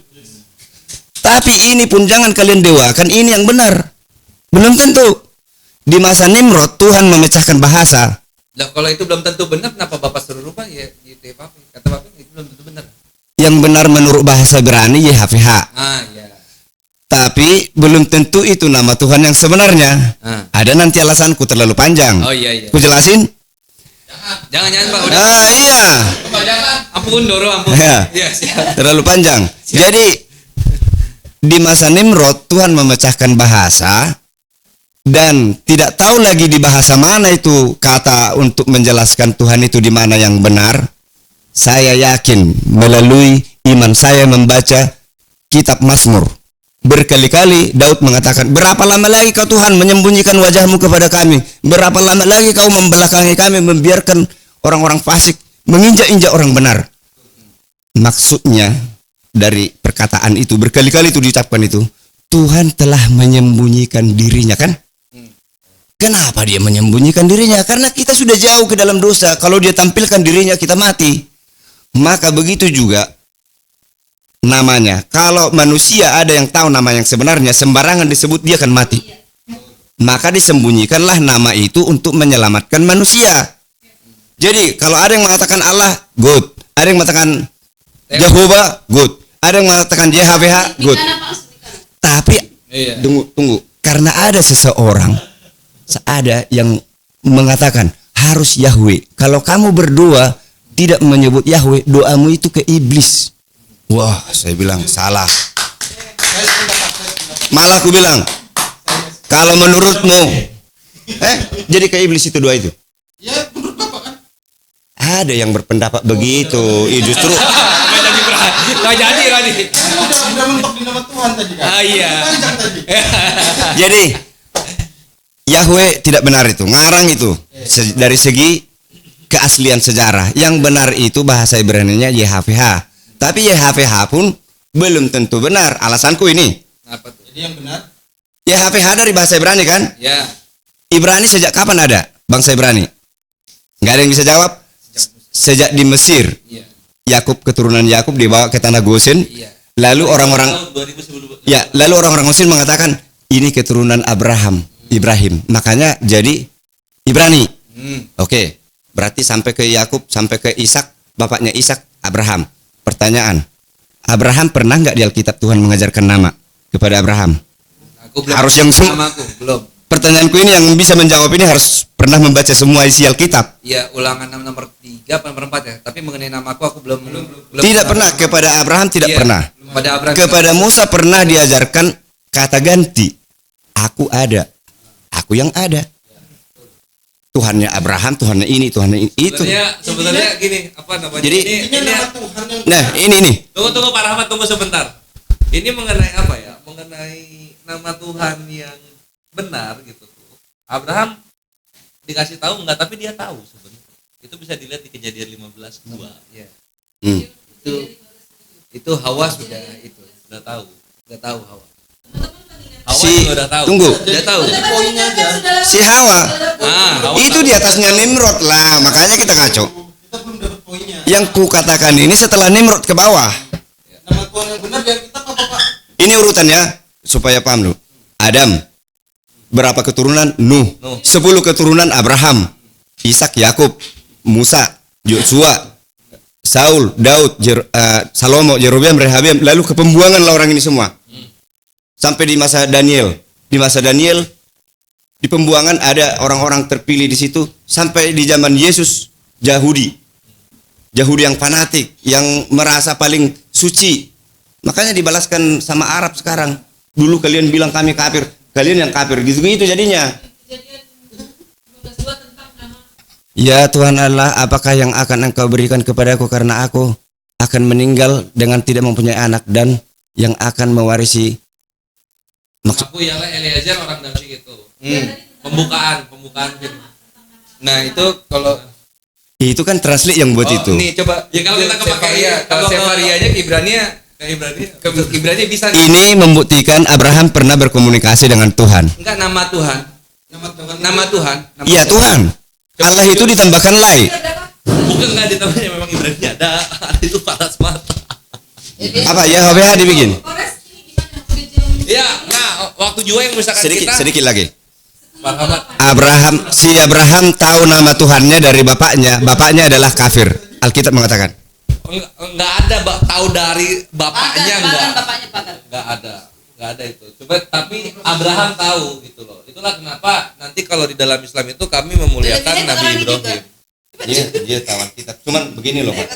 Tapi ini pun jangan kalian dewakan, ini yang benar. Belum tentu. Di masa Nimrod Tuhan memecahkan bahasa. Lah kalau itu belum tentu benar, kenapa Bapak suruh rubah ya gitu ya, Bapak? Kata Bapak itu belum tentu benar. Yang benar menurut bahasa Ibrani YHVH. Ah, ya. Tapi belum tentu itu nama Tuhan yang sebenarnya. Ada nanti alasanku terlalu panjang. Oh iya. Ku jelasin? Jangan Pak, udah. Iya. Ampun Doro, ampun. Ya. Iya, siap. Terlalu panjang. Jadi di masa Nimrod Tuhan memecahkan bahasa dan tidak tahu lagi di bahasa mana itu kata untuk menjelaskan Tuhan itu di mana yang benar. Saya yakin melalui iman saya membaca kitab Mazmur. Berkali-kali Daud mengatakan, berapa lama lagi kau Tuhan menyembunyikan wajahmu kepada kami? Berapa lama lagi kau membelakangi kami, membiarkan orang-orang fasik menginjak-injak orang benar? Maksudnya dari perkataan itu, berkali-kali itu diucapkan itu, Tuhan telah menyembunyikan dirinya, kan? Kenapa dia menyembunyikan dirinya? Karena kita sudah jauh ke dalam dosa. Kalau dia tampilkan dirinya, kita mati. Maka begitu juga namanya. Kalau manusia ada yang tahu nama yang sebenarnya, sembarangan disebut, dia akan mati. Maka disembunyikanlah nama itu untuk menyelamatkan manusia. Jadi kalau ada yang mengatakan Allah, good. Ada yang mengatakan Jehovah, good. Ada yang mengatakan YHWH, good. Tapi tunggu. Karena ada seseorang, ada yang mengatakan harus Yahweh. Kalau kamu berdoa tidak menyebut Yahweh, doamu itu ke iblis. Wah, saya bilang salah. Malah aku bilang, kalau menurutmu, jadi ke iblis itu doa itu? Ya, menurut Bapak kan? Ada yang berpendapat begitu. Justru Nggak jadi Rani. Udah mentok di nama Tuhan tadi kan? Ah iya. Panjang tadi. jadi Yahweh tidak benar itu, ngarang itu dari segi keaslian sejarah. Yang benar itu bahasa Ibrani-nya YHWH. Tapi YHWH pun belum tentu benar. Alasanku ini. Apa tuh? Jadi yang benar YHWH dari bahasa Ibrani kan? Ya. Ibrani sejak kapan ada bangsa Ibrani? Nggak ada yang bisa jawab. Sejak di Mesir. Iya. Yakub, keturunan Yakub dibawa ke tanah Gosen. Iya. Lalu orang-orang Tahun 2000 sebelum lalu orang-orang Mesir mengatakan ini keturunan Ibrahim. Makanya jadi Ibrani. Oke. Berarti sampai ke Yakub, sampai ke Ishak, bapaknya Ishak, Abraham. Pertanyaan, Abraham pernah nggak di Alkitab Tuhan mengajarkan nama kepada Abraham? Aku belum Harus yang namaku, belum. Pertanyaanku ini yang bisa menjawab ini harus pernah membaca semua isi Alkitab. Ya, Ulangan 6 nomor 3 apa nomor 4 ya. Tapi mengenai namaku aku belum Tidak pernah kepada Abraham, tidak Iya, pernah. Pada Abraham. Kepada Musa pernah diajarkan kata ganti. Aku ada. Aku yang ada. Tuhannya Abraham, Tuhannya ini, Tuhannya ini. Itu. Sebenarnya gini, apa namanya? Jadi, ini Nah, ini. tunggu Pak Rahmat, tunggu sebentar. Ini mengenai apa ya? Mengenai nama Tuhan yang benar gitu tuh. Abraham dikasih tahu enggak, tapi dia tahu sebenarnya. Itu bisa dilihat di Kejadian 15:2. Ya. Hmm. Itu Hawa sudah itu. Udah tahu. Sudah tahu Hawa. Hawa Si juga udah tahu. tunggu. Dia tahu. Poinnya aja. Si Hawa Hawa itu di atasnya Nimrod lah, makanya kita kacau. Kita belum dapat poinnya. Yang ku katakan ini setelah Nimrod ke bawah. Nama Tuhan yang benar dari kita apa Pak? Ini urutannya supaya paham lu. Adam, berapa keturunan? Nuh. 10 keturunan Abraham, Ishak, Yakub, Musa, Yosua, Saul, Daud, Salomo, Yerobeam, Rehabeam, lalu ke pembuangan lah orang ini semua. Sampai di masa Daniel. Di masa Daniel di pembuangan ada orang-orang terpilih di situ sampai di zaman Yesus Yahudi. Yahudi yang fanatik, yang merasa paling suci. Makanya dibalaskan sama Arab sekarang. Dulu kalian bilang kami kafir, kalian yang kafir. Gitu-gitu jadinya. Kejadian 15:2 tentang nama. Ya Tuhan Allah, apakah yang akan Engkau berikan kepadaku karena aku akan meninggal dengan tidak mempunyai anak dan yang akan mewarisi. Aku ialah Eliezer orang Damsyik itu. Pembukaan film. Nah, itu kalau Itu kan translate yang buat itu. Nih coba Ya, kalau kita Sefaria, kalau Sefarianya ke Ibrania ke Ibrania bisa nih. Ini membuktikan Abraham pernah berkomunikasi dengan Tuhan. Enggak nama Tuhan. Nama Tuhan. Iya Tuhan. Allah itu ditambahkan lai. Bukan nggak ditambahnya, memang Ibrani ada itu paras mata. Apa ya HWH dibikin? Kores ini gimana? Udah jam Ya, nah waktu juga yang misalkan Sedikit lagi. Pak Rahmat, Abraham tahu nama Tuhannya dari bapaknya. Bapaknya adalah kafir. Alkitab mengatakan. nggak ada tahu dari bapaknya nggak ada itu. Coba tapi Abraham tahu gitu loh. Itulah kenapa nanti kalau di dalam Islam itu kami memuliakan Nabi Ibrahim. Dia tahu Alkitab. Cuman begini loh Pak.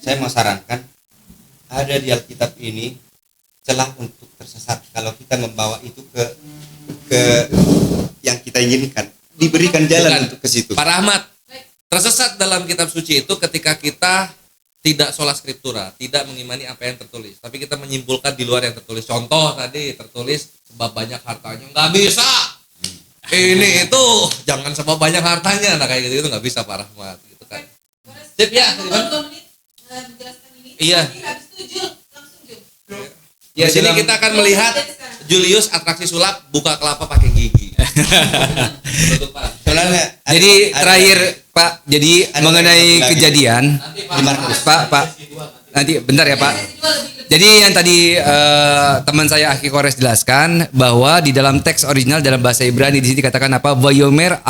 Saya mau sarankan ada di Alkitab ini celah untuk tersesat kalau kita membawa itu ke yang kita inginkan. Diberikan jalan Bukan. untuk ke situ. Pak Rahmat, tersesat dalam kitab suci itu ketika kita tidak sola scriptura, tidak mengimani apa yang tertulis, tapi kita menyimpulkan di luar yang tertulis. Contoh tadi tertulis sebab banyak hartanya, nggak bisa. Ini itu jangan sebab banyak hartanya, nah kayak gitu itu nggak bisa Pak Rahmat, gitu kan. Sip ya, gimana? 2 menit menjelaskan ini. Iya. Nanti habis itu Jul, langsung Jul. Ya, sini kita akan melihat Julius atraksi sulap buka kelapa pakai gigi. Betul, Pak. Soalnya Jadi terakhir Pak, jadi mengenai lagi. kejadian Pak, nanti bentar ya Pak. Jadi yang tadi teman saya Aki Kores jelaskan bahwa di dalam teks original dalam bahasa Ibrani di sini dikatakan apa? Vayomer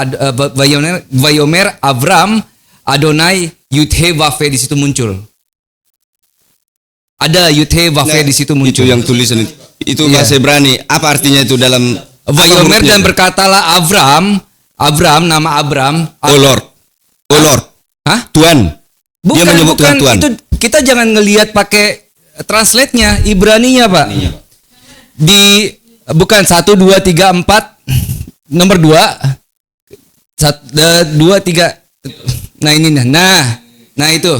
Avram Adonai Yudhe Vafe di situ muncul. Ada Yudhe Vafe di situ muncul. Itu yang tulisan itu Iya. bahasa Ibrani. Apa artinya itu dalam Vayomer dan berkatalah Abram, nama Abram. Oh Lord. Hah? Tuhan. Dia menyebut bukan, Tuhan. itu kita jangan ngelihat pakai translate-nya Ibraninya, Pak. Di bukan 1 2 3 4 nomor 2 1 2 3. Nah ini nah itu.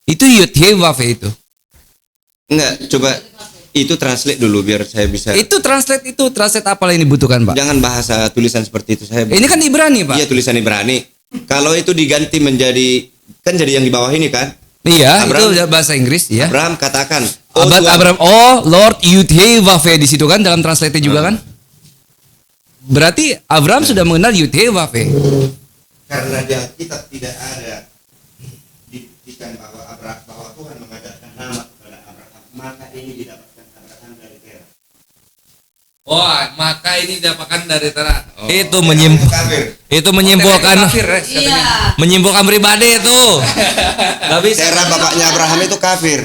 Itu Yud-Heh-Vav itu. Enggak, coba Itu translate dulu biar saya bisa. Itu translate apa yang dibutuhkan, Pak? Jangan bahasa tulisan seperti itu saya. Ini kan Ibrani, Pak. Iya, tulisan Ibrani. Kalau itu diganti menjadi, kan jadi yang di bawah ini kan? Iya, Abraham- itu bahasa Inggris ya. Abraham katakan, Abraham, Lord Yud-Heh-Wah-Veh di situ kan dalam translate juga kan? Berarti Abraham sudah mengenal Yud-Heh-Wah-Veh. karena di Alkitab tidak ada dibuktikan bahwa Tuhan mengajarkan nama kepada Abraham, maka ini didapatkan Abraham dari Terah. Wah, maka ini didapatkan dari Terah. Itu Kafir. menyimpulkan Iya. menyimpulkan pribadi itu. Gak bisa. Terah bapaknya Abraham itu kafir.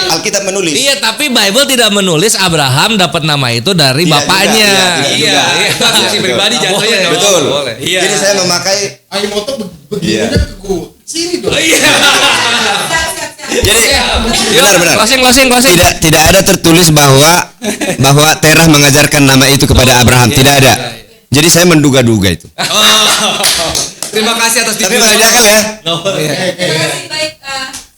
Alkitab menulis. Iya, tapi Bible tidak menulis Abraham dapat nama itu dari Tidak bapaknya. juga, tidak juga. Itu asumsi Betul. pribadi jatuhnya. nggak Betul. boleh. Iya. Jadi saya memakai. Ayo motor Iya. begini ke gua. Sini dong. Iya. Jadi benar-benar. Closing. Tidak ada tertulis bahwa Terah mengajarkan nama itu kepada Abraham. Tidak ada. Jadi saya menduga-duga itu. Terima kasih atas Tapi masuk akal ya. Terima kasih, baik.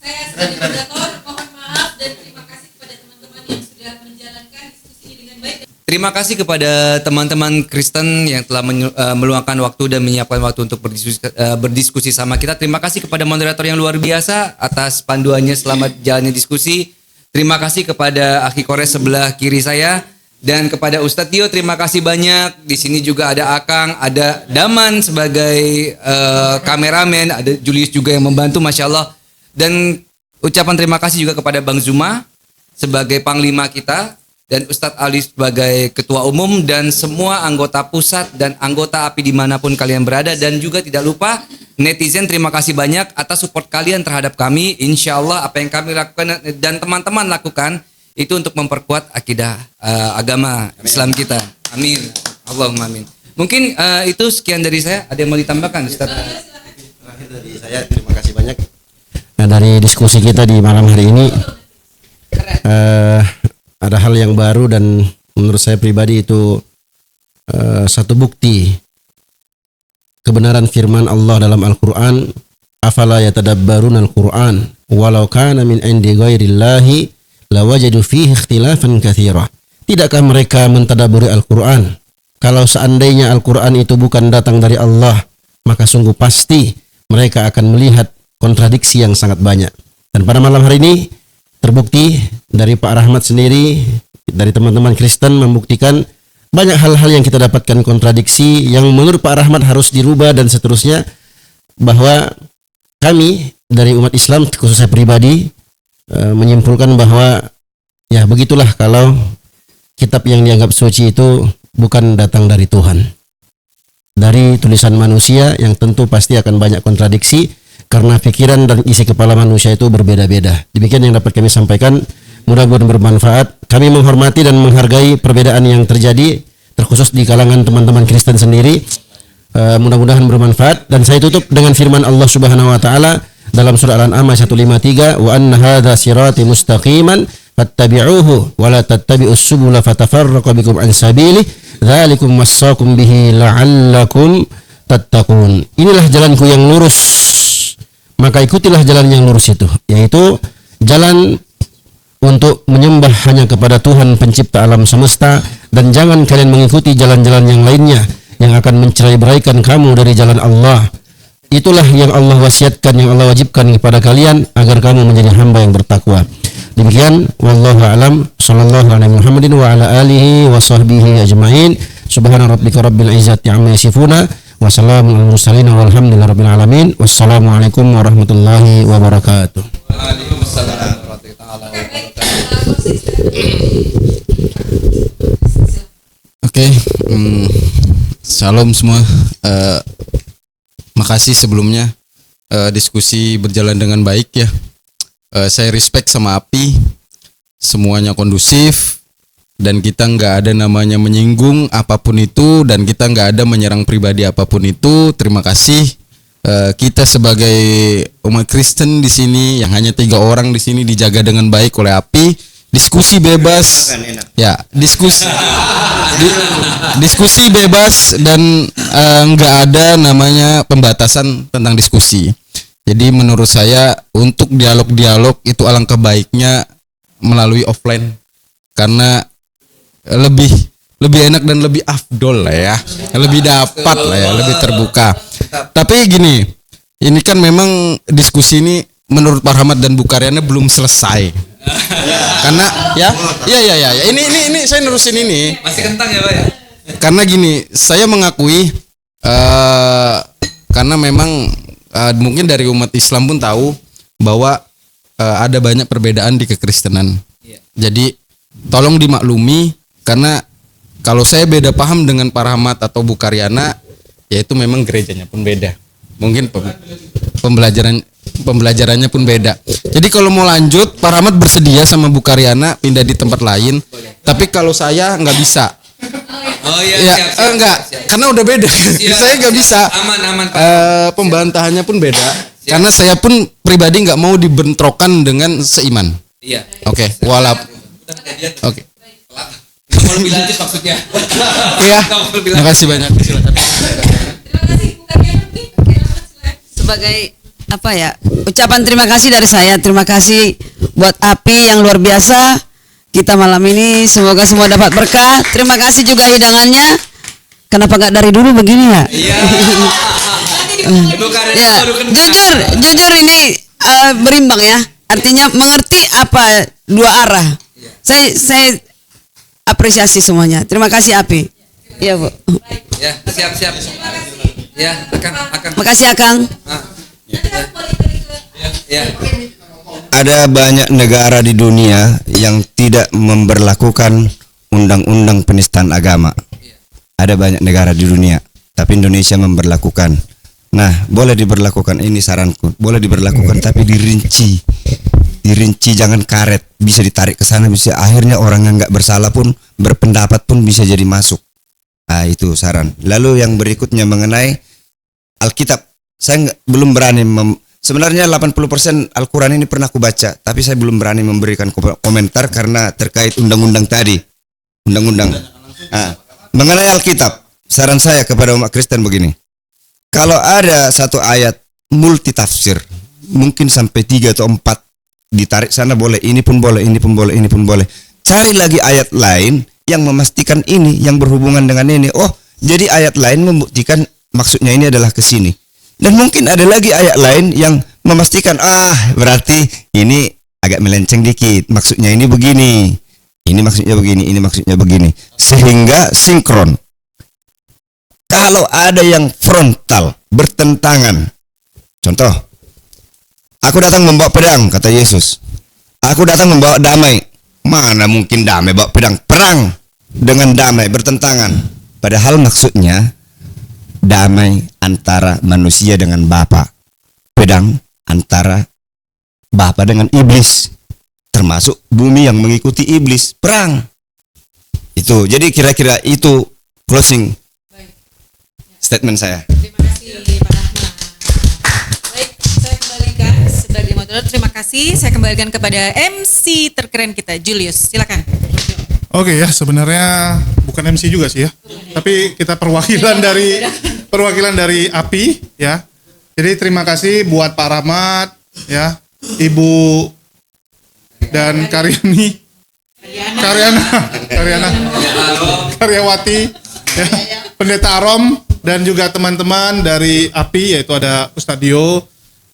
Saya sebagai moderator mohon maaf dan terima kasih kepada teman-teman yang sudah menjalankan diskusi ini dengan baik. Terima kasih kepada teman-teman Kristen yang telah meluangkan waktu dan menyiapkan waktu untuk berdiskusi sama kita. Terima kasih kepada moderator yang luar biasa atas panduannya selama jalannya diskusi. Terima kasih kepada Akhi Kores sebelah kiri saya dan kepada Ustadz Tio. Terima kasih banyak. Di sini juga ada Akang, ada Daman sebagai kameramen, ada Julius juga yang membantu, masya Allah. Dan ucapan terima kasih juga kepada Bang Zuma sebagai panglima kita. Dan Ustadz Ali sebagai ketua umum dan semua anggota pusat dan anggota API dimanapun kalian berada. Dan juga tidak lupa netizen, terima kasih banyak atas support kalian terhadap kami. Insya Allah apa yang kami lakukan dan teman-teman lakukan itu untuk memperkuat akidah agama Islam kita. Amin. Allahumma amin. Mungkin itu sekian dari saya. Ada yang mau ditambahkan, Ustadz? Terakhir dari saya, terima kasih banyak. Nah, dari diskusi kita di malam hari ini ada hal yang baru dan menurut saya pribadi itu satu bukti kebenaran firman Allah dalam Al-Quran. Afala yatadabbaruna al-Quran walau kana min indi ghairillahi lawajadu fihi ikhtilafan katsira. Tidakkah mereka mentadaburi Al-Quran? Kalau seandainya Al-Quran itu bukan datang dari Allah, maka sungguh pasti mereka akan melihat kontradiksi yang sangat banyak. Dan pada malam hari ini terbukti dari Pak Rahmat sendiri, dari teman-teman Kristen membuktikan banyak hal-hal yang kita dapatkan kontradiksi yang menurut Pak Rahmat harus dirubah dan seterusnya, bahwa kami dari umat Islam khusus saya pribadi menyimpulkan bahwa ya begitulah kalau kitab yang dianggap suci itu bukan datang dari Tuhan, dari tulisan manusia yang tentu pasti akan banyak kontradiksi karena pikiran dan isi kepala manusia itu berbeda-beda. Demikian yang dapat kami sampaikan, mudah-mudahan bermanfaat. Kami menghormati dan menghargai perbedaan yang terjadi terkhusus di kalangan teman-teman Kristen sendiri. Mudah-mudahan bermanfaat dan saya tutup dengan firman Allah Subhanahu wa taala dalam surah Al-An'am 153, wa anna hadza sirati mustaqiman fattabi'uhu wa la tattabi'us subula fatafarraqu bikum an sabilihi dzalikum wassaqum bihi la'allakum tattaqun. Inilah jalanku yang lurus, maka ikutilah jalan yang lurus itu, yaitu jalan untuk menyembah hanya kepada Tuhan pencipta alam semesta, dan jangan kalian mengikuti jalan-jalan yang lainnya yang akan mencerai-beraikan kamu dari jalan Allah. Itulah yang Allah wasiatkan, yang Allah wajibkan kepada kalian agar kamu menjadi hamba yang bertakwa. Demikian, wallahu a'lam, sallallahu alaihi Muhammadin wa ala alihi wa sahbihi ajma'in. Subhana rabbika rabbil izzati amma yasifuna wa salamun alal mursalin walhamdulillahi rabbil alamin. Wassalamualaikum warahmatullahi wabarakatuh. Waalaikumsalam warahmatullahi Oke, salam semua. Makasih sebelumnya, diskusi berjalan dengan baik ya. Saya respect sama API, semuanya kondusif dan kita nggak ada namanya menyinggung apapun itu dan kita nggak ada menyerang pribadi apapun itu. Terima kasih. Kita sebagai umat Kristen di sini yang hanya 3 orang di sini dijaga dengan baik oleh API. Diskusi bebas, ya diskusi bebas dan nggak ada namanya pembatasan tentang diskusi. Jadi menurut saya untuk dialog-dialog itu alangkah baiknya melalui offline karena lebih enak dan lebih afdol lah ya, lebih dapat lah ya, lebih terbuka. Tapi gini, ini kan memang diskusi ini menurut Pak Rahmat dan Bu Karyana belum selesai. Karena ya ini saya nerusin ini. Masih kentang ya Pak ya? Karena gini, saya mengakui karena memang mungkin dari umat Islam pun tahu bahwa ada banyak perbedaan di kekristenan. Jadi tolong dimaklumi, karena kalau saya beda paham dengan Pak Rahmat atau Bu Karyana, yaitu memang gerejanya pun beda. Mungkin pembelajarannya pun beda. Jadi kalau mau lanjut, Pak Rahmat bersedia sama Bu Karyana pindah di tempat lain. Tapi kalau saya nggak bisa. Oh iya, Ya, siap, enggak, siap. karena udah beda. Saya nggak bisa. Aman Pak. Pembantahannya pun beda. Karena saya pun pribadi nggak mau dibentrokan dengan seiman. Iya. Oke, Oke. Mau lebih lanjut maksudnya. Iya. Mau lebih Terima lanjut. kasih banyak. Silakan. Terima kasih Bu Karyana mungkin. Silakan. Sebagai apa ya, ucapan terima kasih dari saya. Terima kasih buat API yang luar biasa. Kita malam ini semoga semua dapat berkah. Terima kasih juga hidangannya. Kenapa nggak dari dulu begini ya? Iya. Ibu Karyana Ya, baru kenal. jujur ini berimbang ya. Artinya mengerti apa dua arah. Saya apresiasi semuanya. Terima kasih API. Iya Bu. Ya, siap. Ya, akan. Makasih Akang. Ya. Ada banyak negara di dunia yang tidak memberlakukan undang-undang penistaan agama. Ada banyak negara di dunia, tapi Indonesia memberlakukan. Nah, boleh diberlakukan, ini saranku. Boleh diberlakukan tapi dirinci. Dirinci, jangan karet. Bisa ditarik ke sana, bisa akhirnya orang yang nggak bersalah pun berpendapat pun bisa jadi masuk. Nah, itu saran. Lalu yang berikutnya mengenai Alkitab. Saya belum berani sebenarnya 80% Al-Quran ini pernah aku baca, tapi saya belum berani memberikan komentar karena terkait undang-undang tadi. Undang-undang. Nah, mengenai Alkitab, saran saya kepada umat Kristen begini. Kalau ada satu ayat multitafsir, mungkin sampai 3 atau 4 ditarik sana boleh, ini pun boleh, ini pun boleh, ini pun boleh. Cari lagi ayat lain yang memastikan ini, yang berhubungan dengan ini. Oh, jadi ayat lain membuktikan maksudnya ini adalah ke sini. Dan mungkin ada lagi ayat lain yang memastikan, berarti ini agak melenceng dikit. Maksudnya ini begini. Ini maksudnya begini, ini maksudnya begini. Sehingga sinkron. Kalau ada yang frontal, bertentangan. Contoh, aku datang membawa pedang, kata Yesus. Aku datang membawa damai. Mana mungkin damai bawa pedang? Perang dengan damai, bertentangan. Padahal maksudnya damai antara manusia dengan Bapa, pedang antara Bapa dengan iblis, termasuk bumi yang mengikuti iblis, perang. Itu. Jadi kira-kira itu closing statement saya. Terima kasih Pak Rahmat. Baik, saya kembalikan sebagai moderator. Terima kasih. Saya kembalikan kepada MC terkeren kita, Julius. Silakan. Oke ya, sebenarnya bukan MC juga sih ya. Tapi kita perwakilan dari API ya. Jadi terima kasih buat Pak Rahmat ya, Ibu dan Karyawati ya, Pendeta Arom dan juga teman-teman dari API, yaitu ada Ustadio,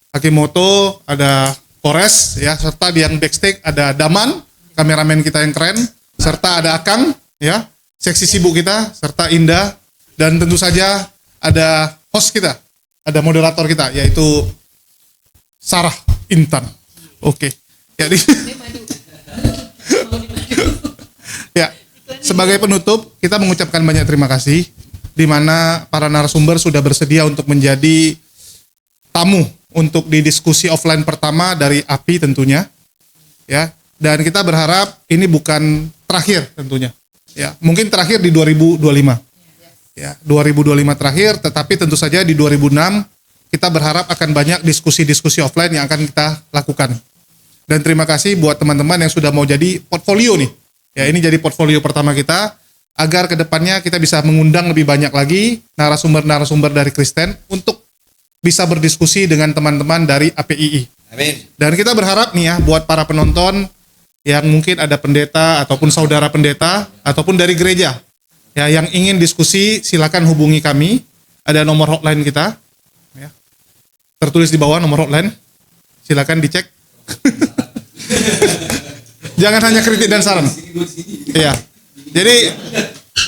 Akimoto, ada Polres ya, serta di yang backstage ada Daman, kameramen kita yang keren, serta ada Akang ya, seksi sibuk kita, serta Indah, dan tentu saja ada host kita, ada moderator kita, yaitu Sarah Intan. Oke. Jadi ya, sebagai penutup kita mengucapkan banyak terima kasih di mana para narasumber sudah bersedia untuk menjadi tamu untuk di diskusi offline pertama dari API tentunya. Ya, dan kita berharap ini bukan terakhir tentunya. Ya, mungkin terakhir di 2025. Ya, 2025 terakhir, tetapi tentu saja di 2006 kita berharap akan banyak diskusi-diskusi offline yang akan kita lakukan. Dan terima kasih buat teman-teman yang sudah mau jadi portfolio nih. Ya, ini jadi portfolio pertama kita agar kedepannya kita bisa mengundang lebih banyak lagi narasumber-narasumber dari Kristen untuk bisa berdiskusi dengan teman-teman dari APII. Amin. Dan kita berharap nih ya buat para penonton yang mungkin ada pendeta ataupun saudara pendeta ataupun dari gereja ya yang ingin diskusi, silakan hubungi kami. Ada nomor hotline kita ya. Tertulis di bawah nomor hotline. Silakan dicek. Jangan hanya kritik dan saran. Iya. Jadi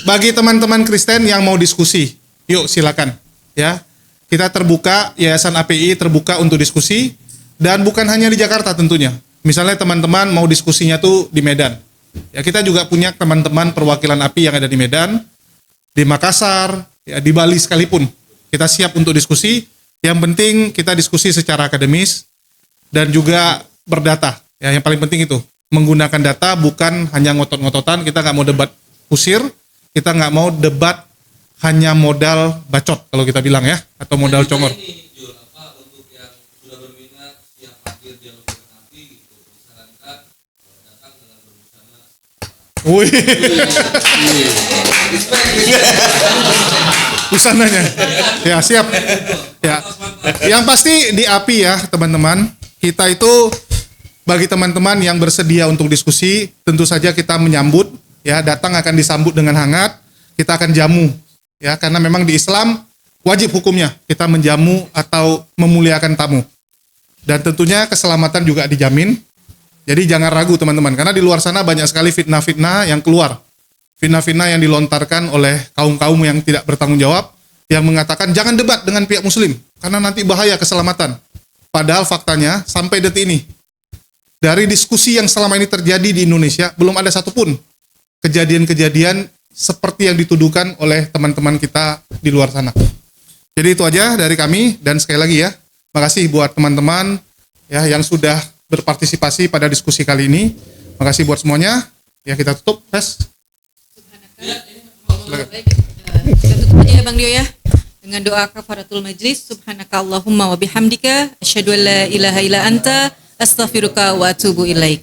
bagi teman-teman Kristen yang mau diskusi, yuk silakan ya. Kita terbuka, Yayasan API terbuka untuk diskusi dan bukan hanya di Jakarta tentunya. Misalnya teman-teman mau diskusinya tuh di Medan. Ya kita juga punya teman-teman perwakilan API yang ada di Medan, di Makassar, ya di Bali sekalipun. Kita siap untuk diskusi. Yang penting kita diskusi secara akademis dan juga berdata. Ya yang paling penting itu menggunakan data, bukan hanya ngotot-ngototan. Kita nggak mau debat kusir, kita nggak mau debat hanya modal bacot kalau kita bilang ya, atau modal congor. Wih, busananya, ya siap, ya. Yang pasti di API ya teman-teman, kita itu bagi teman-teman yang bersedia untuk diskusi, tentu saja kita menyambut, ya datang akan disambut dengan hangat, kita akan jamu, ya karena memang di Islam wajib hukumnya kita menjamu atau memuliakan tamu, dan tentunya keselamatan juga dijamin. Jadi jangan ragu teman-teman, karena di luar sana banyak sekali fitnah-fitnah yang keluar. Fitnah-fitnah yang dilontarkan oleh kaum-kaum yang tidak bertanggung jawab, yang mengatakan jangan debat dengan pihak muslim, karena nanti bahaya keselamatan. Padahal faktanya, sampai detik ini, dari diskusi yang selama ini terjadi di Indonesia, belum ada satupun kejadian-kejadian seperti yang dituduhkan oleh teman-teman kita di luar sana. Jadi itu aja dari kami, dan sekali lagi ya, makasih buat teman-teman ya yang sudah berpartisipasi pada diskusi kali ini. Makasih buat semuanya. Ya kita tutup, Tes. Kita tutup aja ya Bang Dio ya. Dengan doa kafaratul majlis. Subhanaka Allahumma wa bihamdika. Asyhadu an la ilaha illa anta. Astaghfiruka wa atubu ilaik.